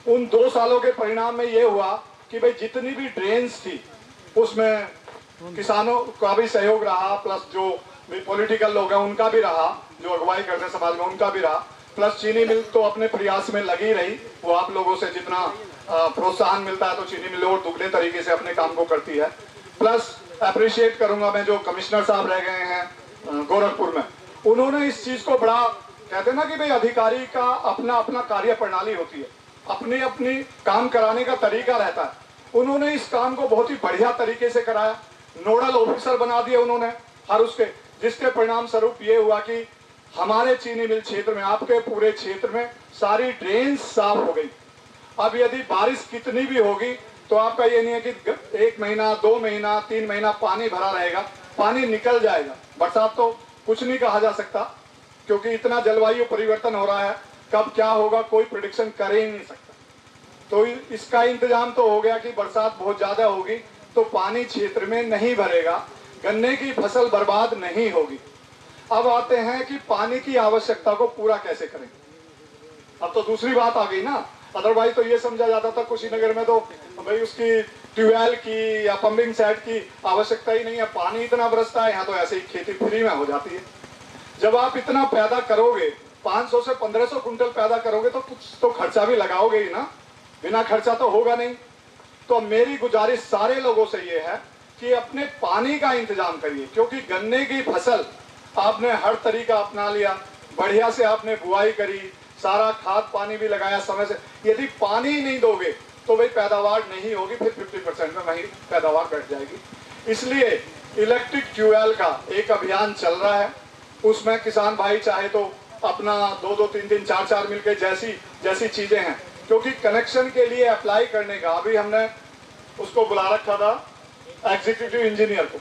S7: उन 2 सालों के परिणाम में ये हुआ कि भाई जितनी भी ड्रेन्स थी उसमें किसानों का भी सहयोग रहा, प्लस जो भी पॉलिटिकल लोग हैं उनका भी रहा, जो अगुवाई करते हैं समाज में उनका भी रहा, प्लस चीनी मिल तो अपने प्रयास में लगी रही। वो आप लोगों से जितना प्रोत्साहन मिलता है तो चीनी मिल और दुगने तरीके से अपने काम को करती है। प्लस अप्रिशिएट करूंगा मैं जो कमिश्नर साहब रह गए हैं गोरखपुर में, उन्होंने इस चीज को बड़ा, कहते हैं ना कि भाई अधिकारी का अपना अपना कार्य प्रणाली होती है, अपनी अपनी काम कराने का तरीका रहता है। उन्होंने इस काम को बहुत ही बढ़िया तरीके से कराया, नोडल ऑफिसर बना दिए उन्होंने हर उसके, जिसके परिणाम स्वरूप ये हुआ कि हमारे चीनी मिल क्षेत्र में, आपके पूरे क्षेत्र में सारी ड्रेन साफ हो गई। अब यदि बारिश कितनी भी होगी तो आपका ये नहीं है कि 1 महीना 2 महीना 3 महीना पानी भरा रहेगा, पानी निकल जाएगा। बरसात तो कुछ नहीं कहा जा सकता क्योंकि इतना जलवायु परिवर्तन हो रहा है, कब क्या होगा कोई प्रिडिक्शन कर ही नहीं सकता। तो इसका इंतजाम तो हो गया कि बरसात बहुत ज्यादा होगी तो पानी क्षेत्र में नहीं भरेगा, गन्ने की फसल बर्बाद नहीं होगी। अब आते हैं कि पानी की आवश्यकता को पूरा कैसे करें। अब तो दूसरी बात आ गई ना, अदरवाइज तो ये समझा जाता था कुशीनगर में तो भाई उसकी ट्यूबवेल की या पंपिंग सेट की आवश्यकता ही नहीं है, पानी इतना बरसता है, यहाँ तो ऐसे ही खेती फ्री में हो जाती है। जब आप इतना पैदा करोगे, 500 से 1500 कुंटल पैदा करोगे तो कुछ तो खर्चा भी लगाओगे ही ना, बिना खर्चा तो होगा नहीं। तो मेरी गुजारिश सारे लोगों से ये है कि अपने पानी का इंतजाम करिए, क्योंकि गन्ने की फसल आपने हर तरीका अपना लिया, बढ़िया से आपने बुआई करी, सारा खाद पानी भी लगाया समय से, यदि पानी ही नहीं दोगे तो भाई पैदावार नहीं होगी, फिर 50% में वही पैदावार घट जाएगी। इसलिए इलेक्ट्रिक ट्यूबवेल का एक अभियान चल रहा है, उसमें किसान भाई चाहे तो अपना 2-2, 3-3, 4-4 मिलकर जैसी चीजें हैं, क्योंकि कनेक्शन के लिए अप्लाई करने का अभी हमने उसको बुला रखा था एग्जीक्यूटिव इंजीनियर को,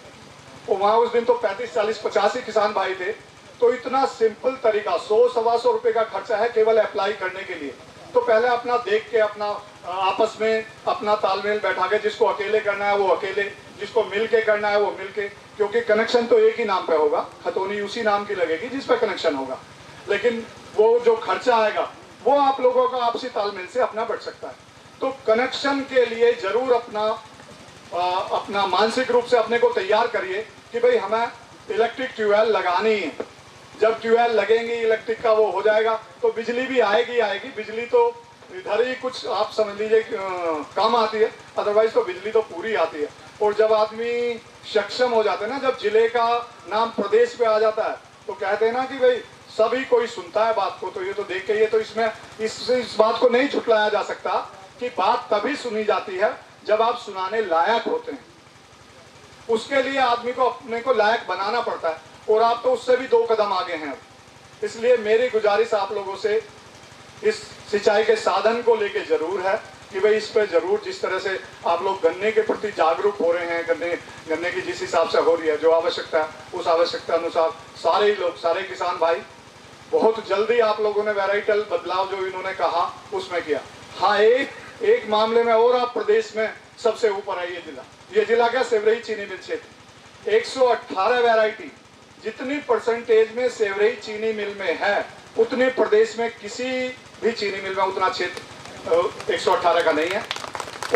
S7: तो वहां उस दिन तो 35, 40, 50 ही किसान भाई थे। तो इतना सिंपल तरीका, 100-125 रुपए का खर्चा है केवल अप्लाई करने के लिए। तो पहले अपना देख के अपना आपस में अपना तालमेल बैठा के, जिसको अकेले करना है वो अकेले, जिसको मिल के करना है वो मिल के, क्योंकि कनेक्शन तो एक ही नाम पे होगा, खतौनी उसी नाम की लगेगी जिस पे कनेक्शन होगा, लेकिन वो जो खर्चा आएगा वो आप लोगों का आपसी तालमेल से अपना बढ़ सकता है। तो कनेक्शन के लिए जरूर अपना मानसिक रूप से अपने को तैयार करिए कि भाई हमें इलेक्ट्रिक ट्यूबवेल लगानी है। जब ट्यूबवेल लगेंगी इलेक्ट्रिक का वो हो जाएगा तो बिजली भी आएगी। बिजली तो इधर ही कुछ आप समझ लीजिए कम आती है, अदरवाइज तो बिजली तो पूरी आती है। और जब आदमी सक्षम हो जाता है ना, जब जिले का नाम प्रदेश पे आ जाता है तो कहते हैं ना कि भाई सभी कोई सुनता है बात को। तो ये तो देख के ये तो इसमें इस बात को नहीं झुटलाया जा सकता कि बात तभी सुनी जाती है जब आप सुनाने लायक होते हैं। उसके लिए आदमी को अपने को लायक बनाना पड़ता है, और आप तो उससे भी 2 कदम आगे हैं। इसलिए मेरी गुजारिश आप लोगों से इस सिंचाई के साधन को लेके जरूर है कि भाई इस पर जरूर, जिस तरह से आप लोग गन्ने के प्रति जागरूक हो रहे हैं, गन्ने की जिस हिसाब से हो रही है जो आवश्यकता है, उस आवश्यकता अनुसार सारे ही लोग, सारे किसान भाई बहुत जल्दी आप लोगों ने वैराइटल बदलाव जो इन्होंने कहा उसमें किया। हाँ, एक मामले में और आप प्रदेश में सबसे ऊपर है ये जिला क्या, सेवरही चीनी मिल क्षेत्र 118 वैरायटी, जितनी परसेंटेज में सेवरही चीनी मिल में है उतने प्रदेश में किसी भी चीनी मिल में उतना क्षेत्र 118 का नहीं है।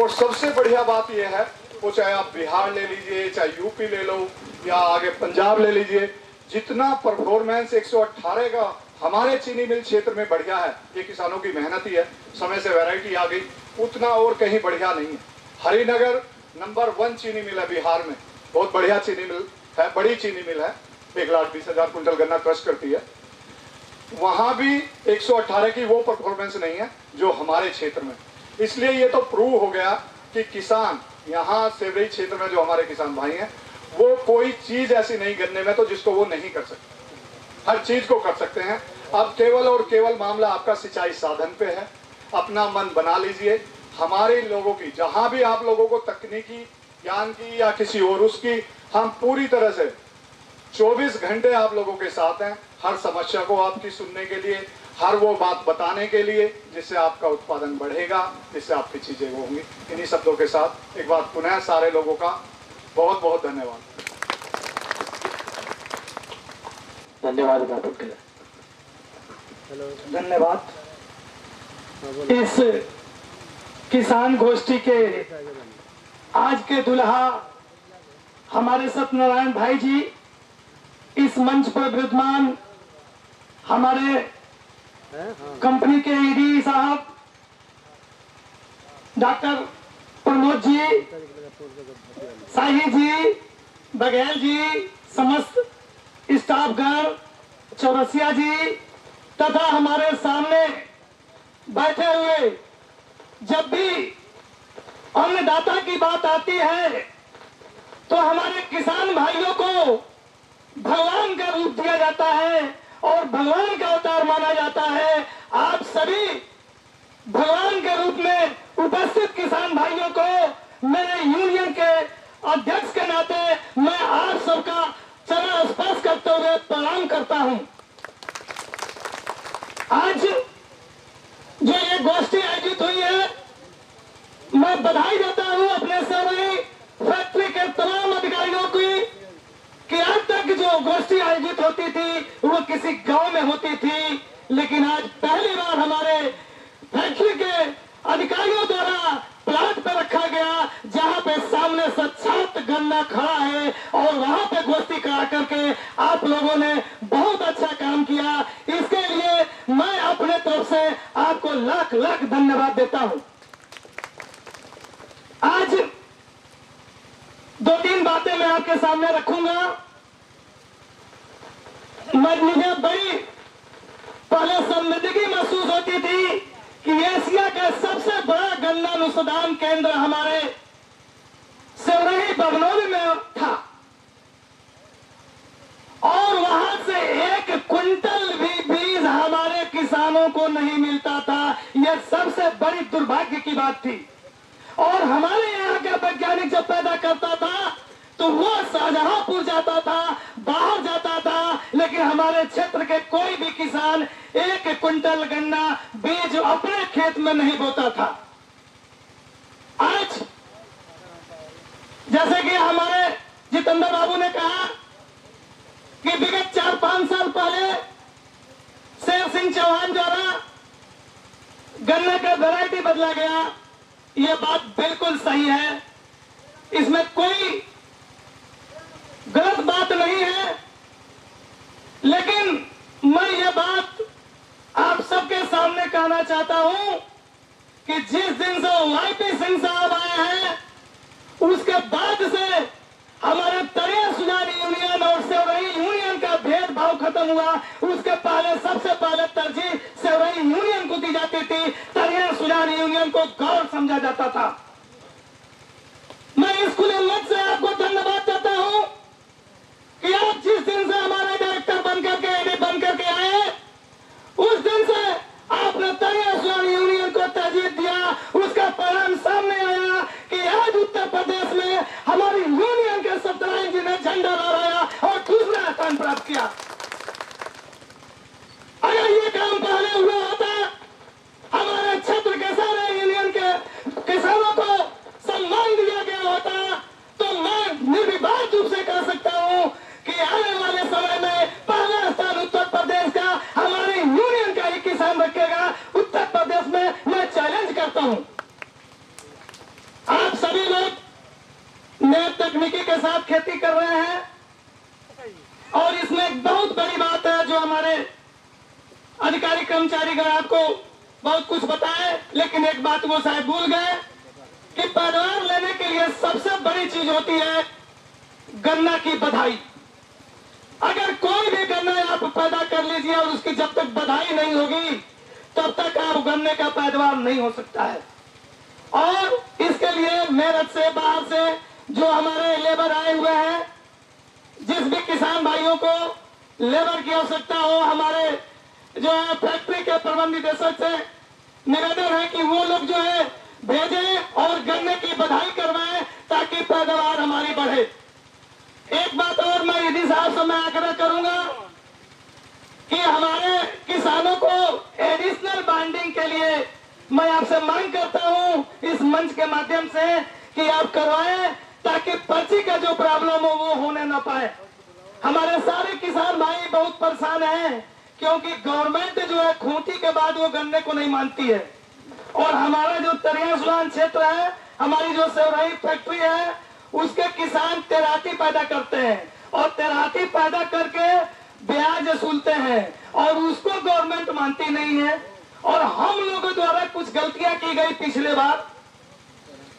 S7: और सबसे बढ़िया बात यह है, वो चाहे आप बिहार ले लीजिए, चाहे यूपी ले लो या आगे पंजाब ले लीजिए, जितना परफॉर्मेंस 118 का हमारे चीनी मिल क्षेत्र में बढ़िया है, ये किसानों की मेहनत ही है, समय से वैरायटी आ गई, उतना और कहीं बढ़िया नहीं है। हरिनगर नंबर 1 चीनी मिल है बिहार में, बहुत बढ़िया चीनी मिल है, बड़ी चीनी मिल है, 1,20,000 कुंटल गन्ना क्रश करती है। वहां भी 118 की वो परफॉर्मेंस नहीं है जो हमारे क्षेत्र में। इसलिए ये तो प्रूव हो गया कि किसान यहाँ सेवरी क्षेत्र में जो हमारे किसान भाई हैं, वो कोई चीज ऐसी नहीं गन्ने में तो जिसको वो नहीं कर सकते, हर चीज को कर सकते हैं। अब केवल और केवल मामला आपका सिंचाई साधन पे है। अपना मन बना लीजिए। हमारे लोगों की, जहां भी आप लोगों को तकनीकी ज्ञान की या किसी और उसकी, हम पूरी तरह से 24 घंटे आप लोगों के साथ हैं, हर समस्या को आपकी सुनने के लिए, हर वो बात बताने के लिए जिससे आपका उत्पादन बढ़ेगा, जिससे आपकी चीजें वो होंगी। इन्हीं शब्दों के साथ एक बार पुनः सारे लोगों का बहुत बहुत धन्यवाद।
S5: धन्यवाद ज्ञापन के लिए।
S8: धन्यवाद। इस किसान गोष्ठी के आज के दुल्हा हमारे सत्यनारायण भाई जी, इस मंच पर विद्यमान हमारे कंपनी के ईडी साहब डॉक्टर प्रमोद जी, शाही जी, बघेल जी, समस्त स्टाफगण, चौरसिया जी तथा हमारे सामने बैठे हुए, जब भी अन्नदाता की बात आती है तो हमारे किसान भाइयों को भगवान का रूप दिया जाता है और भगवान का अवतार माना जाता है। आप सभी भगवान के रूप में उपस्थित किसान भाइयों को मेरे यूनियन के अध्यक्ष के नाते मैं आप सबका चरण स्पर्श करते हुए प्रणाम करता हूं। आज जो ये गोष्ठी आयोजित हुई है, मैं बधाई देता हूं अपने सेवरी फैक्ट्री के तमाम अधिकारियों की कि आज तक जो गोष्ठी आयोजित होती थी वो किसी गांव में होती थी, लेकिन आज पहली बार हमारे फैक्ट्री के अधिकारियों द्वारा प्लांट पे रखा गया, जहां पे सामने साक्षात गन्ना खड़ा है और वहां पे गोष्ठी करा करके आप लोगों ने बहुत अच्छा काम किया। इसके लिए मैं अपने तरफ से आपको लाख लाख धन्यवाद देता हूं। आज 2-3 बातें मैं आपके सामने रखूंगा। मुझे बड़ी पहले शर्मिंदगी महसूस होती थी कि एशिया का सबसे बड़ा गन्ना अनुसंधान केंद्र हमारे सेवरही बगनौली में था और वहां से 1 क्विंटल भी बीज हमारे किसानों को नहीं मिलता था। यह सबसे बड़ी दुर्भाग्य की बात थी। और हमारे यहाँ का वैज्ञानिक जब पैदा करता था तो वो शाहजहांपुर जाता था, बाहर जाता था, लेकिन हमारे क्षेत्र के कोई भी किसान 1 क्विंटल गन्ना बीज अपने खेत में नहीं बोता था। आज जैसे कि हमारे जितेंद्र बाबू ने कहा कि विगत 4-5 साल पहले शेर सिंह चौहान द्वारा गन्ने का वैरायटी बदला गया। यह बात बिल्कुल सही है, इसमें कोई गलत बात नहीं है, लेकिन मैं ये बात आप सबके सामने कहना चाहता हूं कि जिस दिन से YP सिंह साहब आए हैं उसके बाद से हमारे तरिया सुजानी यूनियन और सेवरही यूनियन का भेदभाव खत्म हुआ। उसके पहले सबसे पहले तरजीह सेवरही यूनियन को दी जाती थी, तरिया सुजानी यूनियन को गौर समझा जाता था। मैं इस खुले मत से आपको धन्यवाद देता हूं कि आप जिस दिन से हमारे डायरेक्टर बनकर के एडी बनकर के आए, उस दिन से आपने तरिया सुजानी यूनियन को तरजीह दिया। उसका परिणाम सामने आया कि आज उत्तर प्रदेश में हमारी यूनियन के सत्यनारायण जी ने झंडा लहराया और दूसरा स्थान प्राप्त किया। अगर ये काम पहले हुआ होता, हमारे क्षेत्र के सारे यूनियन के किसानों को सम्मान दिया गया होता, तो मैं निर्विवाद रूप से कह सकता हूं कि आने वाले समय में पहला स्थान उत्तर प्रदेश का हमारे यूनियन का ही किसान रखेगा। उत्तर प्रदेश में मैं चैलेंज करता हूं। आप सभी लोग नए तकनीकी के साथ खेती कर रहे हैं और इसमें एक बहुत बड़ी बात है जो हमारे अधिकारी कर्मचारीगण आपको बहुत कुछ बताए, लेकिन एक बात वो शायद भूल गए कि पैदावार लेने के लिए सबसे बड़ी चीज होती है गन्ना की बधाई। अगर कोई भी गन्ना आप पैदा कर लीजिए और उसकी जब तक बधाई नहीं होगी तब तक आप गन्ने का पैदावार नहीं हो सकता है। और इसके लिए मेरठ से बाहर से जो हमारे लेबर आए हुए हैं, जिस भी किसान भाइयों को लेबर की आवश्यकता हो, हमारे जो है फैक्ट्री के प्रबंध निदेशक से निवेदन है कि वो लोग जो है भेजें और गन्ने की बधाई करवाएं ताकि पैदावार हमारी बढ़े। एक बात और मैं ईडी साहब से मैं आग्रह करूंगा कि हमारे किसानों को एडिशनल बाइंडिंग के लिए मैं आपसे मांग करता हूं इस मंच के माध्यम से कि आप करवाएं ताकि पर्ची का जो प्रॉब्लम हो वो होने ना पाए। हमारे सारे किसान भाई बहुत परेशान हैं क्योंकि गवर्नमेंट जो है खूंटी के बाद वो गन्ने को नहीं मानती है। और हमारा जो तरिया सुलान क्षेत्र है, हमारी जो सेवराई फैक्ट्री है, उसके किसान तेराती पैदा करते हैं और तेराती पैदा करके ब्याज वसूलते हैं और उसको गवर्नमेंट मानती नहीं है। और हम लोगों द्वारा कुछ गलतियां की गई पिछले बार,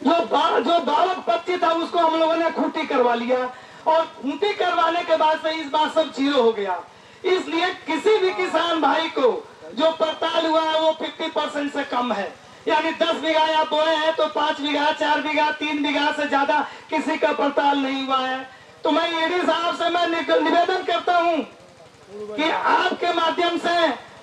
S8: जो बावक पत्ती था उसको हम लोगों ने खूंटी करवा लिया और खूंटी करवाने के बाद से इस बार सब जीरो हो गया। इसलिए किसी भी किसान भाई को जो पड़ताल हुआ है वो 50% से कम है, यानी 10 बीघा आप बोए हैं तो 5 बीघा, 4 बीघा, 3 बीघा से ज्यादा किसी का पड़ताल नहीं हुआ है। तो मैं ईडी साहब से मैं निवेदन करता हूं कि आपके माध्यम से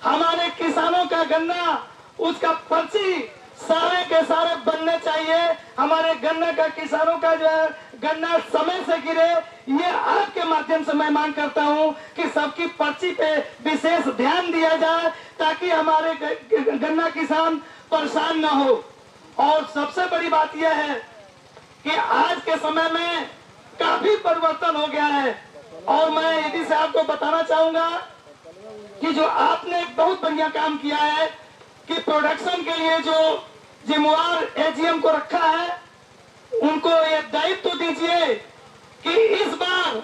S8: हमारे किसानों का गन्ना, उसका पर्ची सारे के सारे बनने चाहिए। हमारे गन्ना का किसानों का जो है गन्ना समय से गिरे, ये आपके माध्यम से मैं मांग करता हूं कि सबकी पर्ची पे विशेष ध्यान दिया जाए ताकि हमारे गन्ना किसान परेशान न हो। और सबसे बड़ी बात यह है कि आज के समय में काफी परिवर्तन हो गया है और मैं ईडी साहब को बताना चाहूंगा कि जो आपने एक बहुत बढ़िया काम किया है कि प्रोडक्शन के लिए जो जिम्मेवार एजीएम को रखा है उनको ये दायित्व दीजिए कि इस बार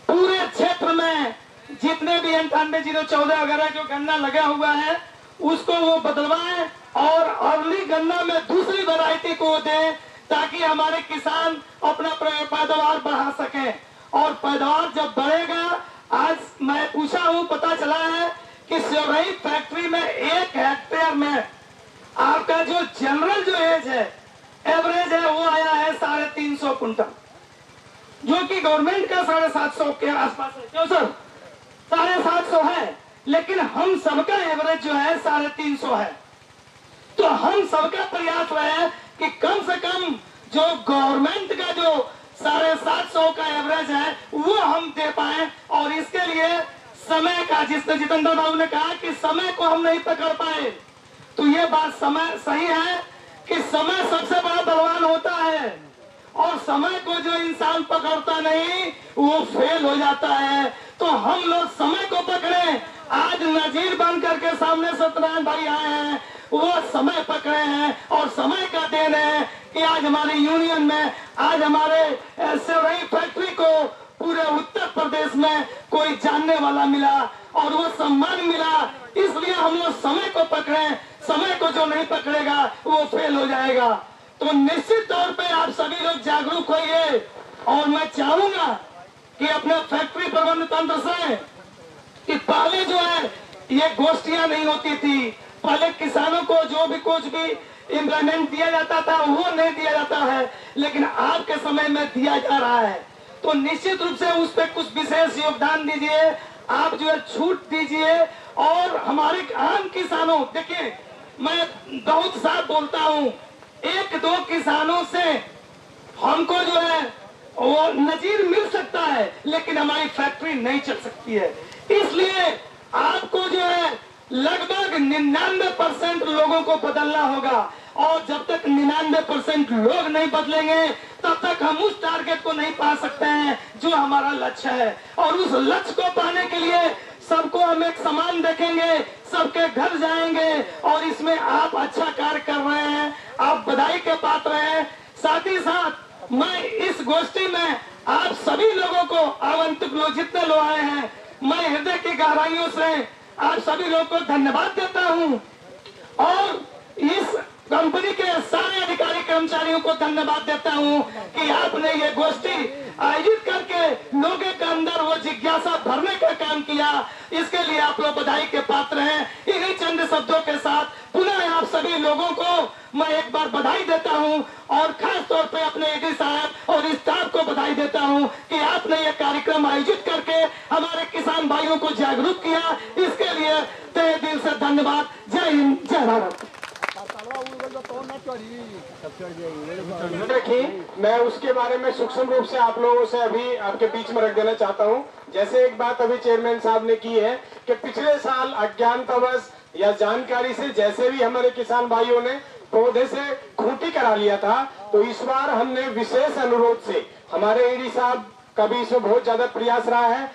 S8: पूरे क्षेत्र में जितने भी 98-014 वगैरह जो गन्ना लगा हुआ है उसको वो बदलवाएं और अर्ली गन्ना में दूसरी वैरायटी को दें ताकि हमारे किसान अपना पैदावार बढ़ा सकें। और पैदावार जब बढ़ेगा, आज मैं पूछा हूं, पता चला है कि सेवराई फैक्ट्री में 1 हेक्टेयर में आपका जो जनरल जो एज है, एवरेज है, वो आया है 350 कुंटल, जो कि गवर्नमेंट का 750 के आसपास है। क्यों सर? 750 है, लेकिन हम सबका एवरेज जो है 350 है। तो हम सबका प्रयास रहे कि कम से कम जो गवर्नमेंट का जो 750 का एवरेज है वो हम दे पाए। और इसके लिए समय का, जिसने जितेंद्र बाबू ने कहा कि समय को हम नहीं पकड़ पाए, तो ये बात समय सही है कि समय सबसे बड़ा बलवान होता है और समय को जो इंसान पकड़ता नहीं वो फेल हो जाता है। तो हम लोग समय को पकड़े। आज नजीर बन करके सामने सत्यनारायण भाई आए हैं, वो समय पकड़े हैं और समय का देन है कि आज हमारे यूनियन में, आज हमारे सेवराई फैक्ट्री को पूरे उत्तर प्रदेश में कोई जानने वाला मिला और वो सम्मान मिला। इसलिए हम लोग समय को पकड़े, समय को जो नहीं पकड़ेगा वो फेल हो जाएगा। तो निश्चित तौर पे आप सभी लोग जागरूक होइए और मैं चाहूंगा कि अपने फैक्ट्री प्रबंध तंत्र से कि पहले जो है ये गोष्ठियां नहीं होती थी, पहले किसानों को जो भी कुछ भी इम्प्लीमेंट दिया जाता था वो नहीं दिया जाता है, लेकिन आज के समय में दिया जा रहा है। तो निश्चित रूप से उस पर कुछ विशेष योगदान दीजिए, आप जो है छूट दीजिए। और हमारे आम किसानों, देखिए मैं बहुत साफ बोलता हूँ, 1-2 किसानों से हमको जो है वो नजीर मिल सकता है लेकिन हमारी फैक्ट्री नहीं चल सकती है। इसलिए आपको जो है लगभग 99% लोगों को बदलना होगा और जब तक 99% लोग नहीं बदलेंगे तब तक हम उस टारगेट को नहीं पा सकते हैं जो हमारा लक्ष्य है। और उस लक्ष्य को पाने के लिए सबको हम एक समान देखेंगे, सबके घर जाएंगे और इसमें आप अच्छा कार्य कर रहे हैं, आप बधाई के पात्र हैं। साथ ही साथ मैं इस गोष्ठी में आप सभी लोगों को, आगंतुक लोग जितने लोग आए हैं, मैं हृदय की गहराइयों से आप सभी लोगों को धन्यवाद देता हूं और इस कंपनी के सारे अधिकारी कर्मचारियों को धन्यवाद देता हूं कि आपने ये गोष्ठी आयोजित करके इसके लिए आप लोग बधाई के पात्र हैं। इन्हीं चंद शब्दों के साथ पुनः आप सभी लोगों को मैं एक बार बधाई देता हूं और खास तौर पे अपने एडी साहब और स्टाफ को बधाई देता हूं कि आपने ये कार्यक्रम आयोजित करके हमारे किसान भाइयों को जागरूक किया। इसके लिए तहे दिल से धन्यवाद। जय हिंद, जय भारत।
S3: देखिए, मैं उसके बारे में सूक्ष्म रूप से आप लोगों से अभी आपके बीच में रख देना चाहता हूं। जैसे एक बात अभी चेयरमैन साहब ने की है कि पिछले साल अज्ञानतावश या जानकारी से जैसे भी हमारे किसान भाइयों ने पौधे से खूंटी करा लिया था, तो इस बार हमने विशेष अनुरोध से हमारे ईडी साहब का भी इसमें बहुत ज्यादा प्रयास रहा है।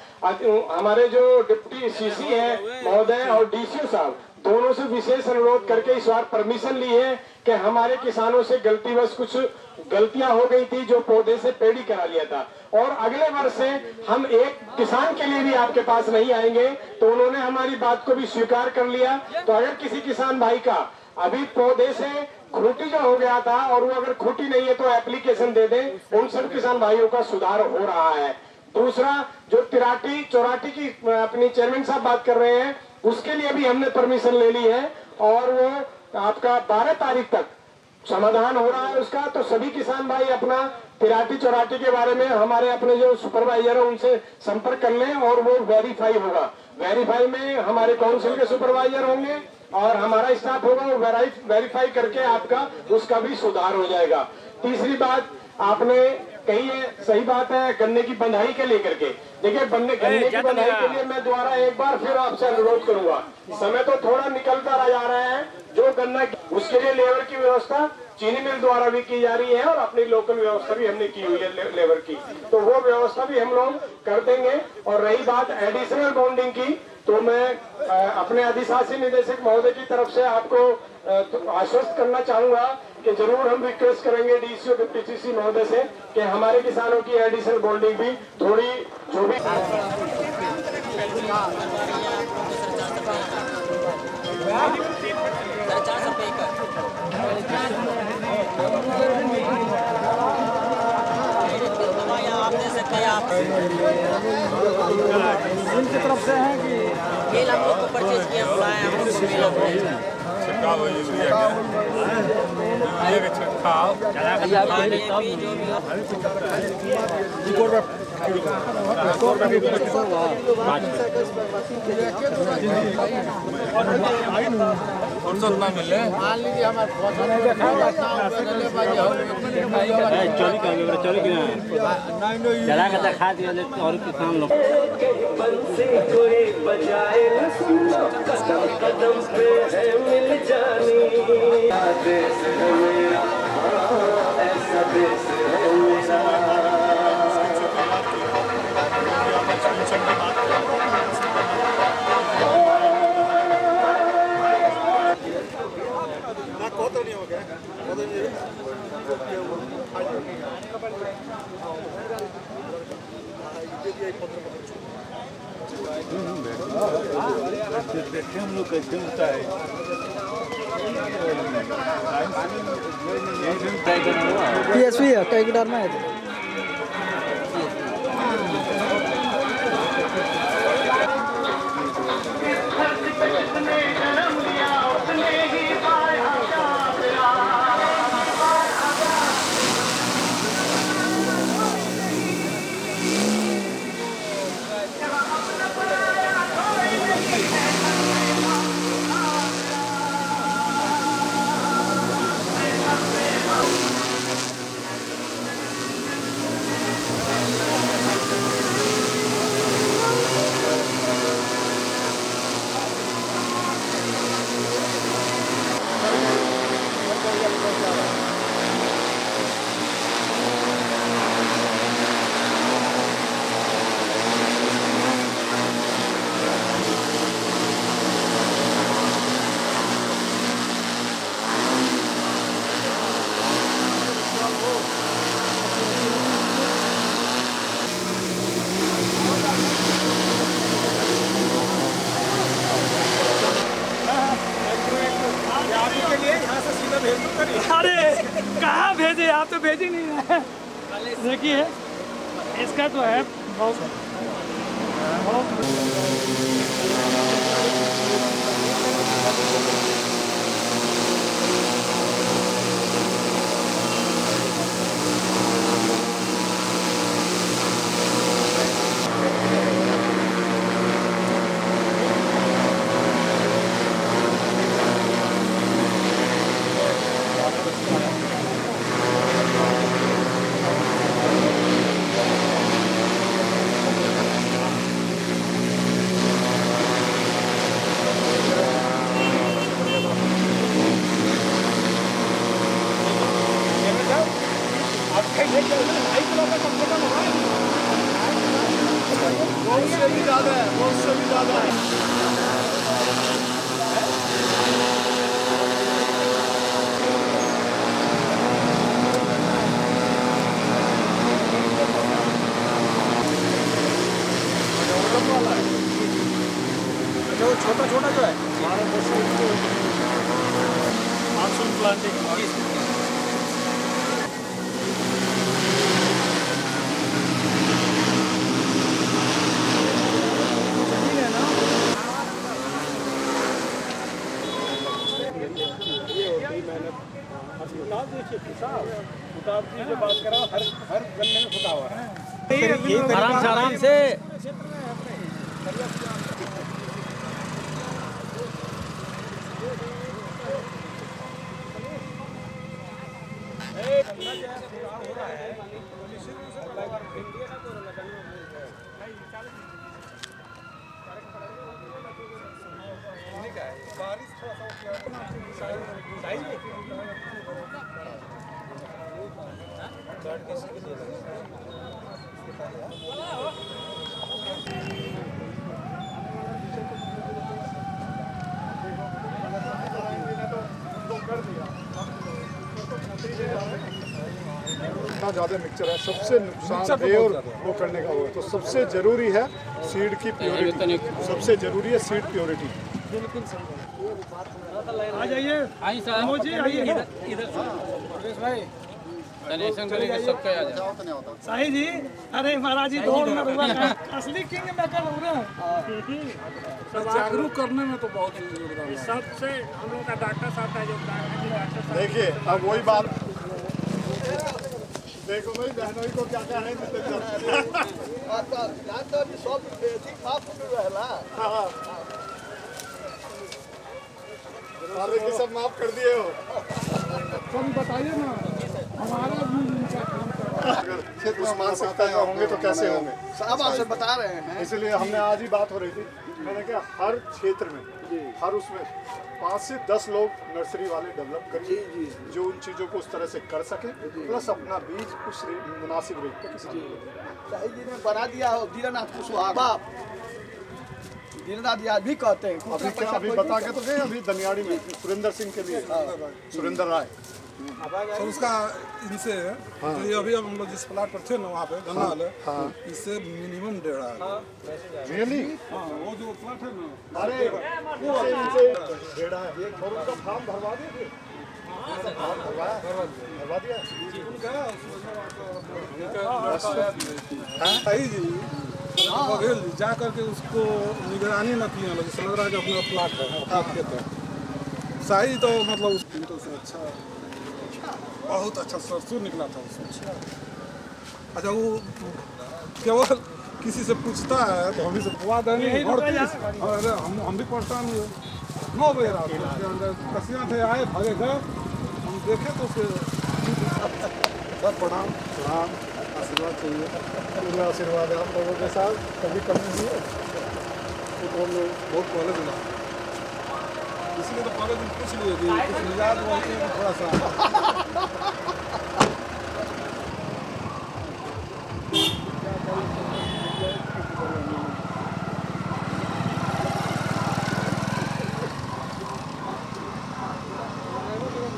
S3: हमारे जो डिप्टी सीसी है महोदय और डीसीओ साहब दोनों से विशेष अनुरोध करके इस बार परमिशन ली है कि हमारे किसानों से गलतीवश कुछ गलतियां हो गई थी जो पौधे से पेड़ी करा लिया था, और अगले वर्ष से हम एक किसान के लिए भी आपके पास नहीं आएंगे। तो उन्होंने हमारी बात को भी स्वीकार कर लिया। तो अगर किसी किसान भाई का अभी पौधे से खूंटी जो हो गया था और वो अगर खूंटी नहीं है तो एप्लीकेशन दे दें। उन सब किसान भाइयों का सुधार हो रहा है। दूसरा, जो तिराटी चौराटी की अपनी चेयरमैन साहब बात कर रहे हैं, उसके लिए भी हमने परमिशन ले ली है और वो आपका 12 तारीख तक समाधान हो रहा है उसका। तो सभी किसान भाई अपना तिराटी चौराटी के बारे में हमारे अपने जो सुपरवाइजर है उनसे संपर्क कर लें और वो वेरीफाई होगा। वेरीफाई में हमारे काउंसिल के सुपरवाइजर होंगे और हमारा स्टाफ होगा, वो वेरीफाई करके आपका उसका भी सुधार हो जाएगा। तीसरी बात आपने कही है, सही बात है, गन्ने की बंधाई के लेकर के। देखिए, गन्ने की बंधाई के लिए मैं दोबारा एक बार फिर आपसे अनुरोध करूंगा। समय तो थोड़ा निकलता जा रहा है। जो गन्ना उसके लिए लेबर की व्यवस्था चीनी मिल द्वारा भी की जा रही है और अपनी लोकल व्यवस्था भी हमने की हुई है लेबर की, तो वो व्यवस्था भी हम लोग कर देंगे। और रही बात एडिशनल बॉन्डिंग की, तो मैं अपने अधिशासी निदेशक महोदय की तरफ से आपको आश्वस्त करना चाहूंगा कि जरूर हम रिक्वेस्ट करेंगे डीसीओ डिप्टी सीसी महोदय से कि हमारे किसानों की एडिशनल बॉन्डिंग भी थोड़ी जो भी
S9: उनकी तरफ से है कि खेल हम लोग को परचेज किया बुलाया हम लोग
S4: फुर्सत ना मिले मान लीजिए हमारे
S9: चला के दिखा दिया और किसान लोग कदम पे है मिल जानी देश है मेरा, ऐसा देश है मेरा।
S7: देखते हम लोग कैसे होता है।
S10: PSV है, कई डरना है।
S8: अरे कहाँ भेजे, आप तो भेज ही नहीं रहे। देखिए इसका तो है बहुत
S10: छोटा छोटा जो है
S11: मानसून प्लांटिंग जो बात कर रहा हूँ हर गन्ने में फुटा हुआ है।
S1: आराम से
S7: इतना ज़्यादा मिक्सचर है, सबसे नुकसानदेह और वो करने का वो है। तो सबसे ज़रूरी है सीड की प्योरिटी, सबसे ज़रूरी है सीड प्योरिटी।
S10: बिल्कुल सही
S11: आ जाइए जी आइए
S10: इधर भाई सबका आ जाए
S8: साही जी, अरे महाराज जी दौड़ में रुआ असली किंग मेकर हो रहे हैं।
S4: जागरूक करने में तो बहुत योगदान है।
S2: सबसे हम लोग का डॉक्टर साहब का योगदान है कि डॉक्टर साहब
S7: देखिए अब वही बात, देखो भाई बहनों को क्या क्या है सब सब माफ कर दिए हो।
S4: कम बताइए ना, हमारा भी इनका काम कर रहा है।
S7: अगर उस्मान सकता है होंगे तो कैसे होंगे,
S10: सब आपसे बता रहे हैं।
S7: इसलिए हमने आज ही बात हो रही थी, मैंने कहा हर क्षेत्र में हर उसमें 5 से 10 लोग नर्सरी वाले डेवलप करिए जो उन चीज़ों को उस तरह से कर सके, प्लस अपना बीज उस मुनासिब रेट पे किसी
S10: शाही जी ने बना दिया हो दीनानाथ कुशवाहा बाप, दीनानाथ याद भी कहते हैं।
S7: अभी क्या अभी बता के तो गए, अभी दनियाड़ी में सुरेंद्र सिंह के लिए सुरेंद्र राय
S4: सर उसका इनसे तो ये अभी हम लोग जिस प्लाट पर थे ना वहाँ पे गन्ना वाले, इससे मिनिमम 1.5 है।
S7: रियली?
S4: हाँ वो जो प्लाट है ना,
S7: अरे इनसे डेढ़ा है और उनका फॉर्म भरवा दिए थे, भरवा दिया
S4: सही जी बघेल जी जा करके उसको निगरानी न किए लोग, जैसे लग रहा है कि अपना प्लाट है, अपना खेत है। सही तो मतलब उस क्विंटल से अच्छा, बहुत अच्छा सरसों निकला था उसमें। अच्छा वो केवल किसी से पूछता है तो हम ही से पुआ देंगे, अरे हम भी परेशान हुए। 9 बजे रात को उसके अंदर कसियाँ थे, आए भागे गए, हम देखे तो उसे सर प्रणाम प्रणाम, आशीर्वाद चाहिए, पूरा आशीर्वाद है हम लोगों के साथ, कभी कमी नहीं है। तो हम लोग बहुत पहले मिला, इसलिए तो पहले दिन पूछ लिए कि कुछ मिजाज बोलते हैं थोड़ा सा